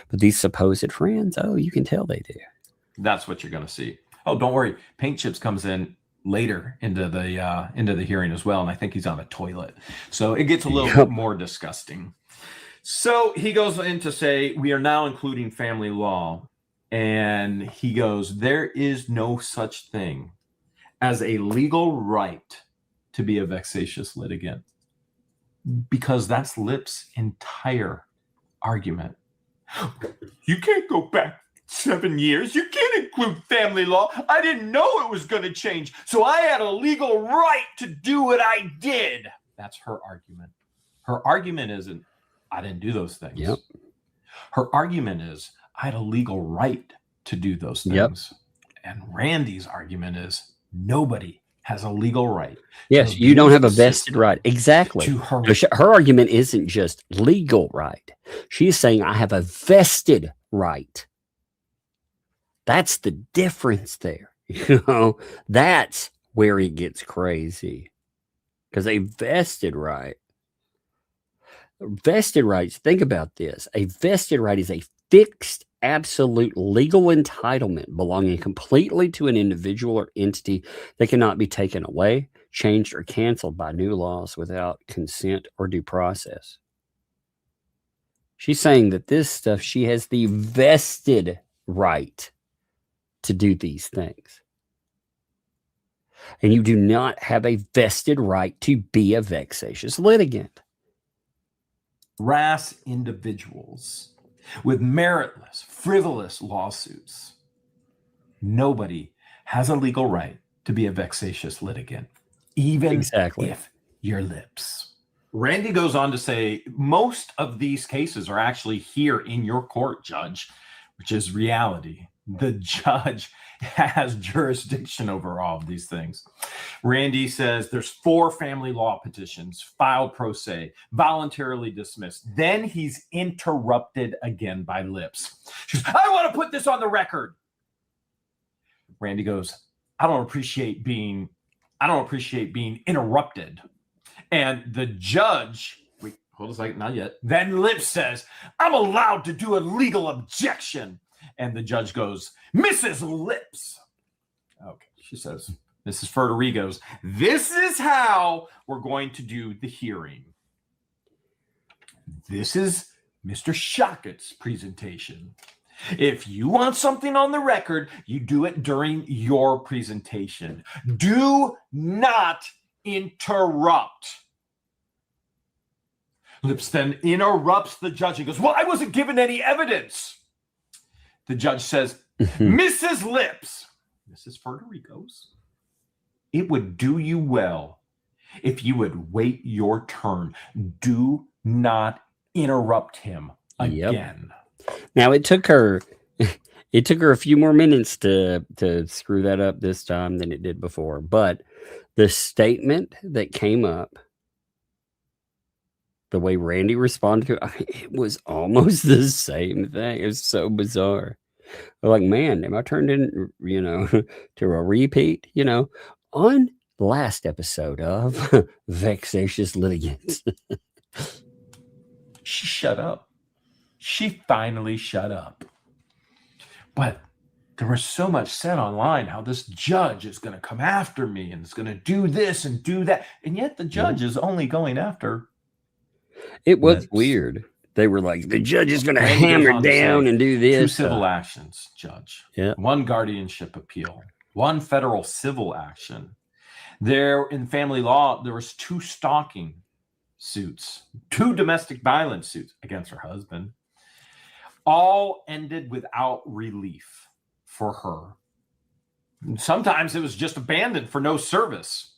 But these supposed friends, oh, you can tell they do. That's what you're going to see. Oh, don't worry. Paint Chips comes in later into the hearing as well, and I think he's on a toilet, so it gets a little bit more disgusting. So he goes in to say, we are now including family law, and he goes, there is no such thing as a legal right to be a vexatious litigant, because that's Lip's entire argument. You can't go back 7 years. You can't include family law. I didn't know it was going to change, so I had a legal right to do what I did. That's her argument. Her argument isn't, I didn't do those things. Yep. Her argument is, I had a legal right to do those things. Yep. And Randy's argument is, nobody has a legal right. Yes, you don't have a vested right. Exactly. Her argument isn't just legal right. She's saying, I have a vested right. That's the difference there. You know, that's where it gets crazy. Because a vested rights, think about this. A vested right is a fixed, absolute legal entitlement belonging completely to an individual or entity that cannot be taken away, changed, or canceled by new laws without consent or due process. She's saying that this stuff, she has the vested right to do these things. And you do not have a vested right to be a vexatious litigant. Harass individuals with meritless, frivolous lawsuits. Nobody has a legal right to be a vexatious litigant, even if you're Lips. Randy goes on to say, most of these cases are actually here in your court, Judge, which is reality. The judge has jurisdiction over all of these things. Randy says there's 4 family law petitions filed pro se, voluntarily dismissed. Then he's interrupted again by Lips. She goes, I want to put this on the record. Randy goes, I don't appreciate being interrupted. And the judge, wait, hold a second, not yet. Then Lips says, I'm allowed to do a legal objection. And the judge goes, Mrs. Lips. Okay, she says, Mrs. Ferteri goes, this is how we're going to do the hearing. This is Mr. Shockett's presentation. If you want something on the record, you do it during your presentation. Do not interrupt. Lips then interrupts the judge and goes, well, I wasn't given any evidence. The judge says, Mrs. Lips, Mrs. Ferteri goes, it would do you well if you would wait your turn. Do not interrupt him again. Yep. Now it took her a few more minutes to screw that up this time than it did before. But the statement that came up, the way Randy responded to it, it was almost the same thing. It was so bizarre. Like, man, am I turned in, to a repeat, on the last episode of Vexatious Litigants. She shut up. She finally shut up. But there was so much said online how this judge is going to come after me and is going to do this and do that. And yet the judge is only going after. It was weird. They were like, the judge is going to hammer down and do this. 2 civil actions, Judge. Yeah. 1 guardianship appeal. 1 federal civil action. There in family law, there was 2 stalking suits, 2 domestic violence suits against her husband. All ended without relief for her. Sometimes it was just abandoned for no service.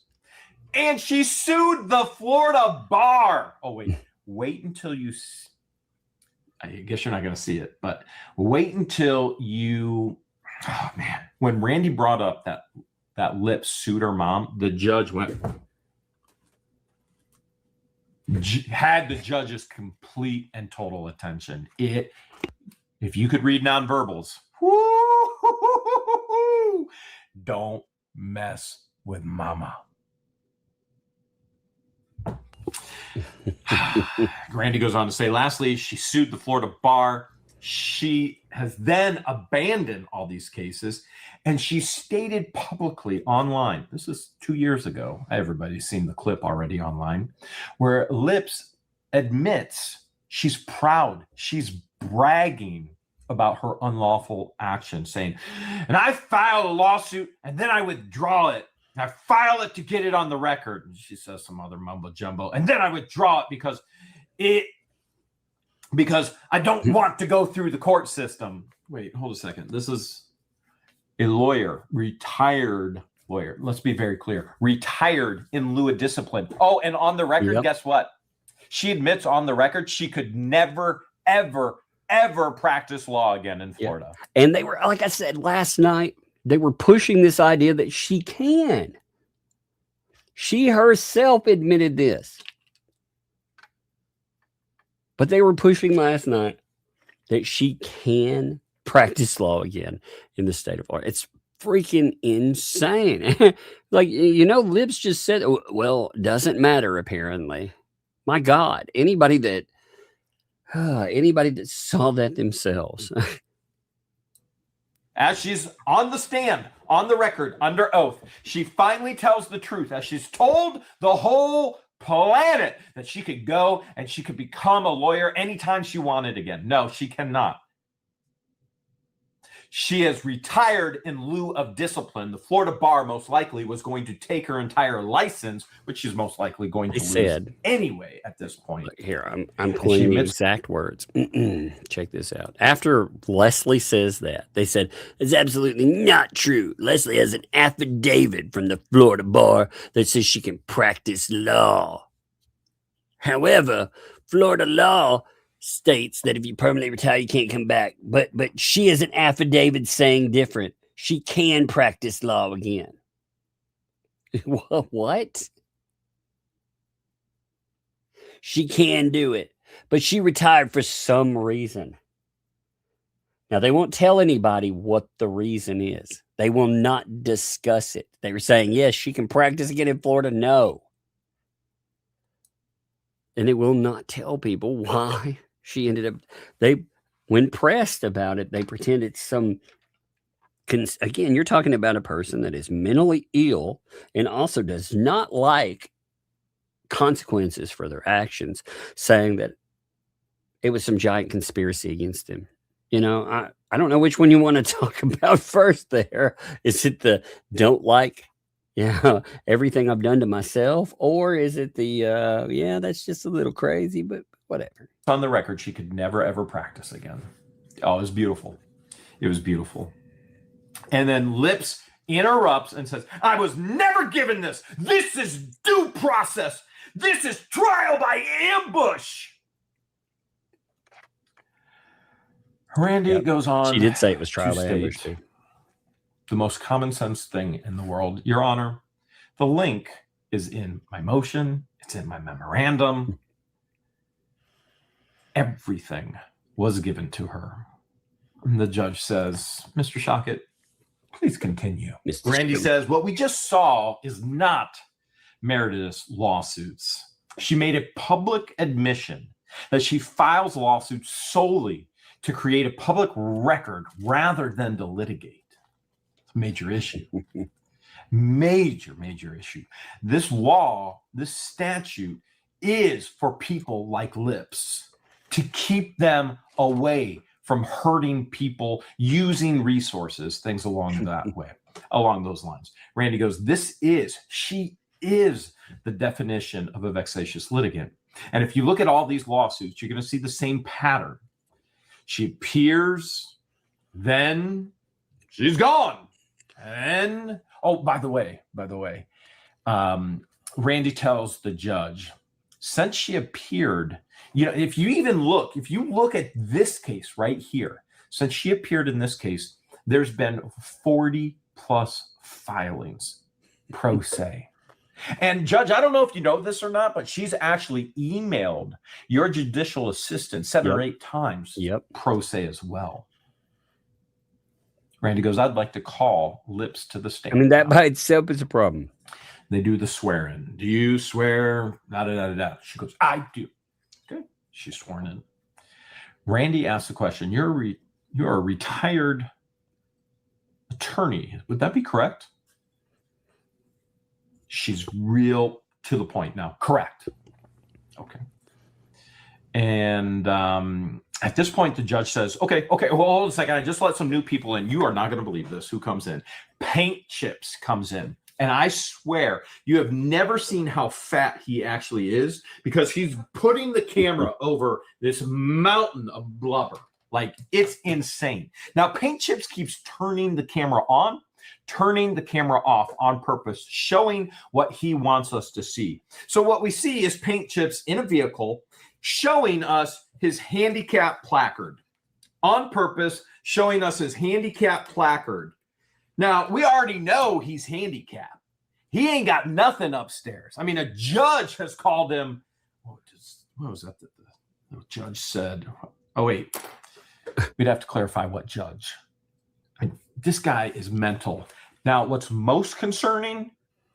And she sued the Florida bar. Oh, wait until you... I guess you're not going to see it, but wait until you... Oh, man. When Randy brought up that Lips sued her mom, the judge had the judge's complete and total attention. If you could read nonverbals, don't mess with mama. Randy goes on to say, lastly, she sued the Florida bar. she has then abandoned all these cases, and she stated publicly online, this is 2 years ago, everybody's seen the clip already online, where Lips admits she's proud, she's bragging about her unlawful action, saying, and I filed a lawsuit and then I withdraw it. I file it to get it on the record. And she says some other mumbo jumbo, and then I withdraw it because I don't want to go through the court system. Wait, hold a second. This is a lawyer, retired lawyer. Let's be very clear. Retired in lieu of discipline. Oh, and on the record, guess what? She admits on the record she could never, ever, ever practice law again in Florida. And they were, like I said last night, they were pushing this idea that she can. She herself admitted this. But they were pushing last night that she can practice law again in the state of Florida. It's freaking insane. Like, you know, Lips just said, well, doesn't matter, apparently. My God, anybody that saw that themselves. As she's on the stand, on the record, under oath, she finally tells the truth, as she's told the whole planet that she could go and she could become a lawyer anytime she wanted again. No, she cannot. She has retired in lieu of discipline. The Florida bar most likely was going to take her entire license, which she's most likely going to lose anyway at this point. Look, here, I'm pulling the exact words. Check this out. After Leslie says that, they said, it's absolutely not true. Leslie has an affidavit from the Florida bar that says she can practice law. However, Florida law states that if you permanently retire, you can't come back. But she has an affidavit saying different. She can practice law again. What? She can do it. But she retired for some reason. Now, they won't tell anybody what the reason is. They will not discuss it. They were saying, yes, she can practice again in Florida. No. And it will not tell people why she ended up, when pressed about it, they pretend it's some, again, you're talking about a person that is mentally ill and also does not like consequences for their actions, saying that it was some giant conspiracy against him. You know, I don't know which one you want to talk about first there. Is it the don't like everything I've done to myself, or is it the that's just a little crazy, but whatever. On the record, she could never ever practice again. Oh, it was beautiful. It was beautiful. And then Lips interrupts and says, I was never given this. This is due process. This is trial by ambush. Randy goes on. She did say it was trial by ambush too. The most common sense thing in the world. Your Honor, the link is in my motion. It's in my memorandum. Everything was given to her. And the judge says, Mr. Shockett, please continue. Randy says, what we just saw is not Meredith's lawsuits. She made a public admission that she files lawsuits solely to create a public record rather than to litigate. It's a major issue. Major issue. This law, this statute is for people like Lips to keep them away from hurting people, using resources, things along that way, along those lines. Randy goes, she is the definition of a vexatious litigant. And if you look at all these lawsuits, you're going to see the same pattern. She appears, then she's gone. And, oh, by the way, Randy tells the judge, since she appeared, you know, if you look at this case right here, since she appeared in this case, there's been 40 plus filings pro se. And Judge, I don't know if you know this or not, but she's actually emailed your judicial assistant 7 or 8 times pro se as well. Randy goes, I'd like to call Lips to the stand. I mean, that by itself is a problem. They do the swearing. Do you swear? Da, da, da, da, da. She goes, I do. Okay. She's sworn in. Randy asked the question, you're a retired attorney. Would that be correct? She's real to the point now. Correct. Okay. And at this point, the judge says, okay, well, hold on a second. I just let some new people in. You are not going to believe this. Who comes in? Paint Chips comes in. And I swear, you have never seen how fat he actually is, because he's putting the camera over this mountain of blubber. Like, it's insane. Now, Paint Chips keeps turning the camera on, turning the camera off on purpose, showing what he wants us to see. So what we see is Paint Chips in a vehicle showing us his handicap placard, on purpose, showing us his handicap placard. Now, we already know he's handicapped. He ain't got nothing upstairs. I mean, a judge has called him. What was that the judge said? Oh, wait. We'd have to clarify what judge. This guy is mental. Now, what's most concerning,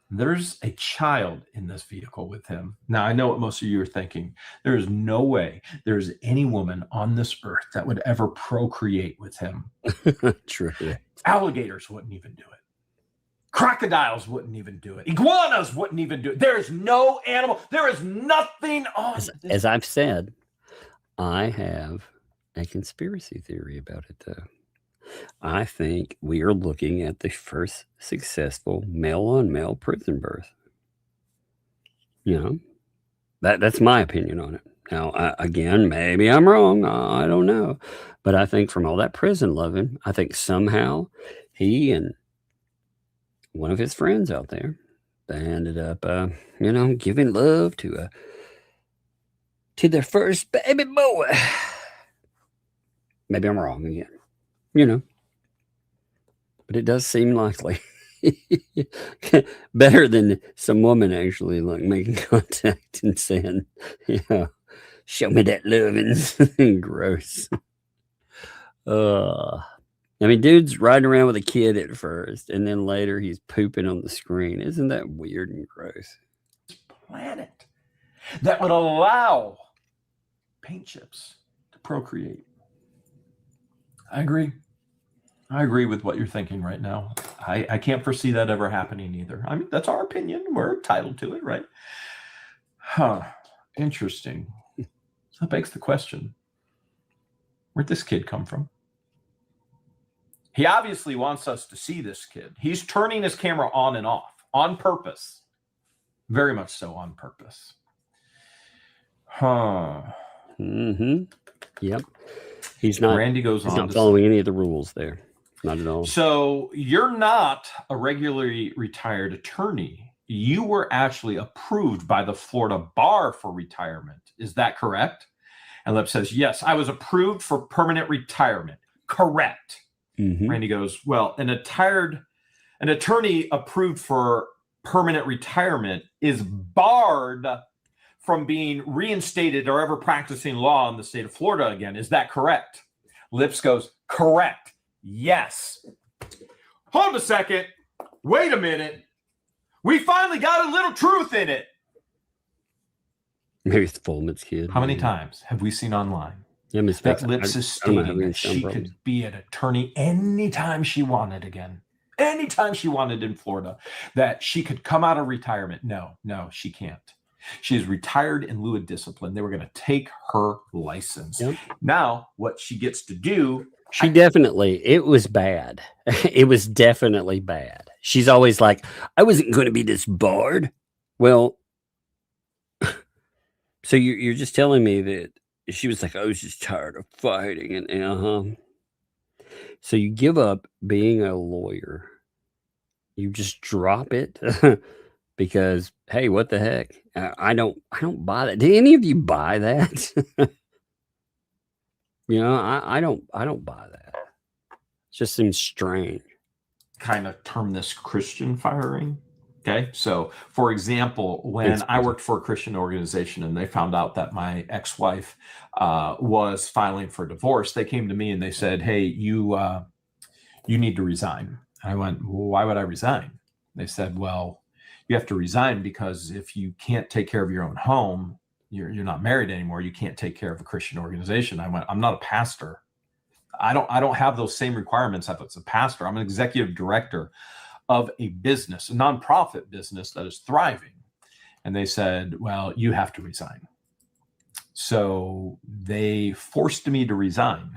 there's a child in this vehicle with him. Now, I know what most of you are thinking. There is no way there's any woman on this earth that would ever procreate with him. True. Alligators wouldn't even do it. Crocodiles wouldn't even do it. Iguanas wouldn't even do it. There is no animal. There is nothing on as I've said, I have a conspiracy theory about it, though. I think we are looking at the first successful male-on-male prison birth. You know, that's my opinion on it. Now, again, maybe I'm wrong. I don't know. But I think from all that prison loving, I think somehow he and one of his friends out there, they ended up, giving love to their first baby boy. Maybe I'm wrong again. But it does seem likely. Better than some woman actually like making contact and saying, show me that loving. Gross. I mean, dude's riding around with a kid at first, and then later he's pooping on the screen. Isn't that weird and gross? Planet that would allow Paint Chips to procreate. I agree with what you're thinking right now. I can't foresee that ever happening either. I mean, that's our opinion. We're entitled to it, right? Huh. Interesting. So that begs the question, where'd this kid come from? He obviously wants us to see this kid. He's turning his camera on and off on purpose. Very much so on purpose. Huh. Mm-hmm. Yep. He's not. Randy goes on. He's not following any of the rules there. Not at all. So you're not a regularly retired attorney. You were actually approved by the Florida Bar for retirement. Is that correct? And Lip says, yes, I was approved for permanent retirement. Correct. Mm-hmm. Randy goes, well, an attorney approved for permanent retirement is barred from being reinstated or ever practicing law in the state of Florida again. Is that correct? Lips goes, correct. Yes. Hold a second. Wait a minute. We finally got a little truth in it. Maybe it's Fulman's kid. How many times have we seen online that Lips is stating that she could be an attorney anytime she wanted again? Anytime she wanted in Florida, that she could come out of retirement. No, she can't. She is retired in lieu of discipline. They were going to take her license. Yep. Now, what she gets to do... it was bad. It was definitely bad. She's always like, I wasn't going to be disbarred. Well, so you're just telling me that she was like, I was just tired of fighting. And So you give up being a lawyer. You just drop it. Because, hey, what the heck? I don't buy that. Do any of you buy that? I don't buy that. It just seems strange. Kind of term this Christian firing. Okay. So, for example, when I worked for a Christian organization and they found out that my ex-wife was filing for divorce, they came to me and they said, hey, you need to resign. And I went, well, why would I resign? They said, well, you have to resign because if you can't take care of your own home, you're not married anymore. You can't take care of a Christian organization. I went, I'm not a pastor. I don't have those same requirements as a pastor. I'm an executive director of a business, a nonprofit business that is thriving. And they said, well, you have to resign. So they forced me to resign.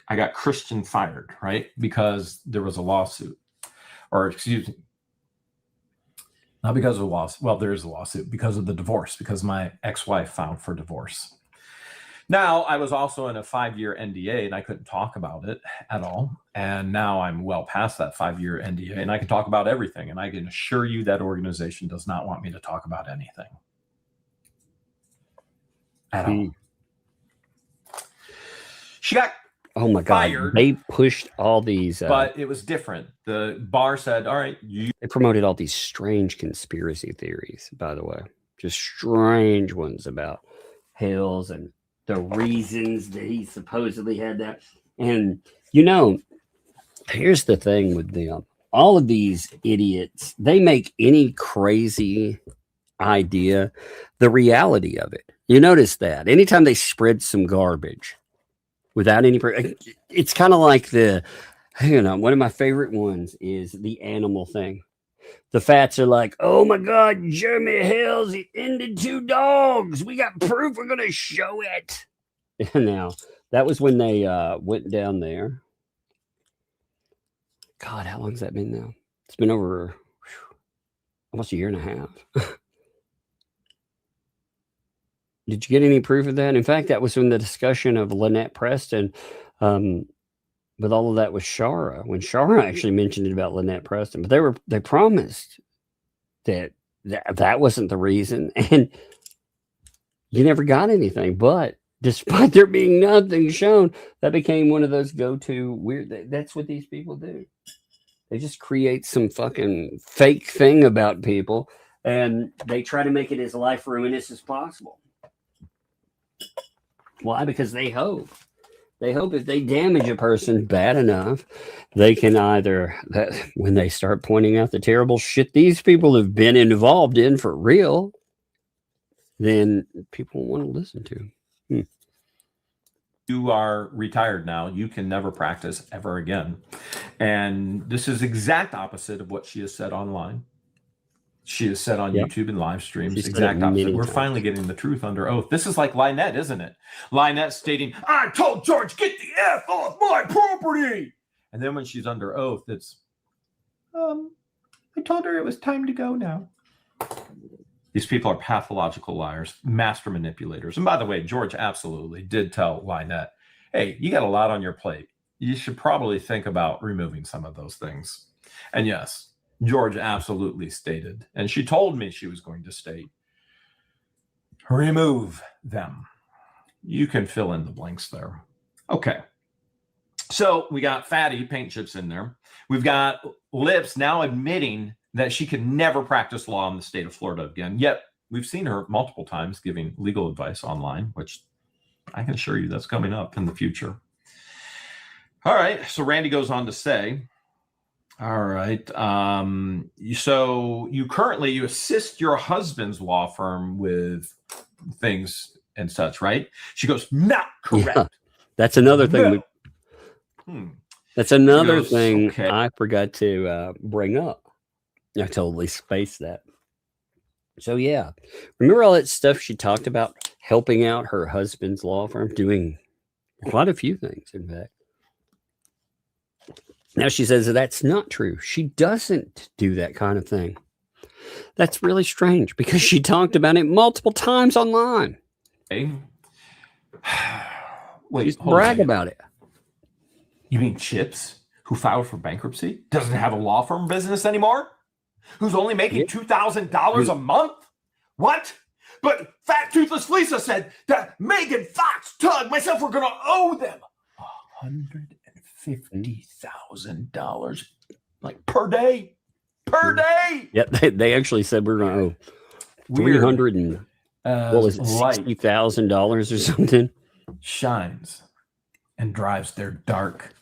I got Christian fired, right? Because there was a lawsuit, or excuse me, not because of a lawsuit. Well, there is a lawsuit because of the divorce, because my ex-wife filed for divorce. Now, I was also in a 5-year NDA and I couldn't talk about it at all. And now I'm well past that 5-year NDA and I can talk about everything. And I can assure you that organization does not want me to talk about anything at all. She got oh my God, fired, they pushed all these. But it was different. The bar said, all right. They promoted all these strange conspiracy theories, by the way. Just strange ones about Hales and the reasons that he supposedly had that. And, you know, here's the thing with them. All of these idiots, they make any crazy idea the reality of it. You notice that anytime they spread some garbage without any, it's kind of like the, you know, one of my favorite ones is the animal thing. The fats are like, oh my God, Jeremy Hales, he ended 2 dogs. We got proof. We're going to show it. Now, that was when they went down there. God, how long has that been now? It's been over almost 1.5 years. Did you get any proof of that? In fact, that was when the discussion of Lynette Preston, with all of that with Shara, when Shara actually mentioned it about Lynette Preston, but they promised that wasn't the reason, and you never got anything. But despite there being nothing shown, that became one of those go-to weird. That's what these people do. They just create some fucking fake thing about people, and they try to make it as life ruinous as possible. Why? Because they hope if they damage a person bad enough, they can either, when they start pointing out the terrible shit these people have been involved in for real, then people want to listen to. You are retired now. You can never practice ever again. And this is exact opposite of what she has said online. She has said on YouTube and live streams, exact opposite. We're finally getting the truth under oath. This is like Lynette, isn't it? Lynette stating, I told George, get the F off my property. And then when she's under oath, it's, I told her it was time to go now. These people are pathological liars, master manipulators. And by the way, George absolutely did tell Lynette, hey, you got a lot on your plate. You should probably think about removing some of those things. And yes, George absolutely stated, and she told me she was going to state, remove them. You can fill in the blanks there. Okay. So we got Fatty paint chips in there. We've got Lips now admitting that she could never practice law in the state of Florida again. Yet we've seen her multiple times giving legal advice online, which I can assure you that's coming up in the future. All right. So Randy goes on to say, all right. So you assist your husband's law firm with things and such, right? She goes, not correct. Yeah, that's another thing. That's another thing okay. I forgot to bring up. I totally spaced that. So yeah, remember all that stuff she talked about helping out her husband's law firm, doing quite a few things, in fact. Now she says that's not true. She doesn't do that kind of thing. That's really strange because she talked about it multiple times online. Hey. Wait, she's brag about it. You mean Chips, who filed for bankruptcy, doesn't have a law firm business anymore? Who's only making $2,000 a month? What? But Fat Toothless Lisa said that Megan, Fox, Tug, myself were going to owe them $150,000 like per day. Yeah, they actually said we're going to owe $360,000 or something. Shines and drives their dark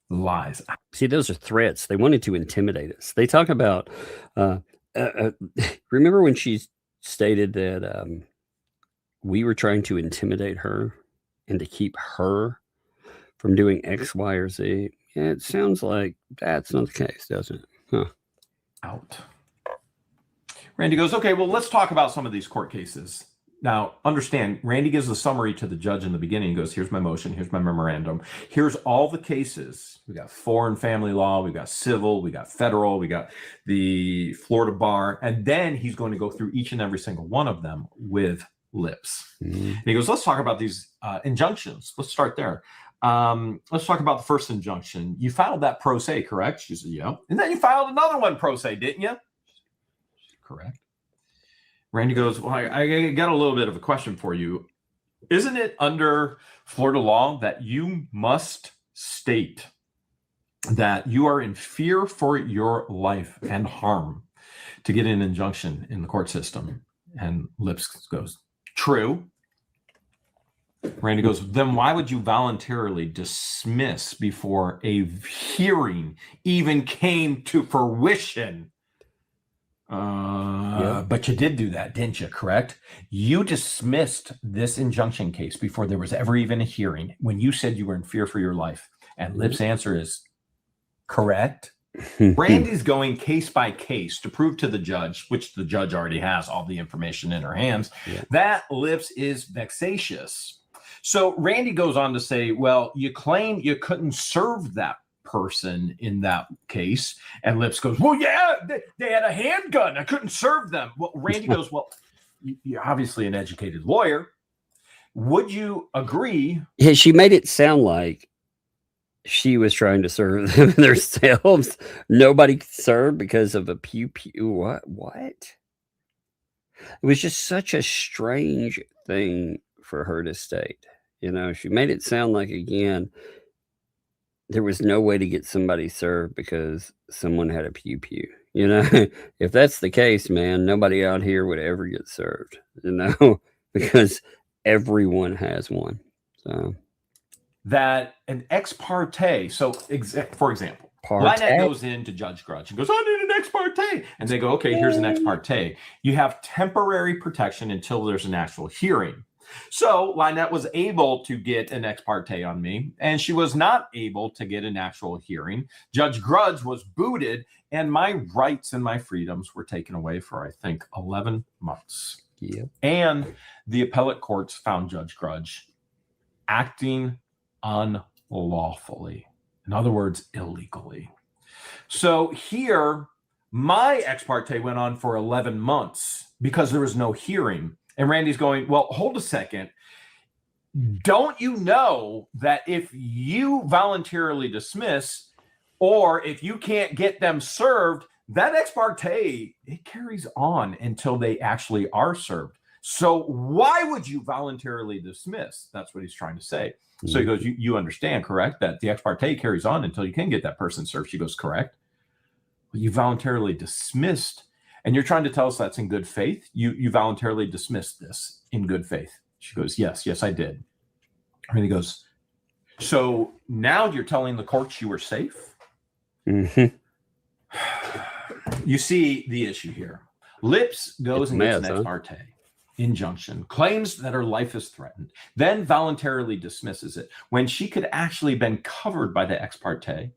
lies. See, those are threats. They wanted to intimidate us. They talk about remember when she stated that we were trying to intimidate her and to keep her from doing X, Y, or Z. Yeah, it sounds like that's not the case, doesn't it? Huh. Out. Randy goes, okay, well, let's talk about some of these court cases. Now, understand, Randy gives a summary to the judge in the beginning. He goes, here's my motion, here's my memorandum. Here's all the cases. We got foreign family law, we got civil, we got federal, we got the Florida bar. And then he's going to go through each and every single one of them with lips. And he goes, let's talk about these injunctions. Let's start there. Let's talk about the first injunction. You filed that pro se, correct? She said, yeah. And then you filed another one pro se, didn't you? Correct. Randy goes, well, I got a little bit of a question for you. Isn't it under Florida law that you must state that you are in fear for your life and harm to get an injunction in the court system? And Lips goes, true. Randy goes, then why would you voluntarily dismiss before a hearing even came to fruition? But you did do that, didn't you? Correct? You dismissed this injunction case before there was ever even a hearing when you said you were in fear for your life. And Lips' answer is correct. Randy's going case by case to prove to the judge, which the judge already has all the information in her hands, that Lips is vexatious. So Randy goes on to say, well, you claim you couldn't serve that person in that case. And Lips goes, well, yeah, they had a handgun. I couldn't serve them. Well, Randy goes, well, you're obviously an educated lawyer. Would you agree? Yeah, she made it sound like she was trying to serve them themselves. Nobody could serve because of a pew pew. What? It was just such a strange thing for her to state. You know, she made it sound like, again, there was no way to get somebody served because someone had a pew pew. You know, if that's the case, man, nobody out here would ever get served, you know, because everyone has one. So that an ex parte, so for example, Lynette goes in to Judge Grudge and goes, I need an ex parte. And they go, okay, here's an ex parte. You have temporary protection until there's an actual hearing. So Lynette was able to get an ex parte on me, and she was not able to get an actual hearing. Judge Grudge was booted, and my rights and my freedoms were taken away for, I think, 11 months. Yep. And the appellate courts found Judge Grudge acting unlawfully. In other words, illegally. So here, my ex parte went on for 11 months because there was no hearing. And Randy's going, well, hold a second. Don't you know that if you voluntarily dismiss, or if you can't get them served, that ex parte, it carries on until they actually are served. So why would you voluntarily dismiss? That's what he's trying to say. So he goes, you understand, correct, that the ex parte carries on until you can get that person served. She goes, correct. Well, you voluntarily dismissed. And you're trying to tell us that's in good faith? You voluntarily dismissed this in good faith. She goes, yes, I did. And he goes, so now you're telling the courts you were safe? Mm-hmm. You see the issue here. Lips goes and gets an ex parte injunction, claims that her life is threatened, then voluntarily dismisses it when she could actually been covered by the ex parte.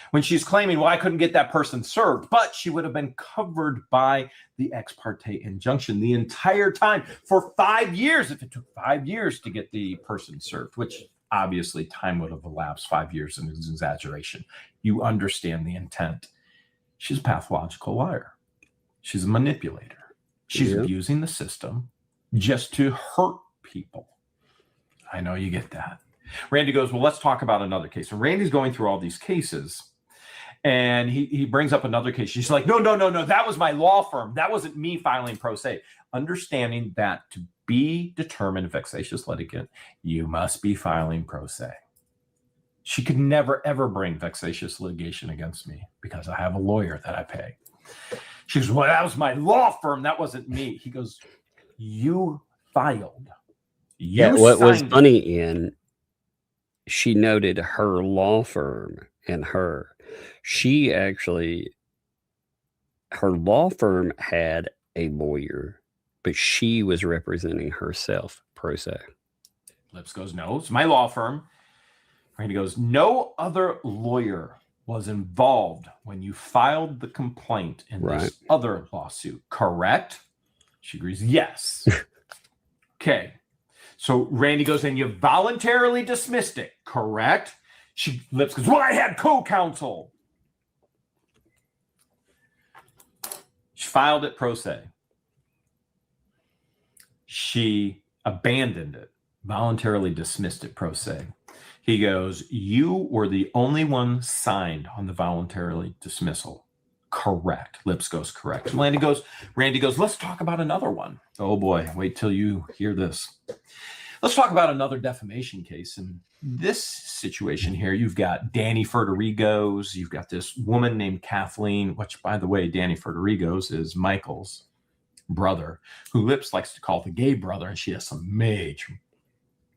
When she's claiming, well, I couldn't get that person served, but she would have been covered by the ex parte injunction the entire time for 5 years. If it took 5 years to get the person served, which obviously time would have elapsed, 5 years is an exaggeration. You understand the intent. She's a pathological liar. She's a manipulator. She's abusing the system just to hurt people. I know you get that. Randy goes, well, let's talk about another case. And Randy's going through all these cases. And he brings up another case. She's like, no. That was my law firm. That wasn't me filing pro se. Understanding that to be determined vexatious litigant, you must be filing pro se. She could never, ever bring vexatious litigation against me because I have a lawyer that I pay. She goes, well, that was my law firm. That wasn't me. He goes, you filed. What was funny in, she noted her law firm and her. She actually, her law firm had a lawyer but she was representing herself pro se. Lips goes, no, it's my law firm. Randy goes, no other lawyer was involved when you filed the complaint in this other lawsuit, correct? She agrees, yes. Okay. So Randy goes, and you voluntarily dismissed it, correct? Lips goes, well, I had co-counsel. She filed it pro se. She abandoned it, voluntarily dismissed it pro se. He goes, you were the only one signed on the voluntarily dismissal. Correct. Lips goes, correct. Randy goes, let's talk about another one. Oh boy, wait till you hear this. Let's talk about another defamation case. In this situation here, you've got Danny Federigos. You've got this woman named Kathleen, which, by the way, Danny Federigos is Michael's brother, who Lips likes to call the gay brother, and she has some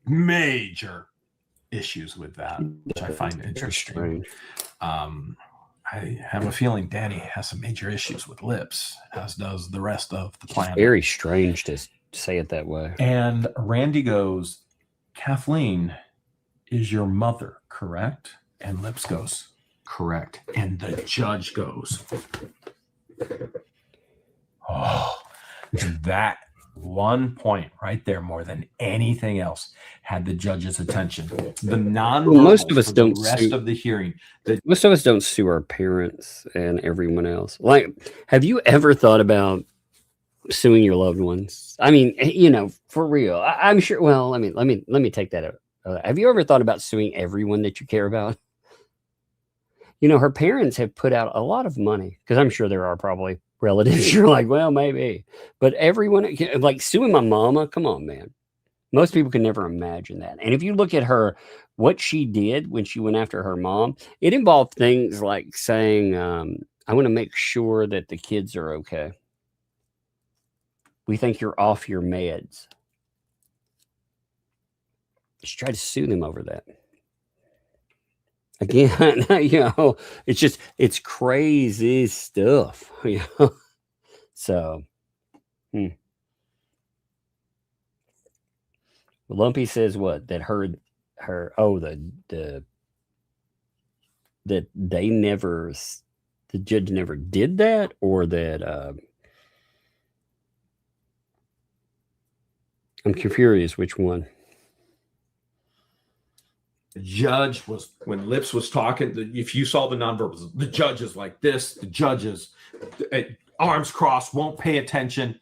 major issues with that, which I find interesting. I have a feeling Danny has some major issues with Lips, as does the rest of the planet. It's very strange to say it that way. And Randy goes, Kathleen is your mother, correct? And Lips goes, correct. And the judge goes, oh, that one point right there, more than anything else, had the judge's attention. The most of us don't. The rest of the hearing. Most of us don't sue our parents and everyone else. Like, have you ever thought about suing your loved ones? I mean, you know, for real. I'm sure. Well, I mean, let me take that out. Have you ever thought about suing everyone that you care about? You know, her parents have put out a lot of money, because I'm sure there are probably relatives you're like, well, maybe, but everyone, like suing my mama, come on, man. Most people can never imagine that. And if you look at her, what she did when she went after her mom, it involved things like saying, I want to make sure that the kids are okay. We think you're off your meds. She tried to sue them over that. Again, you know, it's crazy stuff, you know. So, Lumpy says what? That that they never, the judge never did that, or that I'm curious which one. The judge was, when Lips was talking, if you saw the nonverbals, the judge is like this, the judge is arms crossed, won't pay attention.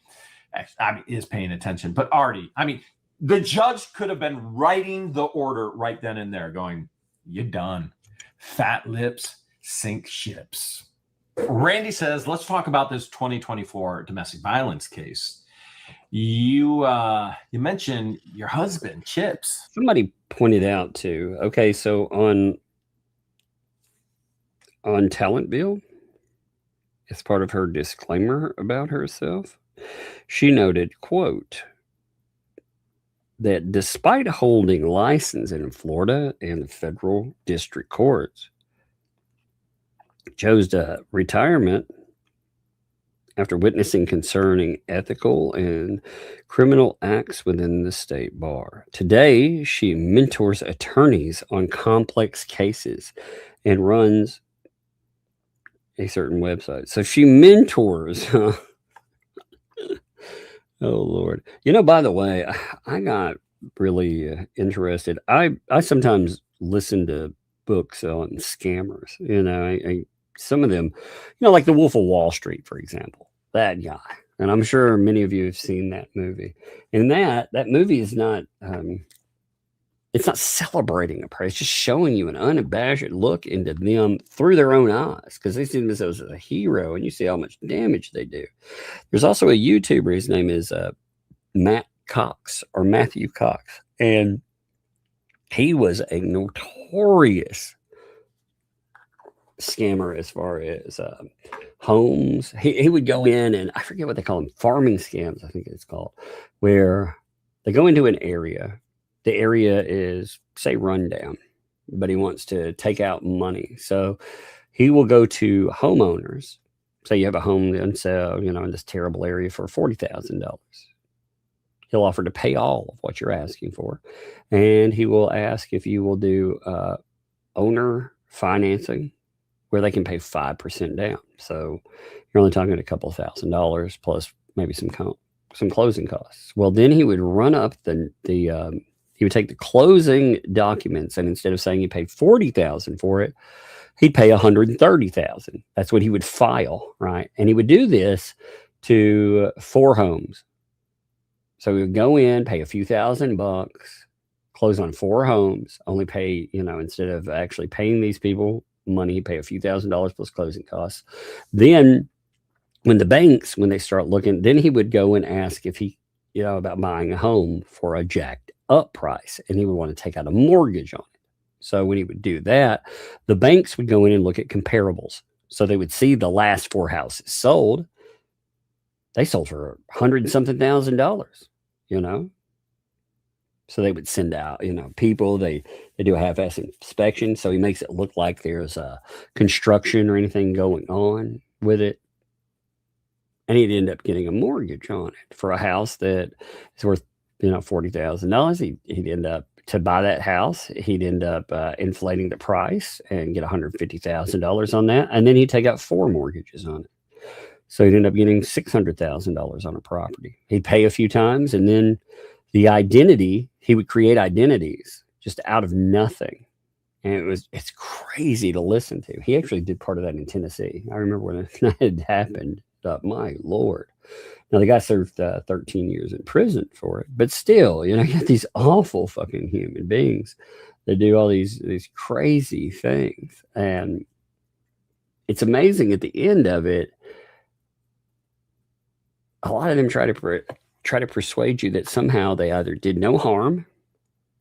I mean, is paying attention, but Artie, I mean, the judge could have been writing the order right then and there, going, you're done. Fat lips sink ships. Randy says, let's talk about this 2024 domestic violence case. You mentioned your husband, Chips. Somebody pointed out too. Okay, so on Talent Bill, as part of her disclaimer about herself, she noted, quote, that despite holding license in Florida and the federal district courts, chose to retirement after witnessing concerning ethical and criminal acts within the state bar. Today, she mentors attorneys on complex cases and runs a certain website. So she mentors. Oh, Lord. You know, by the way, I got really interested. I sometimes listen to books on scammers. You know, some of them, you know, like The Wolf of Wall Street, for example, that guy. And I'm sure many of you have seen that movie. And that movie is not, it's not celebrating a prey. It's just showing you an unabashed look into them through their own eyes, because they see themselves as a hero, and you see how much damage they do. There's also a YouTuber. His name is Matthew Cox. And he was a notorious scammer as far as homes. He would go in, and I forget what they call them, farming scams, I think it's called, where they go into an area. The area is, say, rundown, but he wants to take out money. So he will go to homeowners. Say you have a home and sell, you know, in this terrible area for $40,000. He'll offer to pay all of what you're asking for. And he will ask if you will do owner financing where they can pay 5% down. So you're only talking a couple $1,000 plus maybe some closing costs. Well, then he would run up he would take the closing documents, and instead of saying he paid $40,000 for it, he'd pay $130,000. That's what he would file, right? And he would do this to 4 homes. So he would go in, pay a few $1,000, close on 4 homes, only pay, instead of actually paying these people money, pay a few $1,000 plus closing costs. Then when they start looking, then he would go and ask if he, about buying a home for a jacked up price, and he would want to take out a mortgage on it. So when he would do that, the banks would go in and look at comparables. So they would see the last 4 houses sold. They sold for $100-something thousand, So they would send out, people, they do a half-ass inspection. So he makes it look like there's construction or anything going on with it. And he'd end up getting a mortgage on it for a house that is worth, $40,000. He'd end up, to buy that house, he'd end up inflating the price and get $150,000 on that. And then he'd take out 4 mortgages on it. So he'd end up getting $600,000 on a property. He'd pay a few times, and then he would create identities just out of nothing. And it's crazy to listen to. He actually did part of that in Tennessee. I remember when that had happened. My Lord. Now, the guy served 13 years in prison for it. But still, you got these awful fucking human beings that do all these crazy things. And it's amazing at the end of it, a lot of them try to persuade you that somehow they either did no harm,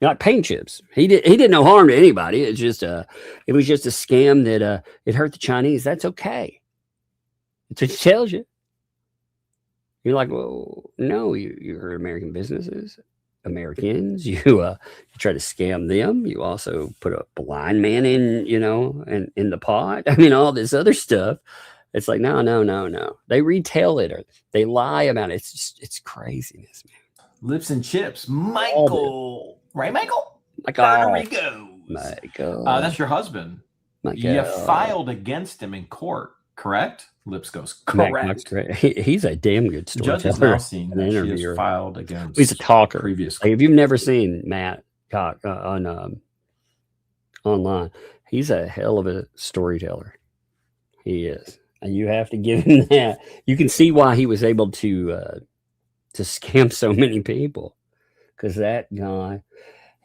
like paint chips. He did no harm to anybody. It was just a scam that it hurt the Chinese. That's okay. That's what he tells you. You're like, well, no, you hurt American businesses, Americans. You try to scam them. You also put a blind man in the pot. I mean, all this other stuff. It's like, no. They retell it or they lie about it. It's craziness, man. Lips and chips. Michael. Right, Michael? Michael. There he goes. Michael. That's your husband. Michael. You filed against him in court, correct? Lips goes, correct. He's a damn good storyteller. The judge is now seeing that she has filed against. He's a talker. Previously. Like, if you've never seen Matt Cock on online, he's a hell of a storyteller. He is. And you have to give him that. You can see why he was able to scam so many people, because that guy,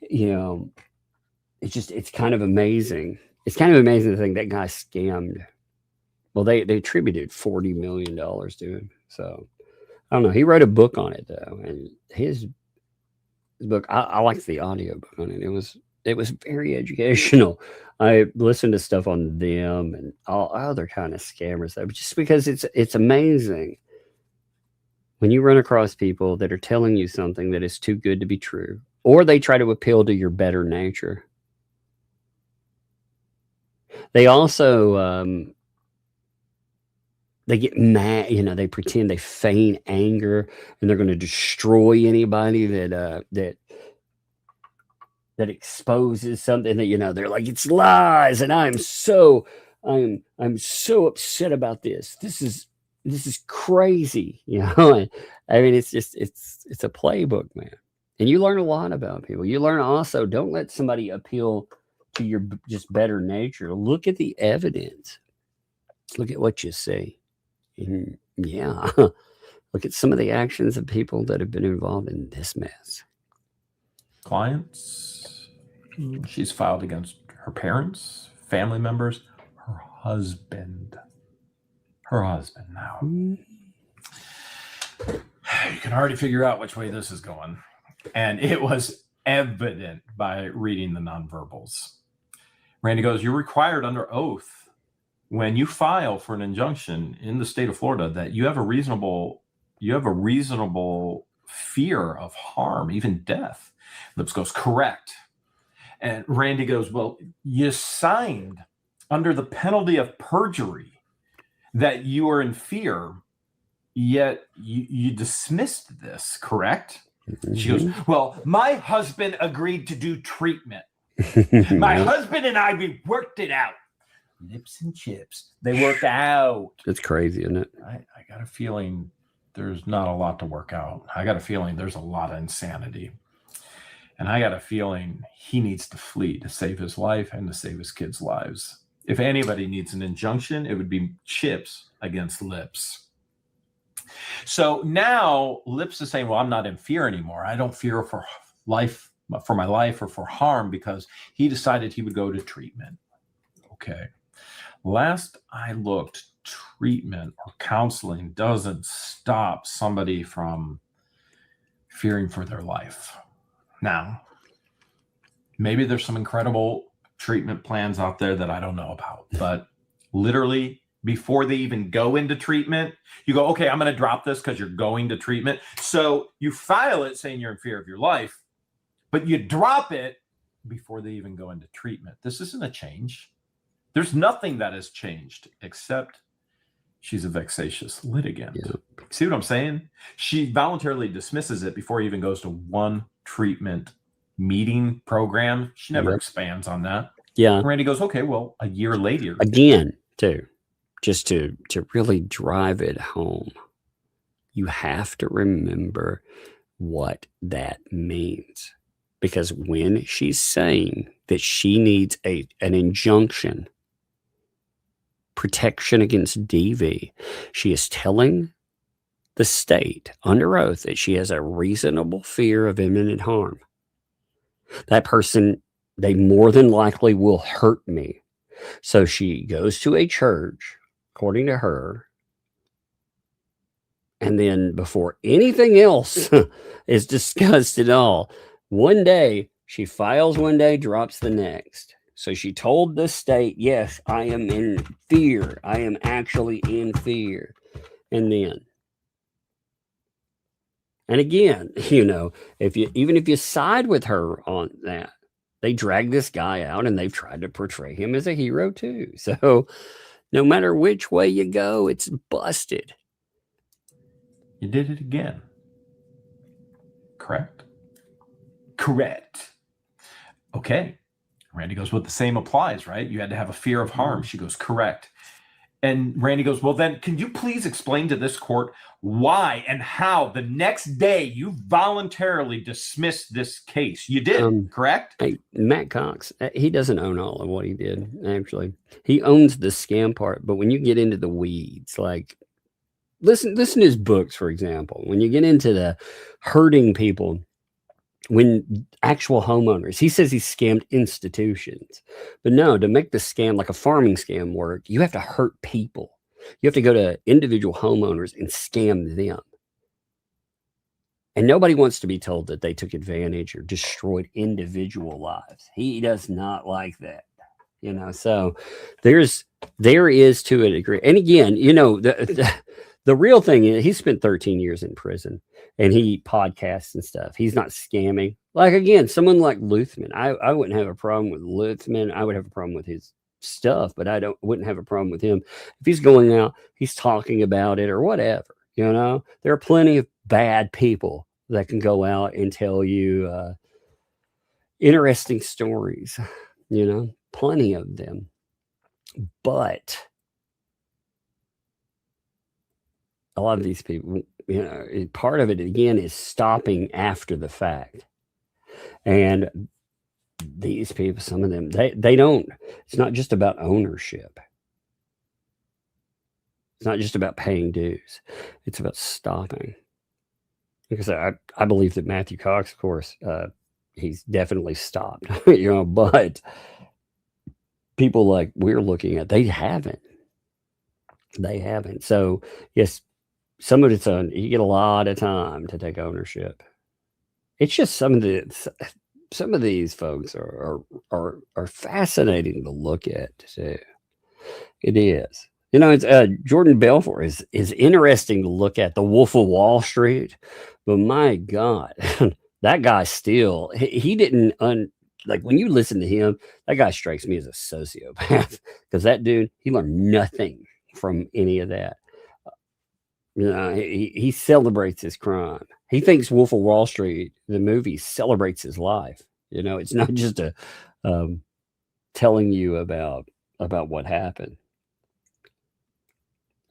it's kind of amazing. It's kind of amazing to think that guy scammed. Well, they attributed $40 million to him. So I don't know. He wrote a book on it though, and his book, I liked the audio book on it. It was very educational. I listened to stuff on them and all other kind of scammers, though, just because it's amazing when you run across people that are telling you something that is too good to be true, or they try to appeal to your better nature. They also they get mad, they pretend, they feign anger, and they're going to destroy anybody that exposes something that, they're like, it's lies. And I'm so upset about this. This is crazy. I mean, it's a playbook, man. And you learn a lot about people. You learn also, don't let somebody appeal to your just better nature. Look at the evidence. Look at what you see. And yeah, look at some of the actions of people that have been involved in this mess. Clients. She's filed against her parents, family members, her husband. Her husband now. You can already figure out which way this is going. And it was evident by reading the nonverbals. Randy goes, you're required under oath when you file for an injunction in the state of Florida that you have a reasonable fear of harm, even death. Lips goes, correct. And Randy goes, well, you signed under the penalty of perjury that you are in fear, yet you dismissed this, correct? She goes, well, my husband agreed to do treatment. My husband and I, we worked it out. Lips and chips. They worked out. It's crazy, isn't it? I got a feeling there's not a lot to work out. I got a feeling there's a lot of insanity. And I got a feeling he needs to flee to save his life and to save his kids' lives. If anybody needs an injunction, it would be Chips against Lips. So now Lips is saying, well, I'm not in fear anymore. I don't fear for my life or for harm because he decided he would go to treatment. Okay. Last I looked, treatment or counseling doesn't stop somebody from fearing for their life. Now, maybe there's some incredible treatment plans out there that I don't know about, but literally before they even go into treatment, you go, okay, I'm going to drop this because you're going to treatment. So you file it saying you're in fear of your life, but you drop it before they even go into treatment. This isn't a change. There's nothing that has changed except she's a vexatious litigant. Yeah. See what I'm saying? She voluntarily dismisses it before he even goes to one treatment meeting program. She never expands on that. Yeah. Randy goes, okay, well, a year later. Again, too, just to really drive it home, you have to remember what that means. Because when she's saying that she needs an injunction, protection against DV, she is telling the state under oath that she has a reasonable fear of imminent harm. That person, they more than likely will hurt me. So she goes to a church, according to her, and then before anything else is discussed at all, one day she files one day, drops the next. So she told the state, yes, I am in fear. I am actually in fear. And then, and again, you know, even if you side with her on that, they drag this guy out and they've tried to portray him as a hero too. So no matter which way you go, it's busted. You did it again. Correct? Correct. Okay. Randy goes, well, the same applies, right? You had to have a fear of harm. She goes, correct. And Randy goes, well, then can you please explain to this court why and how the next day you voluntarily dismissed this case? You did, correct? Hey, Matt Cox, he doesn't own all of what he did, actually. He owns the scam part, but when you get into the weeds, like, listen to his books, for example. When you get into the hurting people, when actual homeowners, he says he scammed institutions, but no, to make the scam like a farming scam work, you have to hurt people. You have to go to individual homeowners and scam them. And nobody wants to be told that they took advantage or destroyed individual lives. He does not like that, you know. So there is to a degree. And again, you know, the real thing is he spent 13 years in prison and he podcasts and stuff. He's not scamming. Like, again, someone like Luthman, I wouldn't have a problem with Luthman. I would have a problem with his stuff, but wouldn't have a problem with him. If he's going out, he's talking about it or whatever, you know. There are plenty of bad people that can go out and tell you interesting stories, you know, plenty of them. But a lot of these people, you know, part of it, again, is stopping after the fact. And these people, some of them, they don't, it's not just about ownership. It's not just about paying dues. It's about stopping. Because I believe that Matthew Cox, of course, he's definitely stopped, you know, but people like we're looking at, they haven't. So, yes, some of it's you get a lot of time to take ownership. It's just some of these folks are fascinating to look at too. It is. You know, it's Jordan Belfort is interesting to look at. The Wolf of Wall Street, but my God, that guy still he didn't like when you listen to him, that guy strikes me as a sociopath because that dude, he learned nothing from any of that. You know, he celebrates his crime. He thinks Wolf of Wall Street, the movie, celebrates his life. You know, it's not just a telling you about what happened.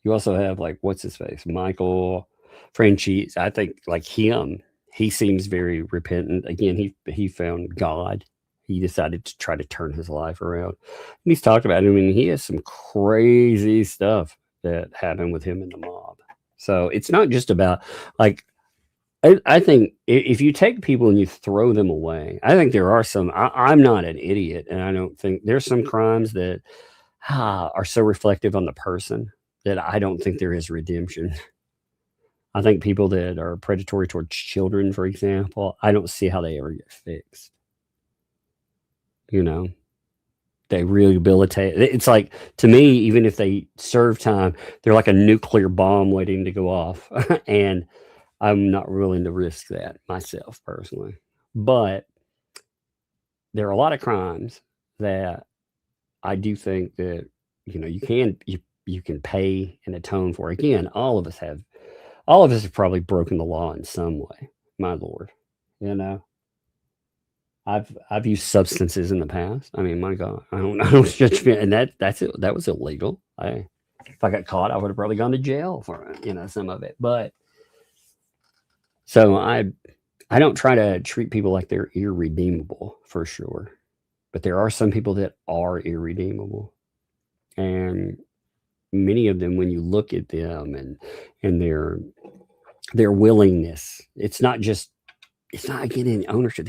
You also have, like, what's his face, Michael Franchise. I think, like him, he seems very repentant. Again, he found God. He decided to try to turn his life around. And he's talked about it. I mean, he has some crazy stuff that happened with him in the mob. So it's not just about, like, I think if you take people and you throw them away, I think there are some, I'm not an idiot, and I don't think there's some crimes that are so reflective on the person that I don't think there is redemption. I think people that are predatory towards children, for example, I don't see how they ever get fixed. You know, they rehabilitate. It's like, to me, even if they serve time, they're like a nuclear bomb waiting to go off. And I'm not willing to risk that myself personally. But there are a lot of crimes that I do think that, you know, you can pay and atone for. Again, all of us have probably broken the law in some way, my Lord. You know, I've used substances in the past. I mean, my God, I don't judge me, and that's it. That was illegal. If I got caught, I would have probably gone to jail for it, you know, some of it. But so I don't try to treat people like they're irredeemable, for sure. But there are some people that are irredeemable, and many of them, when you look at them and their willingness, it's not getting ownership.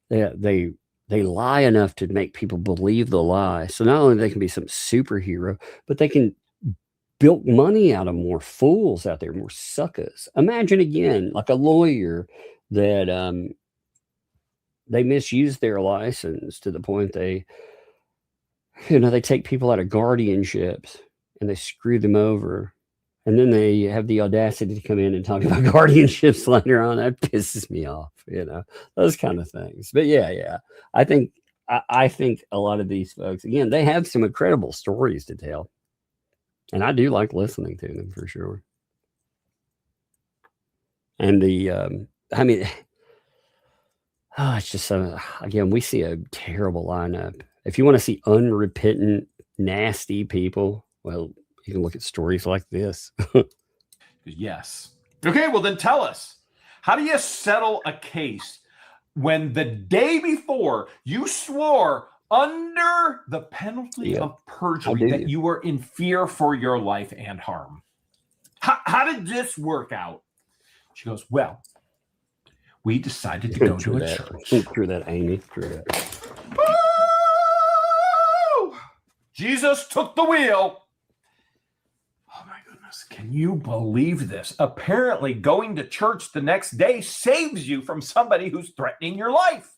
They lie enough to make people believe the lie. So not only they can be some superhero, but they can build money out of more fools out there, more suckers. Imagine again, like a lawyer that they misuse their license to the point they take people out of guardianships and they screw them over. And then they have the audacity to come in and talk about guardianships later on. That pisses me off, you know, those kind of things. But yeah. I think a lot of these folks, again, they have some incredible stories to tell. And I do like listening to them, for sure. And it's just again, we see a terrible lineup. If you want to see unrepentant, nasty people, well, you can look at stories like this. Yes. Okay, well then tell us, how do you settle a case when the day before you swore under the penalty of perjury that you were in fear for your life and harm? How did this work out? She goes, well, we decided to go to a church. Through that, Amy. Through that. Woo! Jesus took the wheel. Oh my goodness. Can you believe this? Apparently going to church the next day saves you from somebody who's threatening your life.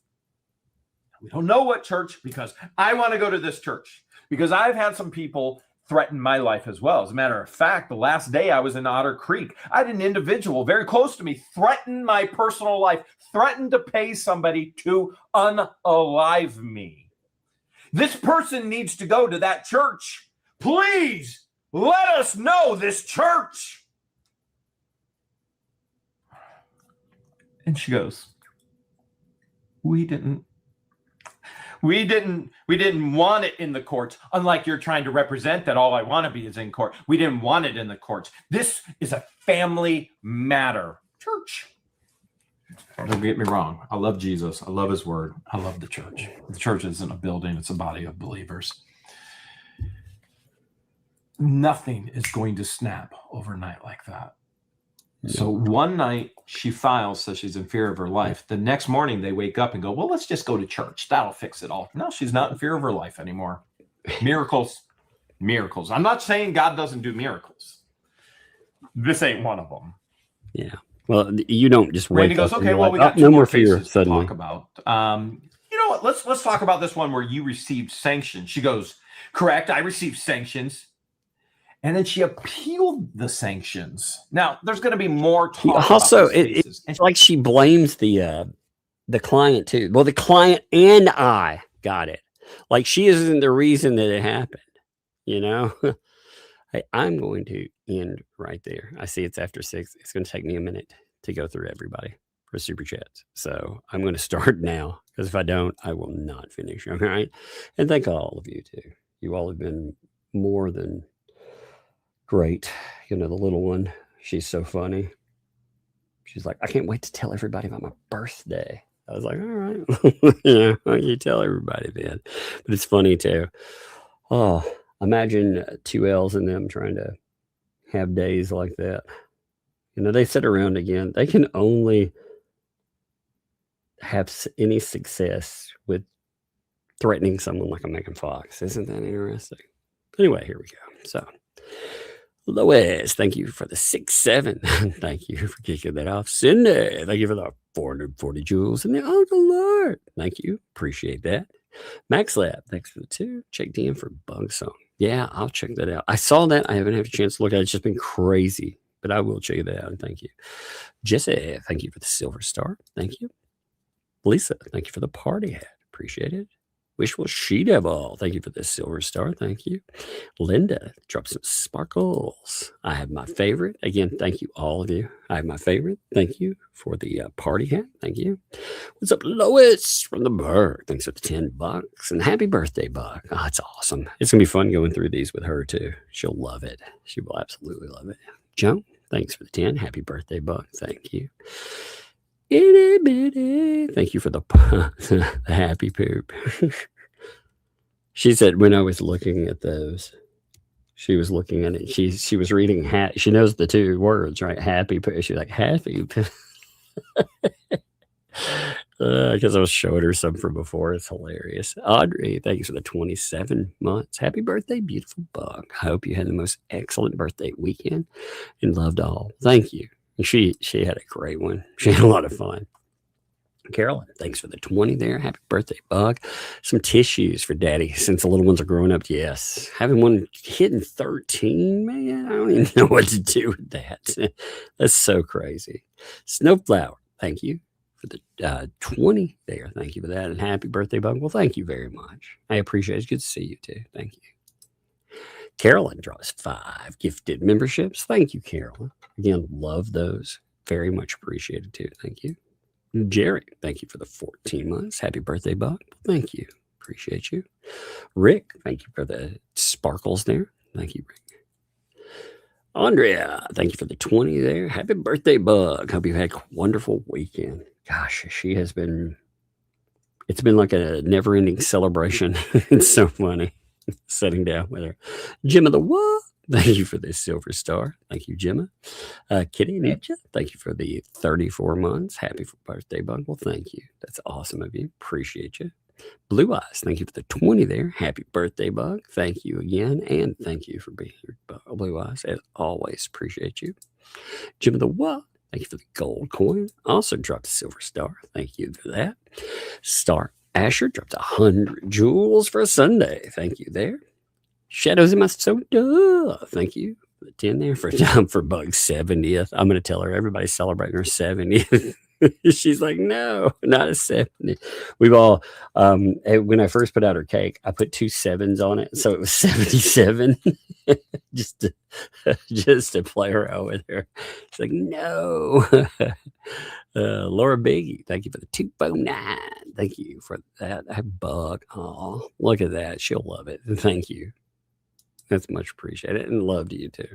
We don't know what church, because I want to go to this church, because I've had some people threaten my life as well. As a matter of fact, the last day I was in Otter Creek, I had an individual very close to me threaten my personal life, threatened to pay somebody to unalive me. This person needs to go to that church. Please let us know this church. And she goes, we didn't want it in the courts. Unlike you're trying to represent that all I want to be is in court. We didn't want it in the courts. This is a family matter. Church. Don't get me wrong. I love Jesus. I love his word. I love the church. The church isn't a building. It's a body of believers. Nothing is going to snap overnight like that. So one night she files, says she's in fear of her life. The next morning they wake up and go, well, let's just go to church. That'll fix it all. No, she's not in fear of her life anymore. Miracles. I'm not saying God doesn't do miracles. This ain't one of them. Yeah. Well, you don't just wake Randy goes, up okay, and well, like, we got no two more more fear cases to suddenly. talk about. You know what? Let's talk about this one where you received sanctions. She goes, correct, I received sanctions. And then she appealed the sanctions. Now, there's going to be more talk. Also, it's like she blames the client too. Well, the client and I got it. Like she isn't the reason that it happened. You know, Hey, I'm going to end right there. I see it's after 6. It's going to take me a minute to go through everybody for super chats. So I'm going to start now, because if I don't, I will not finish. All right. And thank all of you too. You all have been more than great. You know, the little one, she's so funny. She's like, I can't wait to tell everybody about my birthday. I was like, all right. Yeah, well, you tell everybody then. But it's funny too. Oh, imagine 2 L's and them trying to have days like that. You know, they sit around again. They can only have any success with threatening someone like a Megan Fox. Isn't that interesting? Anyway, here we go. So, Lois, thank you for the 6-7. Thank you for kicking that off. Cindy, thank you for the 440 jewels. And the Uncle Lord, thank you. Appreciate that. Max Lab, thanks for the 2. Checked in for Bug Song. Yeah, I'll check that out. I saw that. I haven't had a chance to look at it. It's just been crazy, but I will check that out. Thank you. Jesse, thank you for the silver star. Thank you. Lisa, thank you for the party hat. Appreciate it. Wishful She Devil, thank you for the silver star. Thank you. Linda, drop some sparkles. I have my favorite. Again, thank you, all of you. I have my favorite. Thank you for the party hat. Thank you. What's up, Lois from the Berg? Thanks for the $10. And happy birthday, Buck. Oh, it's awesome. It's going to be fun going through these with her, too. She'll love it. She will absolutely love it. Joe, thanks for the 10. Happy birthday, Buck. Thank you. Itty bitty. Thank you for the happy poop. She said when I was looking at those, she was looking at it. She was reading she knows the 2 words, right? Happy poop. She's like, happy poop. Because I was showing her some from before. It's hilarious. Audrey, thank you for the 27 months. Happy birthday, beautiful Bug. I hope you had the most excellent birthday weekend and loved all. Thank you. She had a great one. She had a lot of fun. Carolyn, thanks for the 20 there. Happy birthday, Bug. Some tissues for Daddy since the little ones are growing up. Yes. Having one hitting 13, man, I don't even know what to do with that. That's so crazy. Snowflower, thank you for the 20 there. Thank you for that. And happy birthday, Bug. Well, thank you very much. I appreciate it. It's good to see you too. Thank you. Carolyn draws 5 gifted memberships. Thank you, Carolyn. Again, love those. Very much appreciated too. Thank you. Jerry, thank you for the 14 months. Happy birthday, Buck. Thank you. Appreciate you. Rick, thank you for the sparkles there. Thank you, Rick. Andrea, thank you for the 20 there. Happy birthday, Bug. Hope you had a wonderful weekend. Gosh, it's been like a never-ending celebration. It's so funny sitting down with her. Jim of the what? Thank you for the silver star. Thank you, Gemma. Kitty Ninja, thank you for the 34 months. Happy birthday, Bug. Well, thank you. That's awesome of you. Appreciate you. Blue Eyes, thank you for the 20 there. Happy birthday, Bug. Thank you again. And thank you for being here, Blue Eyes. As always, appreciate you. Jim of the what? Thank you for the gold coin. Also dropped a silver star. Thank you for that. Star Asher dropped 100 jewels for a Sunday. Thank you there. Shadows in my soda. Thank you for the 10 there for Bug's 70th. I'm going to tell her everybody's celebrating her 70th. She's like, no, not a 70. We've all, when I first put out her cake, I put 2 7s on it. So it was 77 just to play around with her. She's like, no. Laura Biggie, thank you for the 249. Thank you for that. Bug. Oh, look at that. She'll love it. Thank you. That's much appreciated. And love to you too.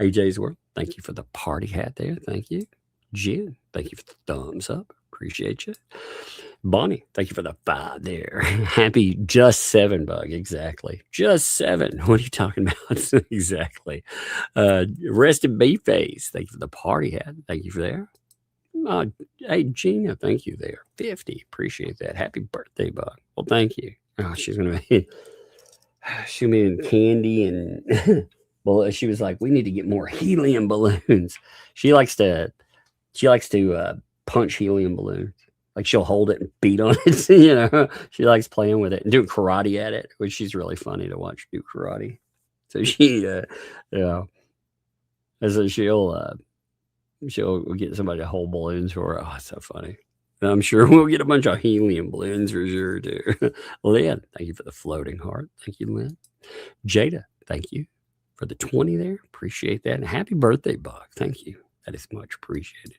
AJ's World, thank you for the party hat there. Thank you. Jen, thank you for the thumbs up. Appreciate you. Bonnie, thank you for the 5 there. Happy just 7, Bug. Exactly. Just 7. What are you talking about? Exactly. Rested Bee Face, thank you for the party hat. Thank you for there. Hey, Gina, thank you there. 50. Appreciate that. Happy birthday, Bug. Well, thank you. Oh, she's going to be in candy and well, she was like, we need to get more helium balloons. She likes to punch helium balloons. Like she'll hold it and beat on it. You know, she likes playing with it and doing karate at it, which she's really funny to watch do karate. So she, so she'll get somebody to hold balloons for her. Oh, it's so funny. And I'm sure we'll get a bunch of helium balloons for sure too. Lynn, thank you for the floating heart. Thank you, Lynn. Jada, thank you. for the 20 there. Appreciate that. And happy birthday, Buck. Thank you. That is much appreciated.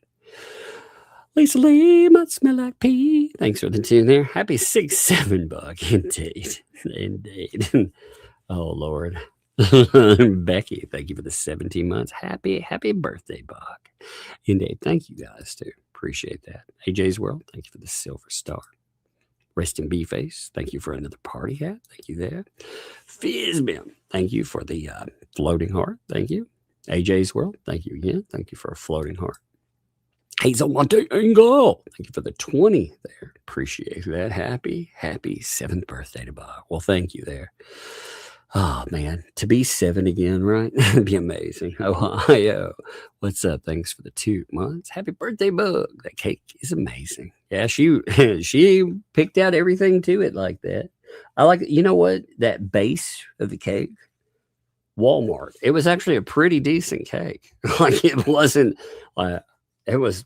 Lisa Lee, might smell like pee. Thanks for the 2 there. Happy 6-7, Buck. Indeed. Indeed. Oh, Lord. Becky, thank you for the 17 months. Happy birthday, Buck. Indeed. Thank you guys, too. Appreciate that. AJ's World, thank you for the silver star. Rest in B-Face, thank you for another party hat. Thank you there. Fizzbim, thank you for the floating heart. Thank you. AJ's World, thank you again. Thank you for a floating heart. Hazel Monte Angle, thank you for the 20 there. Appreciate that. Happy 7th birthday to Bob. Well, thank you there. Oh, man, to be 7 again, right? That'd be amazing. Ohio, what's up? Thanks for the 2 months. Happy birthday, Bug. That cake is amazing. Yeah, she picked out everything to it like that. I like, you know what? That base of the cake, Walmart. It was actually a pretty decent cake. Like, it wasn't, it was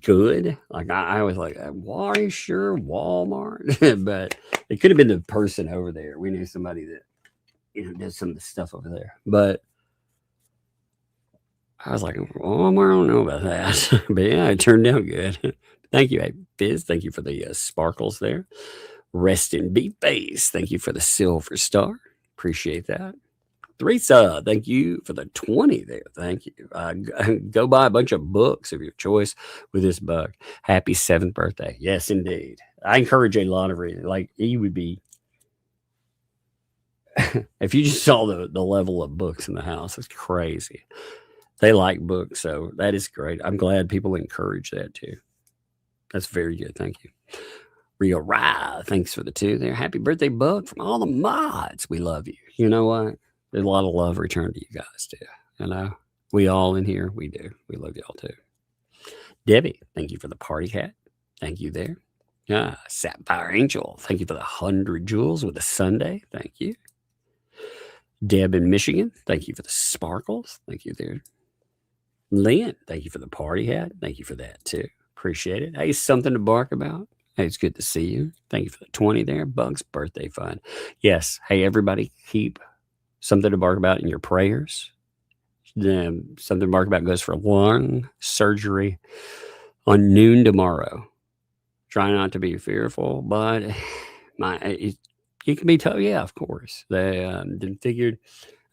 good. Like, I was like, why are you sure Walmart? But it could have been the person over there. We knew somebody that, does some of the stuff over there. But I was like, oh, I don't know about that. But yeah, it turned out good. Thank you, Fizz. Thank you for the sparkles there. Rest in Beat Face. Thank you for the silver star. Appreciate that. Theresa, thank you for the 20 there. Thank you. Go buy a bunch of books of your choice with this book. Happy 7th birthday. Yes, indeed. I encourage a lot of reading. Like, you would be, if you just saw the level of books in the house, it's crazy. They like books, so that is great. I'm glad people encourage that too. That's very good. Thank you. Rio Rye, thanks for the 2 there. Happy birthday, Bug, from all the mods. We love you. You know what? There's a lot of love returned to you guys too. You know, we all in here, we do. We love y'all too. Debbie, thank you for the party hat. Thank you there. Sapphire Angel, thank you for the 100 jewels with a Sunday. Thank you. Deb in Michigan, thank you for the sparkles. Thank you there. Lynn, thank you for the party hat. Thank you for that too. Appreciate it. Hey, something to bark about. Hey, it's good to see you. Thank you for the 20 there. Bug's birthday fun. Yes. Hey, everybody, keep something to bark about in your prayers. Something to bark about goes for lung surgery on noon tomorrow. Try not to be fearful, but you can be told, yeah, of course. They figured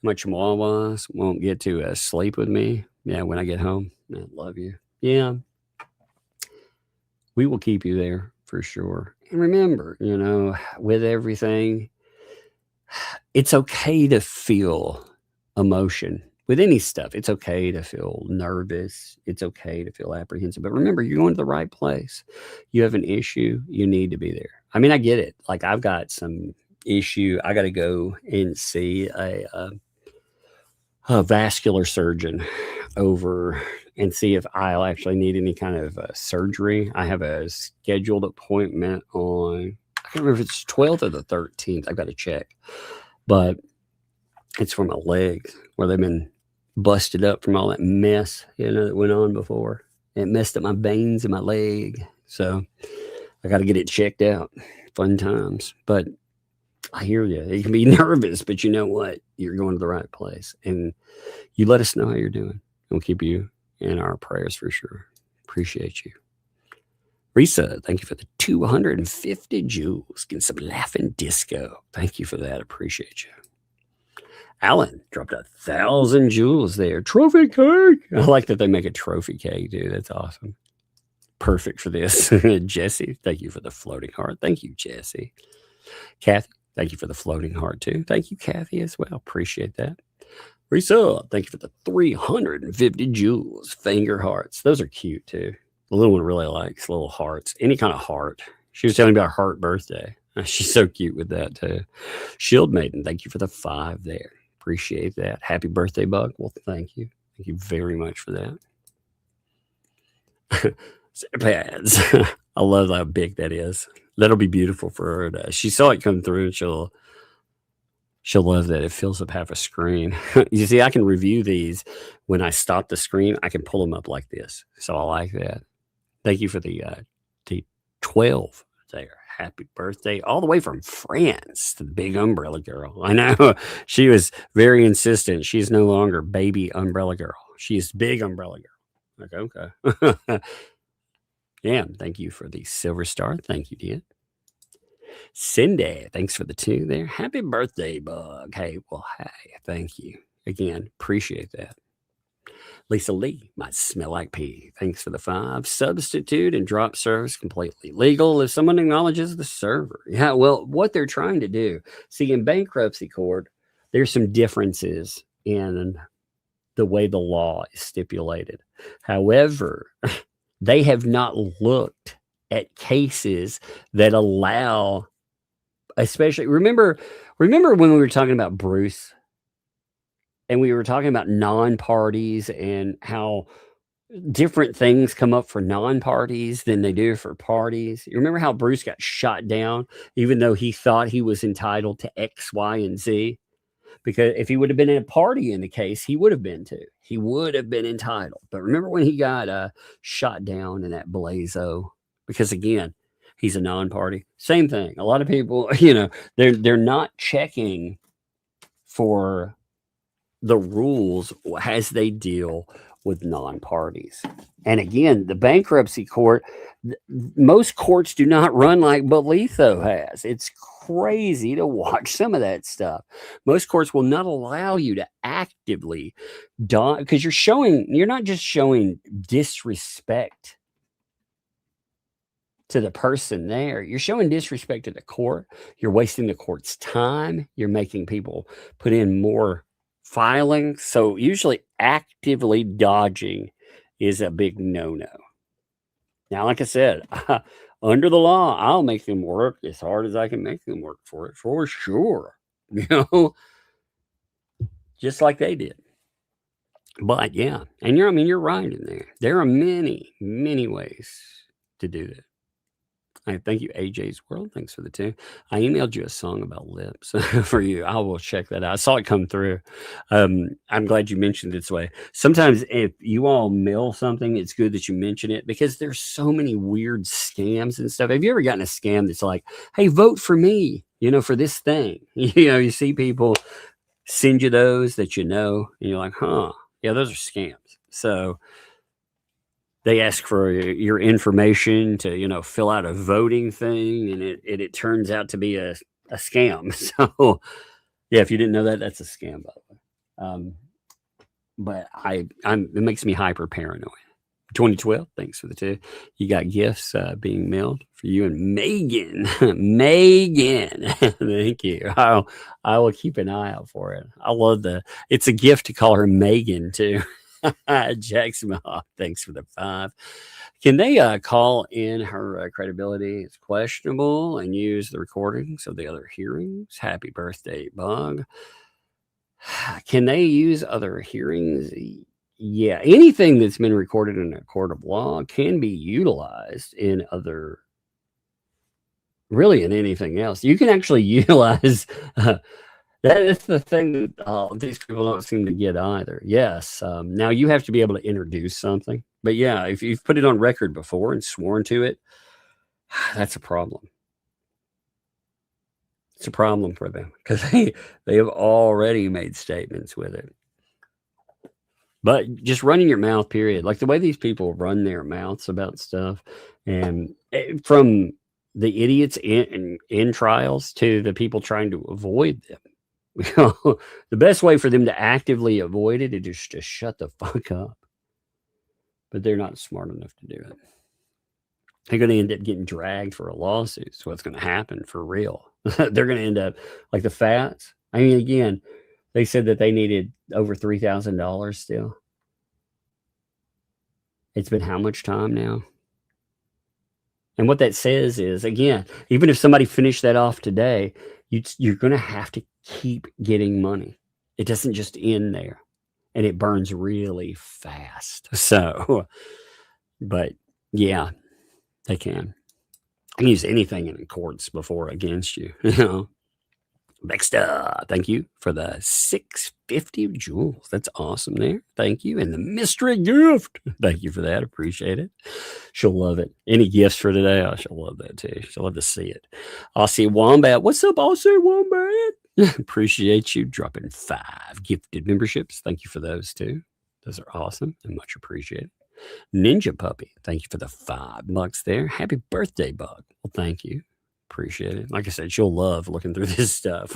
my chihuahuas won't get to sleep with me. Yeah, when I get home. I love you. Yeah. We will keep you there for sure. And remember, with everything, it's okay to feel emotion. With any stuff, it's okay to feel nervous. It's okay to feel apprehensive. But remember, you're going to the right place. You have an issue. You need to be there. I mean, I get it. Like, I've got some issue. I got to go and see a vascular surgeon over and see if I'll actually need any kind of surgery. I have a scheduled appointment on, I can't remember if it's 12th or the 13th. I've got to check. But it's for my legs where they've been busted up from all that mess, that went on before. It messed up my veins in my leg. So I got to get it checked out. Fun times. But I hear you. You can be nervous, but you know what? You're going to the right place. And you let us know how you're doing. We'll keep you in our prayers for sure. Appreciate you. Risa, thank you for the 250 jewels. Getting some laughing disco. Thank you for that. Appreciate you. Alan dropped 1,000 jewels there. Trophy cake. I like that they make a trophy cake, dude. That's awesome. Perfect for this. Jesse, thank you for the floating heart. Thank you, Jesse. Kathy, thank you for the floating heart too. Thank you, Kathy, as well. Appreciate that. Risa, thank you for the 350 jewels. Finger hearts. Those are cute too. The little one really likes little hearts. Any kind of heart. She was telling me about her heart birthday. She's so cute with that too. Shield Maiden, thank you for the 5 there. Appreciate that. Happy birthday, Bug. Well, thank you. Thank you very much for that. Pads. I love how big that is. That'll be beautiful for her. She saw it come through, and she'll love that. It fills up half a screen. You see, I can review these when I stop the screen. I can pull them up like this. So I like that. Thank you for the 12 there. Happy birthday all the way from France to the big umbrella girl. I know she was very insistent. She's no longer baby umbrella girl. She's big umbrella girl. Okay. Yeah, thank you for the silver star. Thank you, dear. Cindy, thanks for the 2 there. Happy birthday, Bug. Hey, well, hey, thank you. Again, appreciate that. Lisa Lee, might smell like pee. Thanks for the 5. Substitute and drop service completely legal if someone acknowledges the server. Yeah, well, what they're trying to do, see, in bankruptcy court, there's some differences in the way the law is stipulated. However, they have not looked at cases that allow, especially, remember when we were talking about Bruce? And we were talking about non-parties and how different things come up for non-parties than they do for parties. You remember how Bruce got shot down, even though he thought he was entitled to X, Y, and Z? Because if he would have been in a party in the case, he would have been too. He would have been entitled. But remember when he got shot down in that Blazo? Because again, he's a non-party. Same thing. A lot of people, they're not checking for the rules as they deal with non-parties. And again, the bankruptcy court, most courts do not run like Boletho has. It's crazy to watch some of that stuff. Most courts will not allow you to actively because you're not just showing disrespect to the person there. You're showing disrespect to the court. You're wasting the court's time. You're making people put in more filing. So usually actively dodging is a big no-no. Now, like I said, under the law, I'll make them work as hard as I can make them work for it, for sure. Just like they did. But yeah, and you're right in there. There are many, many ways to do that. I thank you, AJ's World. Thanks for the 2. I emailed you a song about lips for you. I will check that out. I saw it come through. I'm glad you mentioned it this way. Sometimes if you all mail something, it's good that you mention it because there's so many weird scams and stuff. Have you ever gotten a scam that's like, hey, vote for me, for this thing? You see people send you those that and you're like, huh, yeah, those are scams. So they ask for your information to, fill out a voting thing, and it turns out to be a scam. So, yeah, if you didn't know that, that's a scam, by the way. But it makes me hyper paranoid. 2012, thanks for the 2. You got gifts being mailed for you and Megan. Megan, thank you. I will keep an eye out for it. I love it's a gift to call her Megan too. Jackson, thanks for the 5. Can they call in her credibility? It's questionable and use the recordings of the other hearings. Happy birthday, Bug. Can they use other hearings? Yeah, anything that's been recorded in a court of law can be utilized in really in anything else. You can actually utilize that is the thing that these people don't seem to get either. Yes. Now you have to be able to introduce something. But yeah, if you've put it on record before and sworn to it, that's a problem. It's a problem for them because they have already made statements with it. But just running your mouth, period. Like the way these people run their mouths about stuff, and from the idiots in trials to the people trying to avoid them. The best way for them to actively avoid it is just to shut the fuck up. But they're not smart enough to do it. They're going to end up getting dragged for a lawsuit. So what's going to happen for real? They're going to end up like the Fats. I mean, again, they said that they needed over $3,000 still. It's been how much time now? And what that says is, again, even if somebody finished that off today, you're going to have to keep getting money. It doesn't just end there. And it burns really fast. So, but yeah, they can use anything in courts before against you, Baxter, thank you for the 650 jewels. That's awesome there. Thank you. And the mystery gift. Thank you for that. Appreciate it. She'll love it. Any gifts for today? Oh, she'll love that too. She'll love to see it. I'll see Wombat. What's up? I'll see Wombat. Appreciate you dropping 5 gifted memberships. Thank you for those too. Those are awesome and much appreciated. Ninja Puppy, thank you for the $5 there. Happy birthday, Bug. Well, thank you. Appreciate it. Like I said, she'll love looking through this stuff.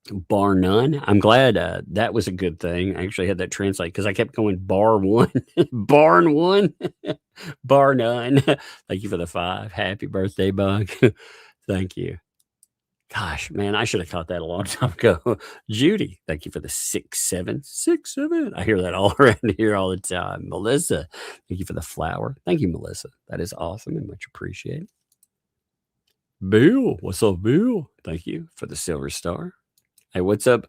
Bar none. I'm glad that was a good thing. I actually had that translate because I kept going bar one, barn one, bar none. Thank you for the 5. Happy birthday, Bug. Thank you. Gosh, man, I should have caught that a long time ago. Judy, thank you for the 6-7. I hear that all around here all the time. Melissa, thank you for the flower. Thank you, Melissa. That is awesome and much appreciated. Bill, what's up, Bill? Thank you for the silver star. Hey, what's up,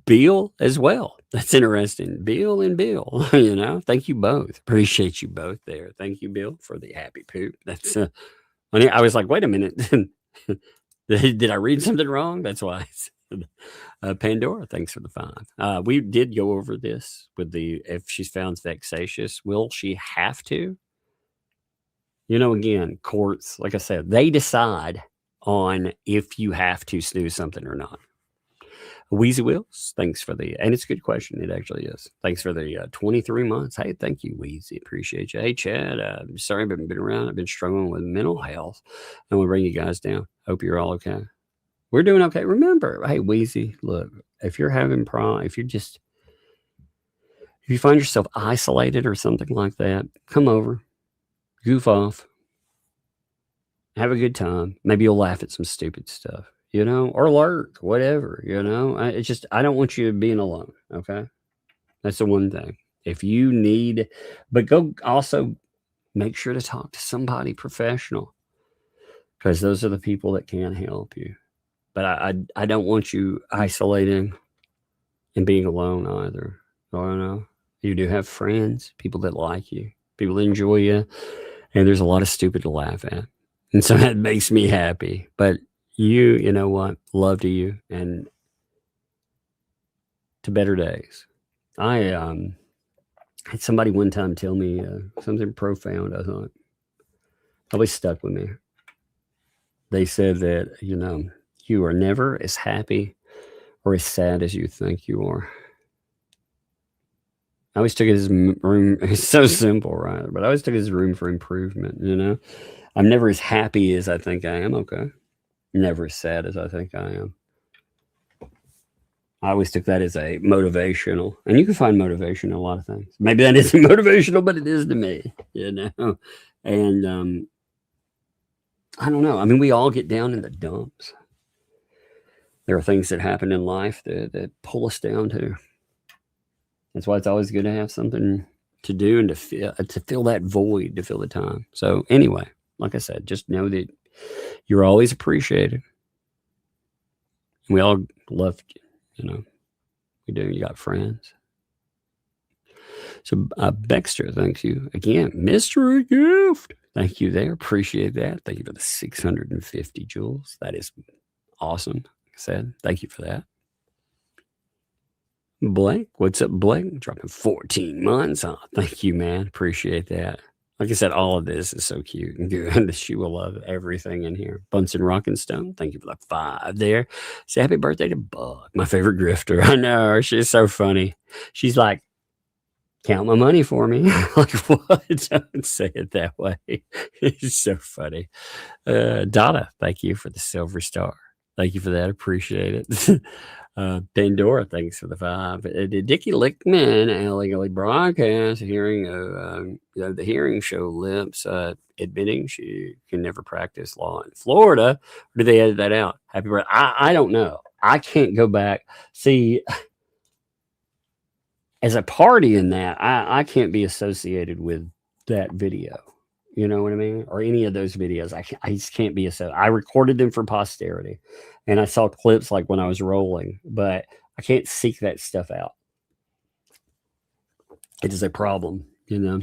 Bill, as well? That's interesting. Bill and Bill, you know, thank you both. Appreciate you both there. Thank you, Bill, for the happy poop. That's, I was like, wait a minute. Did I read something wrong? That's why. Pandora, thanks for the 5. We did go over this with the, if she's found vexatious, will she have to? You know, again, courts, like I said, they decide on if you have to snooze something or not. Wheezy Wills, thanks for the, and it's a good question. It actually is. Thanks for the 23 months. Hey, thank you, Wheezy. Appreciate you. Hey, Chad, sorry I haven't been around. I've been struggling with mental health and we'll bring you guys down. Hope you're all okay. We're doing okay. Remember, hey, Wheezy, look, if you're having if you find yourself isolated or something like that, come over. Goof off, have a good time. Maybe you'll laugh at some stupid stuff, you know, or lurk, whatever, you know. I don't want you being alone, okay? That's the one thing. If you need, but go also make sure to talk to somebody professional because those are the people that can help you. But I don't want you isolating and being alone either. I don't know. You do have friends, people that like you, people that enjoy you. And there's a lot of stupid to laugh at. And so that makes me happy. But you know what? Love to you and to better days. I had somebody one time tell me something profound, I thought. Probably stuck with me. They said that, you know, you are never as happy or as sad as you think you are. I always took it as room. It's so simple, right? But I always took it as room for improvement, you know? I'm never as happy as I think I am, okay? Never as sad as I think I am. I always took that as a motivational. And you can find motivation in a lot of things. Maybe that isn't motivational, but it is to me, you know? And I don't know. I mean, we all get down in the dumps. There are things that happen in life that pull us down too. That's why it's always good to have something to do and to fill that void, to fill the time. So anyway, like I said, just know that you're always appreciated. We all love you, you know. We do. You got friends. So Baxter, thanks you again. Mystery gift. Thank you there. Appreciate that. Thank you for the 650 jewels. That is awesome. Like I said, thank you for that. Blake, what's up, Blake? Dropping 14 months. Oh, thank you, man. Appreciate that. Like I said, all of this is so cute and good. She will love everything in here. Bunsen Rockenstone, thank you for the 5 there. Say happy birthday to Bug, my favorite grifter. I know her. She's so funny. She's like, count my money for me. Like, what? Don't say it that way. It's so funny. Donna, thank you for the silver star. Thank you for that. Appreciate it. Pandora, thanks for the 5. Dickie Lickman, illegally broadcast hearing the hearing show lips admitting she can never practice law in Florida. Or did they edit that out? Happy birthday. I don't know. I can't go back. See, as a party in that, I can't be associated with that video. You know what I mean? Or any of those videos. I just can't be associated. I recorded them for posterity. And I saw clips like when I was rolling. But I can't seek that stuff out. It is a problem, you know,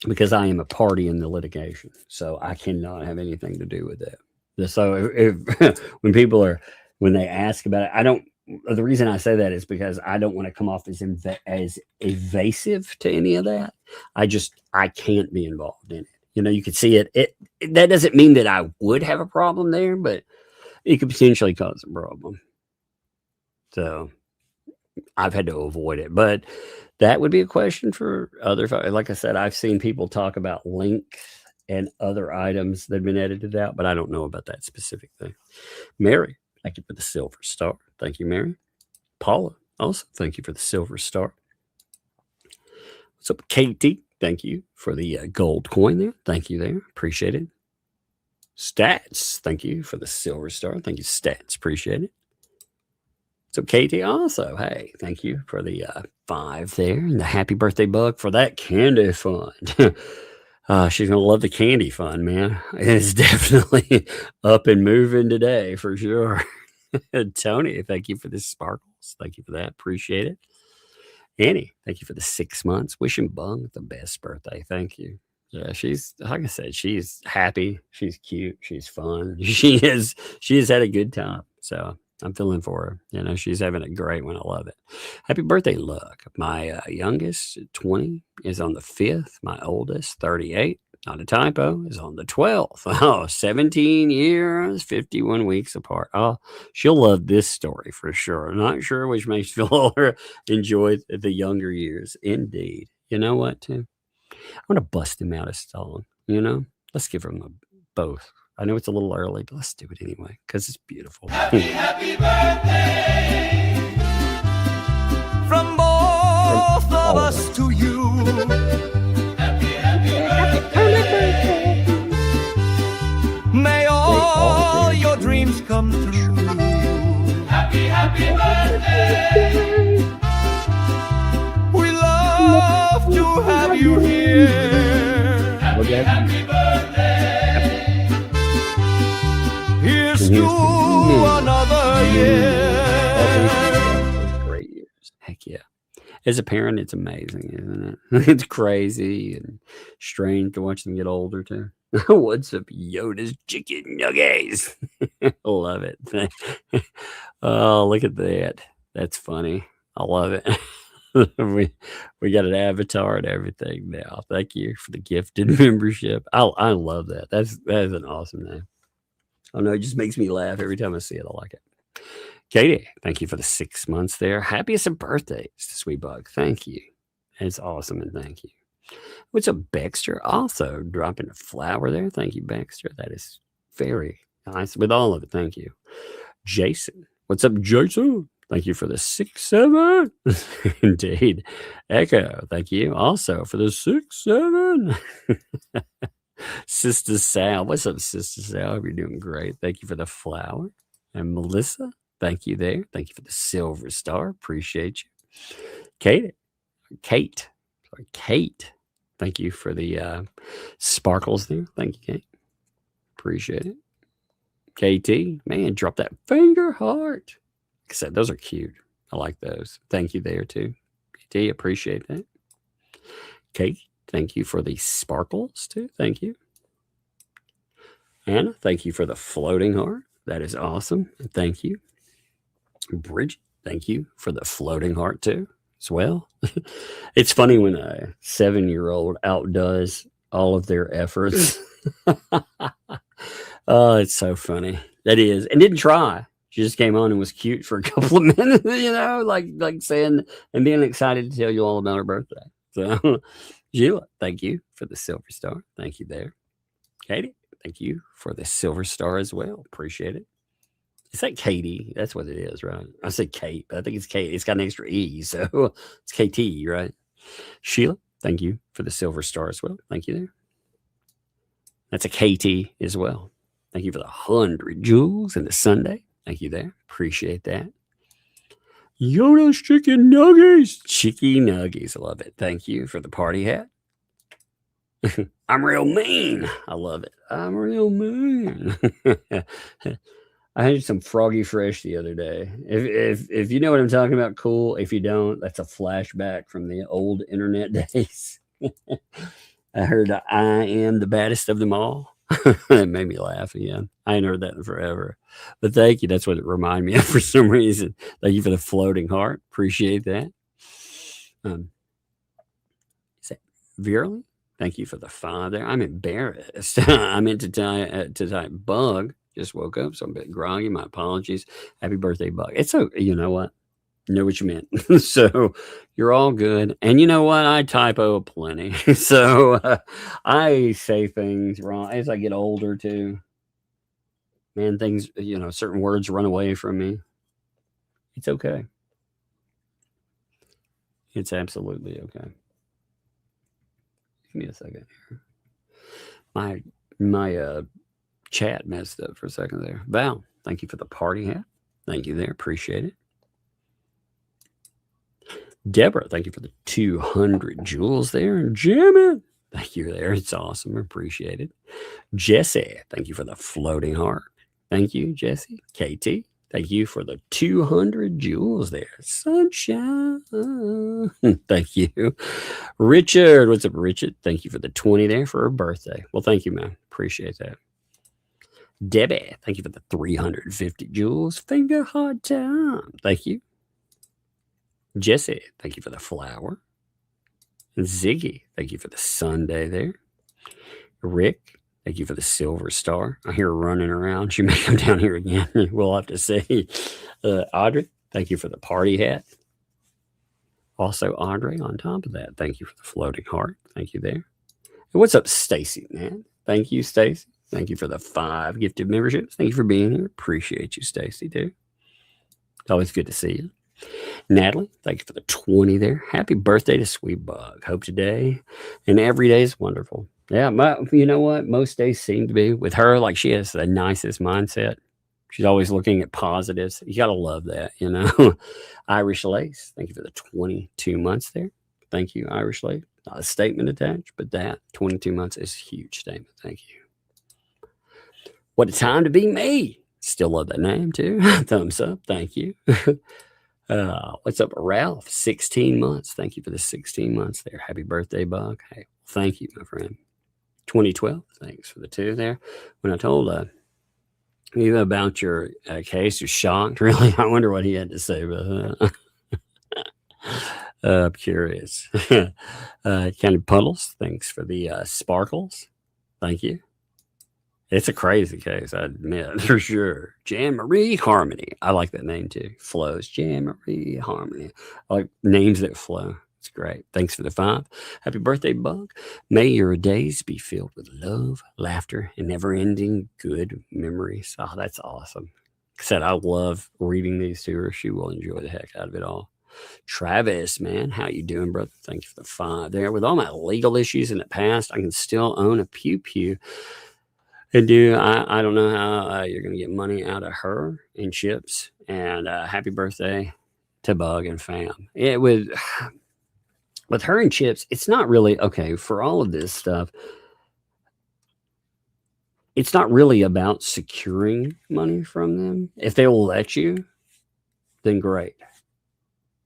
because I am a party in the litigation. So I cannot have anything to do with that. So if when people are when they ask about it, I don't. The reason I say that is because I don't want to come off as evasive to any of that. I can't be involved in it. You know, you could see it. That doesn't mean that I would have a problem there, but it could potentially cause a problem. So I've had to avoid it. But that would be a question for other. Like I said, I've seen people talk about length and other items that have been edited out, but I don't know about that specific thing. Mary, thank you for the silver star. Thank you, Mary. Paula, also thank you for the silver star. What's up, Katie? Thank you for the gold coin there. Thank you there. Appreciate it. Stats, thank you for the silver star. Thank you, Stats. Appreciate it. So Katie also, hey, thank you for the 5 there and the happy birthday bug for that candy fund. She's gonna love the candy fund, man. It's definitely up and moving today for sure. Tony, thank you for the sparkles. Thank you for that. Appreciate it. Annie, thank you for the 6 months. Wishing Bung the best birthday. Thank you. Yeah, she's like I said, she's happy, she's cute, she's fun. She has had a good time. So I'm feeling for her. You know, she's having a great one. I love it. Happy birthday, Luck. My youngest, 20, is on the 5th. My oldest, 38, not a typo, is on the 12th. Oh, 17 years, 51 weeks apart. Oh, she'll love this story for sure. Not sure which makes you feel older. Enjoy the younger years. Indeed. You know what, Tim? I want to bust him out a song. You know, let's give him both. I know it's a little early, but let's do it anyway because it's beautiful. Happy birthday from both of us to you. Happy birthday. May all your dreams come true. Happy birthday. We love to have you here. Happy birthday. Here's to another year. Great years. Heck yeah. As a parent, it's amazing, isn't it? It's crazy and strange to watch them get older, too. What's up, Yoda's chicken nuggets? Love it. Oh, look at that. That's funny. I love it. we got an avatar and everything now. Thank you for the gifted membership. I love that. That is an awesome name. Oh no, it just makes me laugh every time I see it. I like it. Katie, thank you for the 6 months there. Happiest of birthdays, Sweet Bug. Thank you. It's awesome, and thank you. What's up, Baxter? Also dropping a flower there. Thank you, Baxter. That is very nice with all of it. Thank you. Jason. What's up, Jason? Thank you for the 6-7. Indeed. Echo, thank you also for the 6-7. Sister Sal. What's up, Sister Sal? Hope you're doing great. Thank you for the flower. And Melissa, thank you there. Thank you for the silver star. Appreciate you. Kate. Thank you for the sparkles there. Thank you, Kate. Appreciate it. KT, man, drop that finger heart. Like I said, those are cute. I like those. Thank you there too. KT, appreciate that. Kate, thank you for the sparkles too. Thank you. Anna, thank you for the floating heart. That is awesome. Thank you. Bridget, thank you for the floating heart too as well. It's funny when a 7-year-old outdoes all of their efforts. Oh, it's so funny. That is. And didn't try. She just came on and was cute for a couple of minutes, you know, like saying and being excited to tell you all about her birthday. So, Sheila, thank you for the silver star. Thank you there. Katie, thank you for the silver star as well. Appreciate it. Is that Katie? That's what it is, right? I said Kate, but I think it's Kate. It's got an extra E, so it's KT, right? Sheila, thank you for the silver star as well. Thank you there. That's a KT as well. Thank you for the 100 jewels and the Sunday. Thank you there. Appreciate that. Yoda's chicken nuggets. Chicky nuggies. I love it. Thank you for the party hat. I'm real mean. I love it. I'm real mean. I had some Froggy Fresh the other day. If you know what I'm talking about, cool. If you don't, that's a flashback from the old internet days. I heard I am the baddest of them all. It made me laugh again. I ain't heard that in forever. But thank you. That's what it reminded me of for some reason. Thank you for the floating heart. Appreciate that. Is that Virally? Thank you for the 5 there. I'm embarrassed. I meant to type bug. Just woke up, so I'm a bit groggy. My apologies. Happy birthday, Bug. It's okay. You know what? Know what you meant. So you're all good. And you know what? I typo plenty. So I say things wrong as I get older too. Man, things, certain words run away from me. It's okay. It's absolutely okay. Give me a second here. My chat messed up for a second there. Val, thank you for the party hat. Thank you there. Appreciate it. Deborah, thank you for the 200 jewels there. And Jimmy, thank you there. It's awesome. Appreciate it. Jesse, thank you for the floating heart. Thank you, Jesse. KT, thank you for the 200 jewels there. Sunshine. Thank you. Richard, what's up, Richard? Thank you for the 20 there for her birthday. Well, thank you, man. Appreciate that. Debbie, thank you for the 350 jewels. Finger hard time. Thank you. Jesse, thank you for the flower. Ziggy, thank you for the Sunday there. Rick, thank you for the silver star. I hear her running around. She may come down here again. We'll have to see. Audrey, thank you for the party hat. Also, Audrey, on top of that, thank you for the floating heart. Thank you there. And what's up, Stacy, man? Thank you, Stacy. Thank you for the 5 gifted memberships. Thank you for being here. Appreciate you, Stacy, too. It's always good to see you. Natalie, thank you for the 20 there. Happy birthday to Sweet Bug. Hope today and every day is wonderful. Yeah, you know what? Most days seem to be with her. Like, she has the nicest mindset. She's always looking at positives. You got to love that, Irish Lace, thank you for the 22 months there. Thank you, Irish Lace. Not a statement attached, but that 22 months is a huge statement. Thank you. What a time to be me. Still love that name too. Thumbs up. Thank you. What's up, Ralph? 16 months. Thank you for the 16 months there. Happy birthday, Bug. Hey, thank you, my friend. 2012. Thanks for the 2 there. When I told you about your case, you're shocked. Really? I wonder what he had to say about that. I'm curious. Candy Puddles. Thanks for the sparkles. Thank you. It's a crazy case, I admit, for sure. Jan Marie Harmony. I like that name too. Flows. Jan Marie Harmony. I like names that flow. It's great. Thanks for the 5. Happy birthday, Bug. May your days be filled with love, laughter, and never-ending good memories. Oh, that's awesome. Like I said, I love reading these to her. She will enjoy the heck out of it all. Travis, man, how you doing, brother? Thank you for the 5 there. With all my legal issues in the past, I can still own a Pew Pew. And I don't know how you're going to get money out of her in chips. And happy birthday to Bug and fam. Yeah, with her and chips, it's not really, okay, for all of this stuff, it's not really about securing money from them. If they will let you, then great.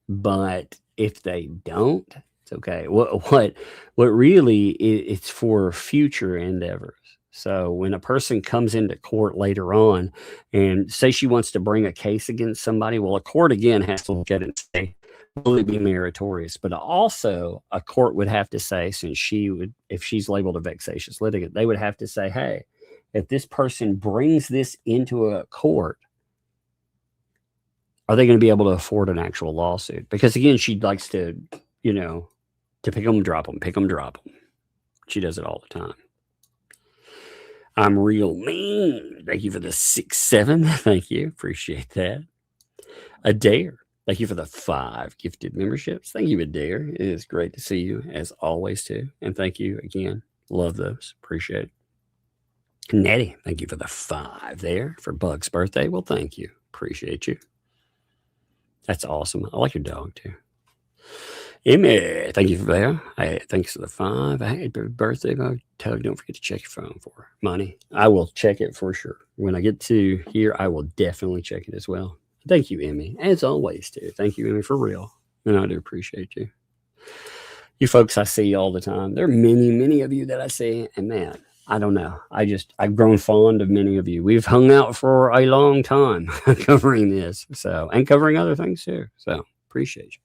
But if they don't, it's okay. What really, it's for future endeavors. So when a person comes into court later on and say she wants to bring a case against somebody, well, a court again has to look at it and say, will it be meritorious? But also a court would have to say, since if she's labeled a vexatious litigant, they would have to say, hey, if this person brings this into a court, are they going to be able to afford an actual lawsuit? Because again, she likes to, to pick them, drop them, pick them, drop them. She does it all the time. I'm real mean. Thank you for the 6-7. Thank you. Appreciate that. Adair. Thank you for the 5 gifted memberships. Thank you, Adair. It is great to see you as always too. And thank you again. Love those. Appreciate it. Nettie. Thank you for the 5 there for Bug's birthday. Well, thank you. Appreciate you. That's awesome. I like your dog too. Emmy, thank you for that. Hey, thanks for the 5. Hey, birthday, Bug. Tug, don't forget to check your phone for money. I will check it for sure. When I get to here, I will definitely check it as well. Thank you, Emmy, as always, too. Thank you, Emmy, for real. And I do appreciate you. You folks I see all the time. There are many, many of you that I see. And man, I don't know. I've grown fond of many of you. We've hung out for a long time covering this, and covering other things too. So appreciate you.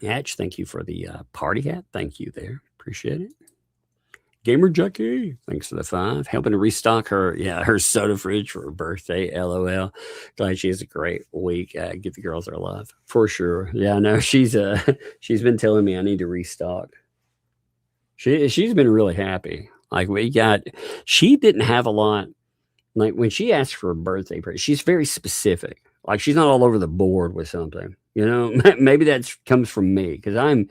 Hatch, thank you for the party hat. Thank you there. Appreciate it. Gamer Jackie, thanks for the 5. Helping to restock her soda fridge for her birthday. LOL. Glad she has a great week. Give the girls their love for sure. Yeah, no, she's been telling me I need to restock. She's been really happy. Like she didn't have a lot. Like when she asked for a birthday present, she's very specific. Like she's not all over the board with something. You know, maybe that comes from me because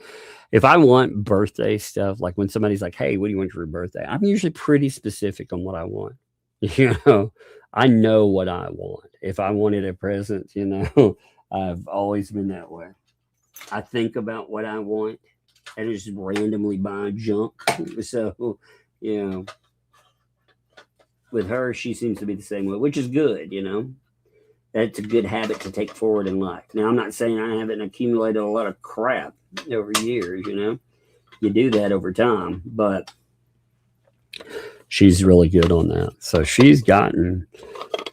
if I want birthday stuff, like when somebody's like, hey, what do you want for your birthday? I'm usually pretty specific on what I want. You know, I know what I want. If I wanted a present, you know, I've always been that way. I think about what I want and just randomly buy junk. So, you know, with her, she seems to be the same way, which is good, you know. That's a good habit to take forward in life. Now, I'm not saying I haven't accumulated a lot of crap over years, you know. You do that over time, but she's really good on that. So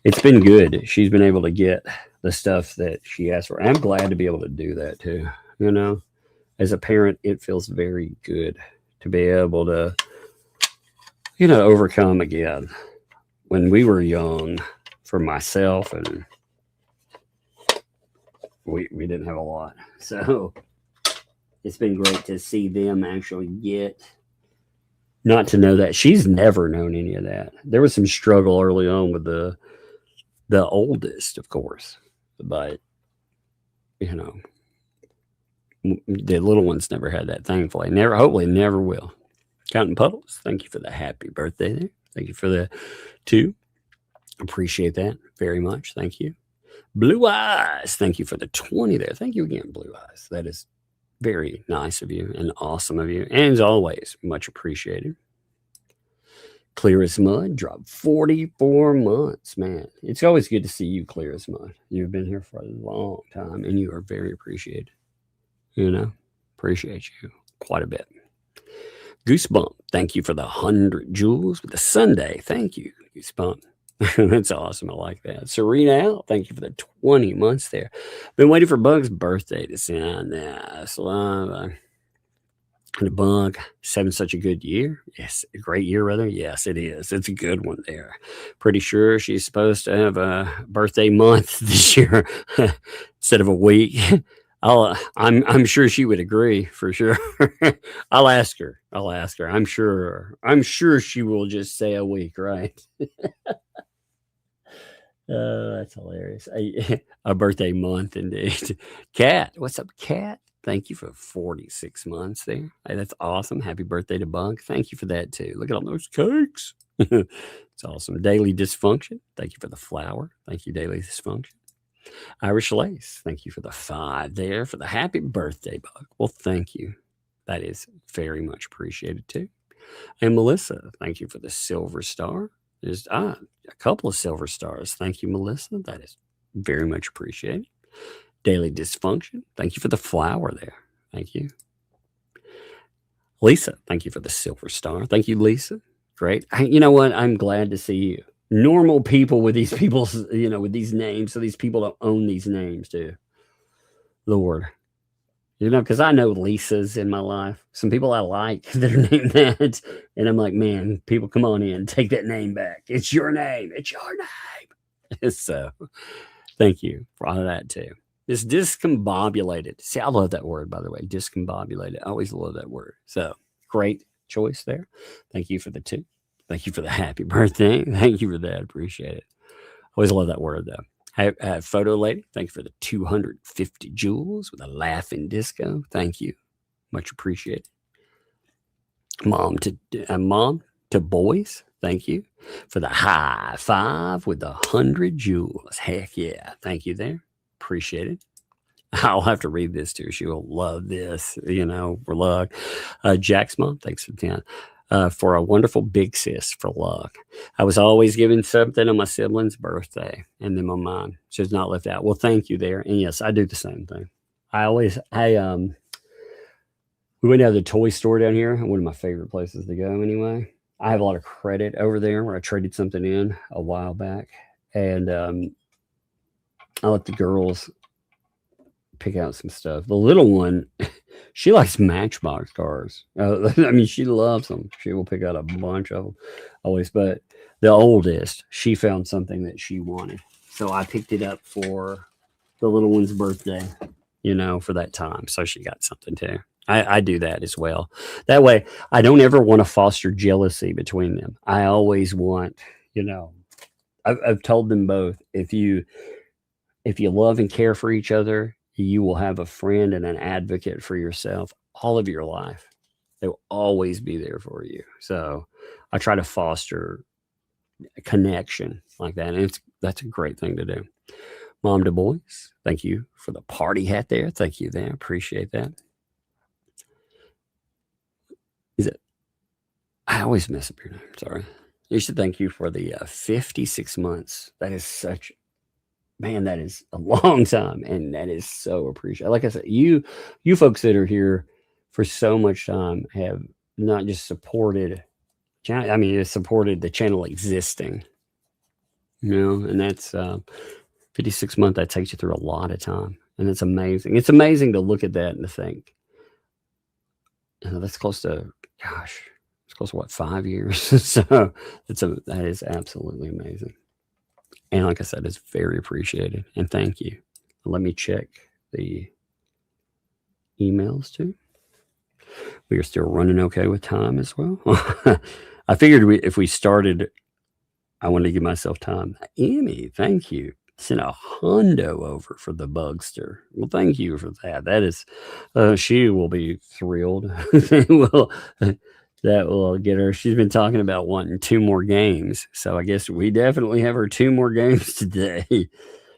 it's been good. She's been able to get the stuff that she asked for. I'm glad to be able to do that too, you know. As a parent, it feels very good to be able to, you know, overcome again. When we were young, for myself, and we didn't have a lot. So it's been great to see them actually get, not to know that. She's never known any of that. There was some struggle early on with the oldest, of course, but, you know, the little ones never had that, thankfully. Hopefully never will. Counting Puddles, thank you for the happy birthday there. Thank you for the 2. Appreciate that very much. Thank you. Blue Eyes, thank you for the 20 there. Thank you again, Blue Eyes. That is very nice of you and awesome of you. And as always, much appreciated. Clear as Mud dropped 44 months, man. It's always good to see you, Clear as Mud. You've been here for a long time and you are very appreciated. You know, appreciate you quite a bit. Goosebump, thank you for the 100 jewels with the Sunday. Thank you, Goosebump. That's awesome. I like that. Serena L, thank you for the 20 months there. Been waiting for Bug's birthday to send this love. And Bug, 7 such a good year. Yes, a great year, rather. Yes, it is. It's a good one there. Pretty sure she's supposed to have a birthday month this year instead of a week. I'm sure she would agree for sure. I'll ask her. I'm sure she will just say a week, right? That's hilarious. A birthday month indeed. Kat, what's up, Kat? Thank you for 46 months there. Hey, that's awesome. Happy birthday to Bug. Thank you for that too. Look at all those cakes. It's awesome. Daily Dysfunction. Thank you for the flower. Thank you, Daily Dysfunction. Irish Lace, thank you for the 5 there for the happy birthday, Bug. Well, thank you. That is very much appreciated too. And Melissa, thank you for the silver star. There's a couple of silver stars. Thank you, Melissa. That is very much appreciated. Daily Dysfunction, thank you for the flower there. Thank you. Lisa, thank you for the silver star. Thank you, Lisa. Great. You know what? I'm glad to see you. Normal people with these people's, you know, with these names. So these people don't own these names too. Lord. You know, because I know Lisa's in my life. Some people I like that are named that. And I'm like, man, people, come on in. Take that name back. It's your name. It's your name. So thank you for all of that too. It's discombobulated. See, I love that word, by the way. Discombobulated. I always love that word. So great choice there. Thank you for the 2. Thank you for the happy birthday. Thank you for that. Appreciate it. Always love that word, though. Hey, Photo Lady, thank you for the 250 jewels with a laughing disco. Thank you. Much appreciated. Mom to boys, thank you for the high 5 with the 100 jewels. Heck yeah. Thank you there. Appreciate it. I'll have to read this too. She will love this, you know, for luck. Jack's mom, thanks for 10. For a wonderful big sis for luck. I was always giving something on my sibling's birthday and then my mom. She's not left out. Well, thank you there. And yes, I do the same thing. We went to the toy store down here. One of my favorite places to go anyway. I have a lot of credit over there where I traded something in a while back, and I let the girls pick out some stuff. The little one, she likes Matchbox cars. I mean, she loves them. She will pick out a bunch of them always. But the oldest, she found something that she wanted, so I picked it up for the little one's birthday, you know, for that time. So she got something too. I do that as well. That way, I don't ever want to foster jealousy between them. I always want, you know, I've told them both, if you love and care for each other, you will have a friend and an advocate for yourself all of your life. They will always be there for you. So I try to foster a connection like that. And that's a great thing to do. Mom to boys, thank you for the party hat there. Thank you there. Appreciate that. I always mess up your name. Sorry. You should thank you for the 56 months. That is such, man, that is a long time. And that is so appreciated. Like I said, you folks that are here for so much time have not just supported, I mean, it's supported the channel existing, you know, and that's 56 months. That takes you through a lot of time. And it's amazing. It's amazing to look at that and to think, you know, that's close to, gosh, it's close to what, 5 years? So that is absolutely amazing. And like I said, it's very appreciated. And thank you. Let me check the emails too. We are still running okay with time as well. I figured if we started, I wanted to give myself time. Amy, thank you. Sent a hundo over for the Bugster. Well, thank you for that. That is, she will be thrilled. That will get her. She's been talking about wanting 2 more games. So I guess we definitely have her 2 more games today.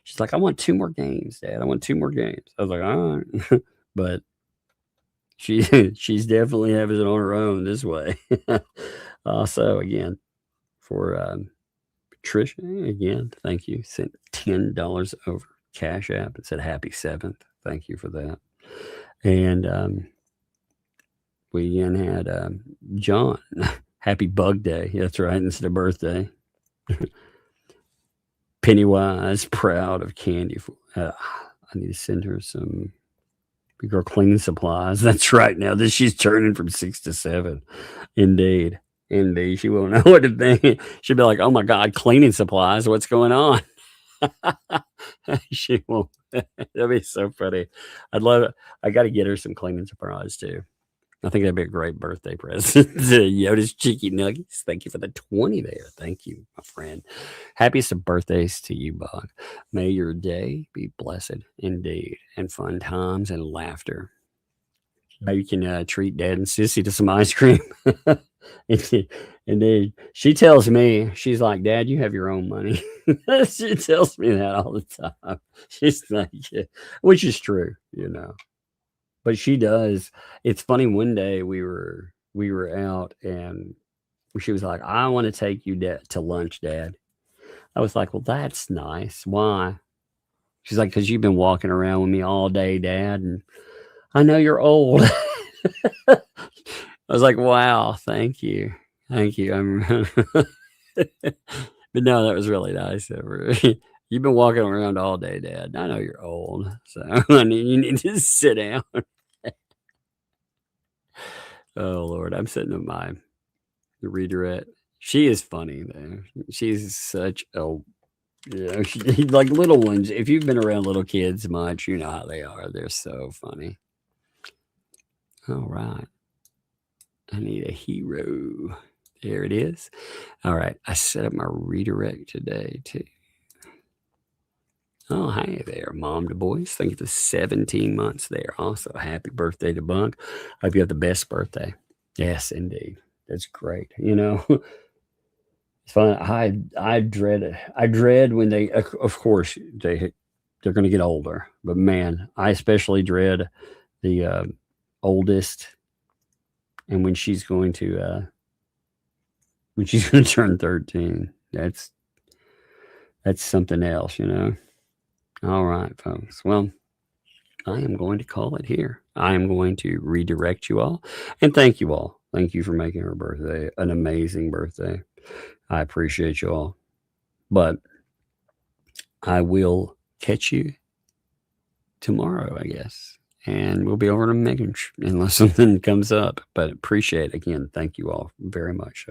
She's like, I want 2 more games, Dad. I want 2 more games. I was like, all right. But she's definitely having it on her own this way. Also, again, for Patricia, again, thank you. Sent $10 over Cash App. It said happy 7th. Thank you for that. And we again had John. Happy Bug Day. That's right. Instead of birthday. Pennywise, proud of candy. I need to send her some big girl cleaning supplies. That's right. Now that she's turning from 6 to 7. Indeed. Indeed. She won't know what to think. She'll be like, oh my God, cleaning supplies. What's going on? She won't. That'd be so funny. I'd love it. I got to get her some cleaning supplies too. I think that'd be a great birthday present. Yoda's Cheeky Nuggets. Thank you for the 20 there. Thank you, my friend. Happiest of birthdays to you, Bug. May your day be blessed indeed, and fun times and laughter. Now you can treat Dad and Sissy to some ice cream. Indeed. She tells me, she's like, Dad, you have your own money. She tells me that all the time. She's like, yeah, which is true, you know. But she does. It's funny. One day we were out and she was like, I want to take you to lunch, Dad. I was like, well, that's nice. Why? She's like, because you've been walking around with me all day, Dad. And I know you're old. I was like, wow, thank you. Thank you. But no, that was really nice of her. You've been walking around all day, Dad. I know you're old, so I mean, you need to sit down. Oh, Lord. I'm sitting in my redirect. She is funny, though. She's such a, like little ones. If you've been around little kids much, you know how they are. They're so funny. All right. I need a hero. There it is. All right. I set up my redirect today, too. Oh, hey there, Mom to Boys. Thank you for 17 months there. Also, happy birthday to Bunk. Hope you have the best birthday. Yes, indeed. That's great. You know, it's fun. I dread it. I dread when they, of course, they're going to get older. But man, I especially dread the oldest, and when she's going to turn 13. That's something else, you know. All right, folks. Well, I am going to call it here. I am going to redirect you all and thank you all Thank you for making her birthday an amazing birthday. I appreciate you all. But I will catch you tomorrow, I guess. And we'll be over to Megan unless something comes up. But appreciate, again, thank you all very much.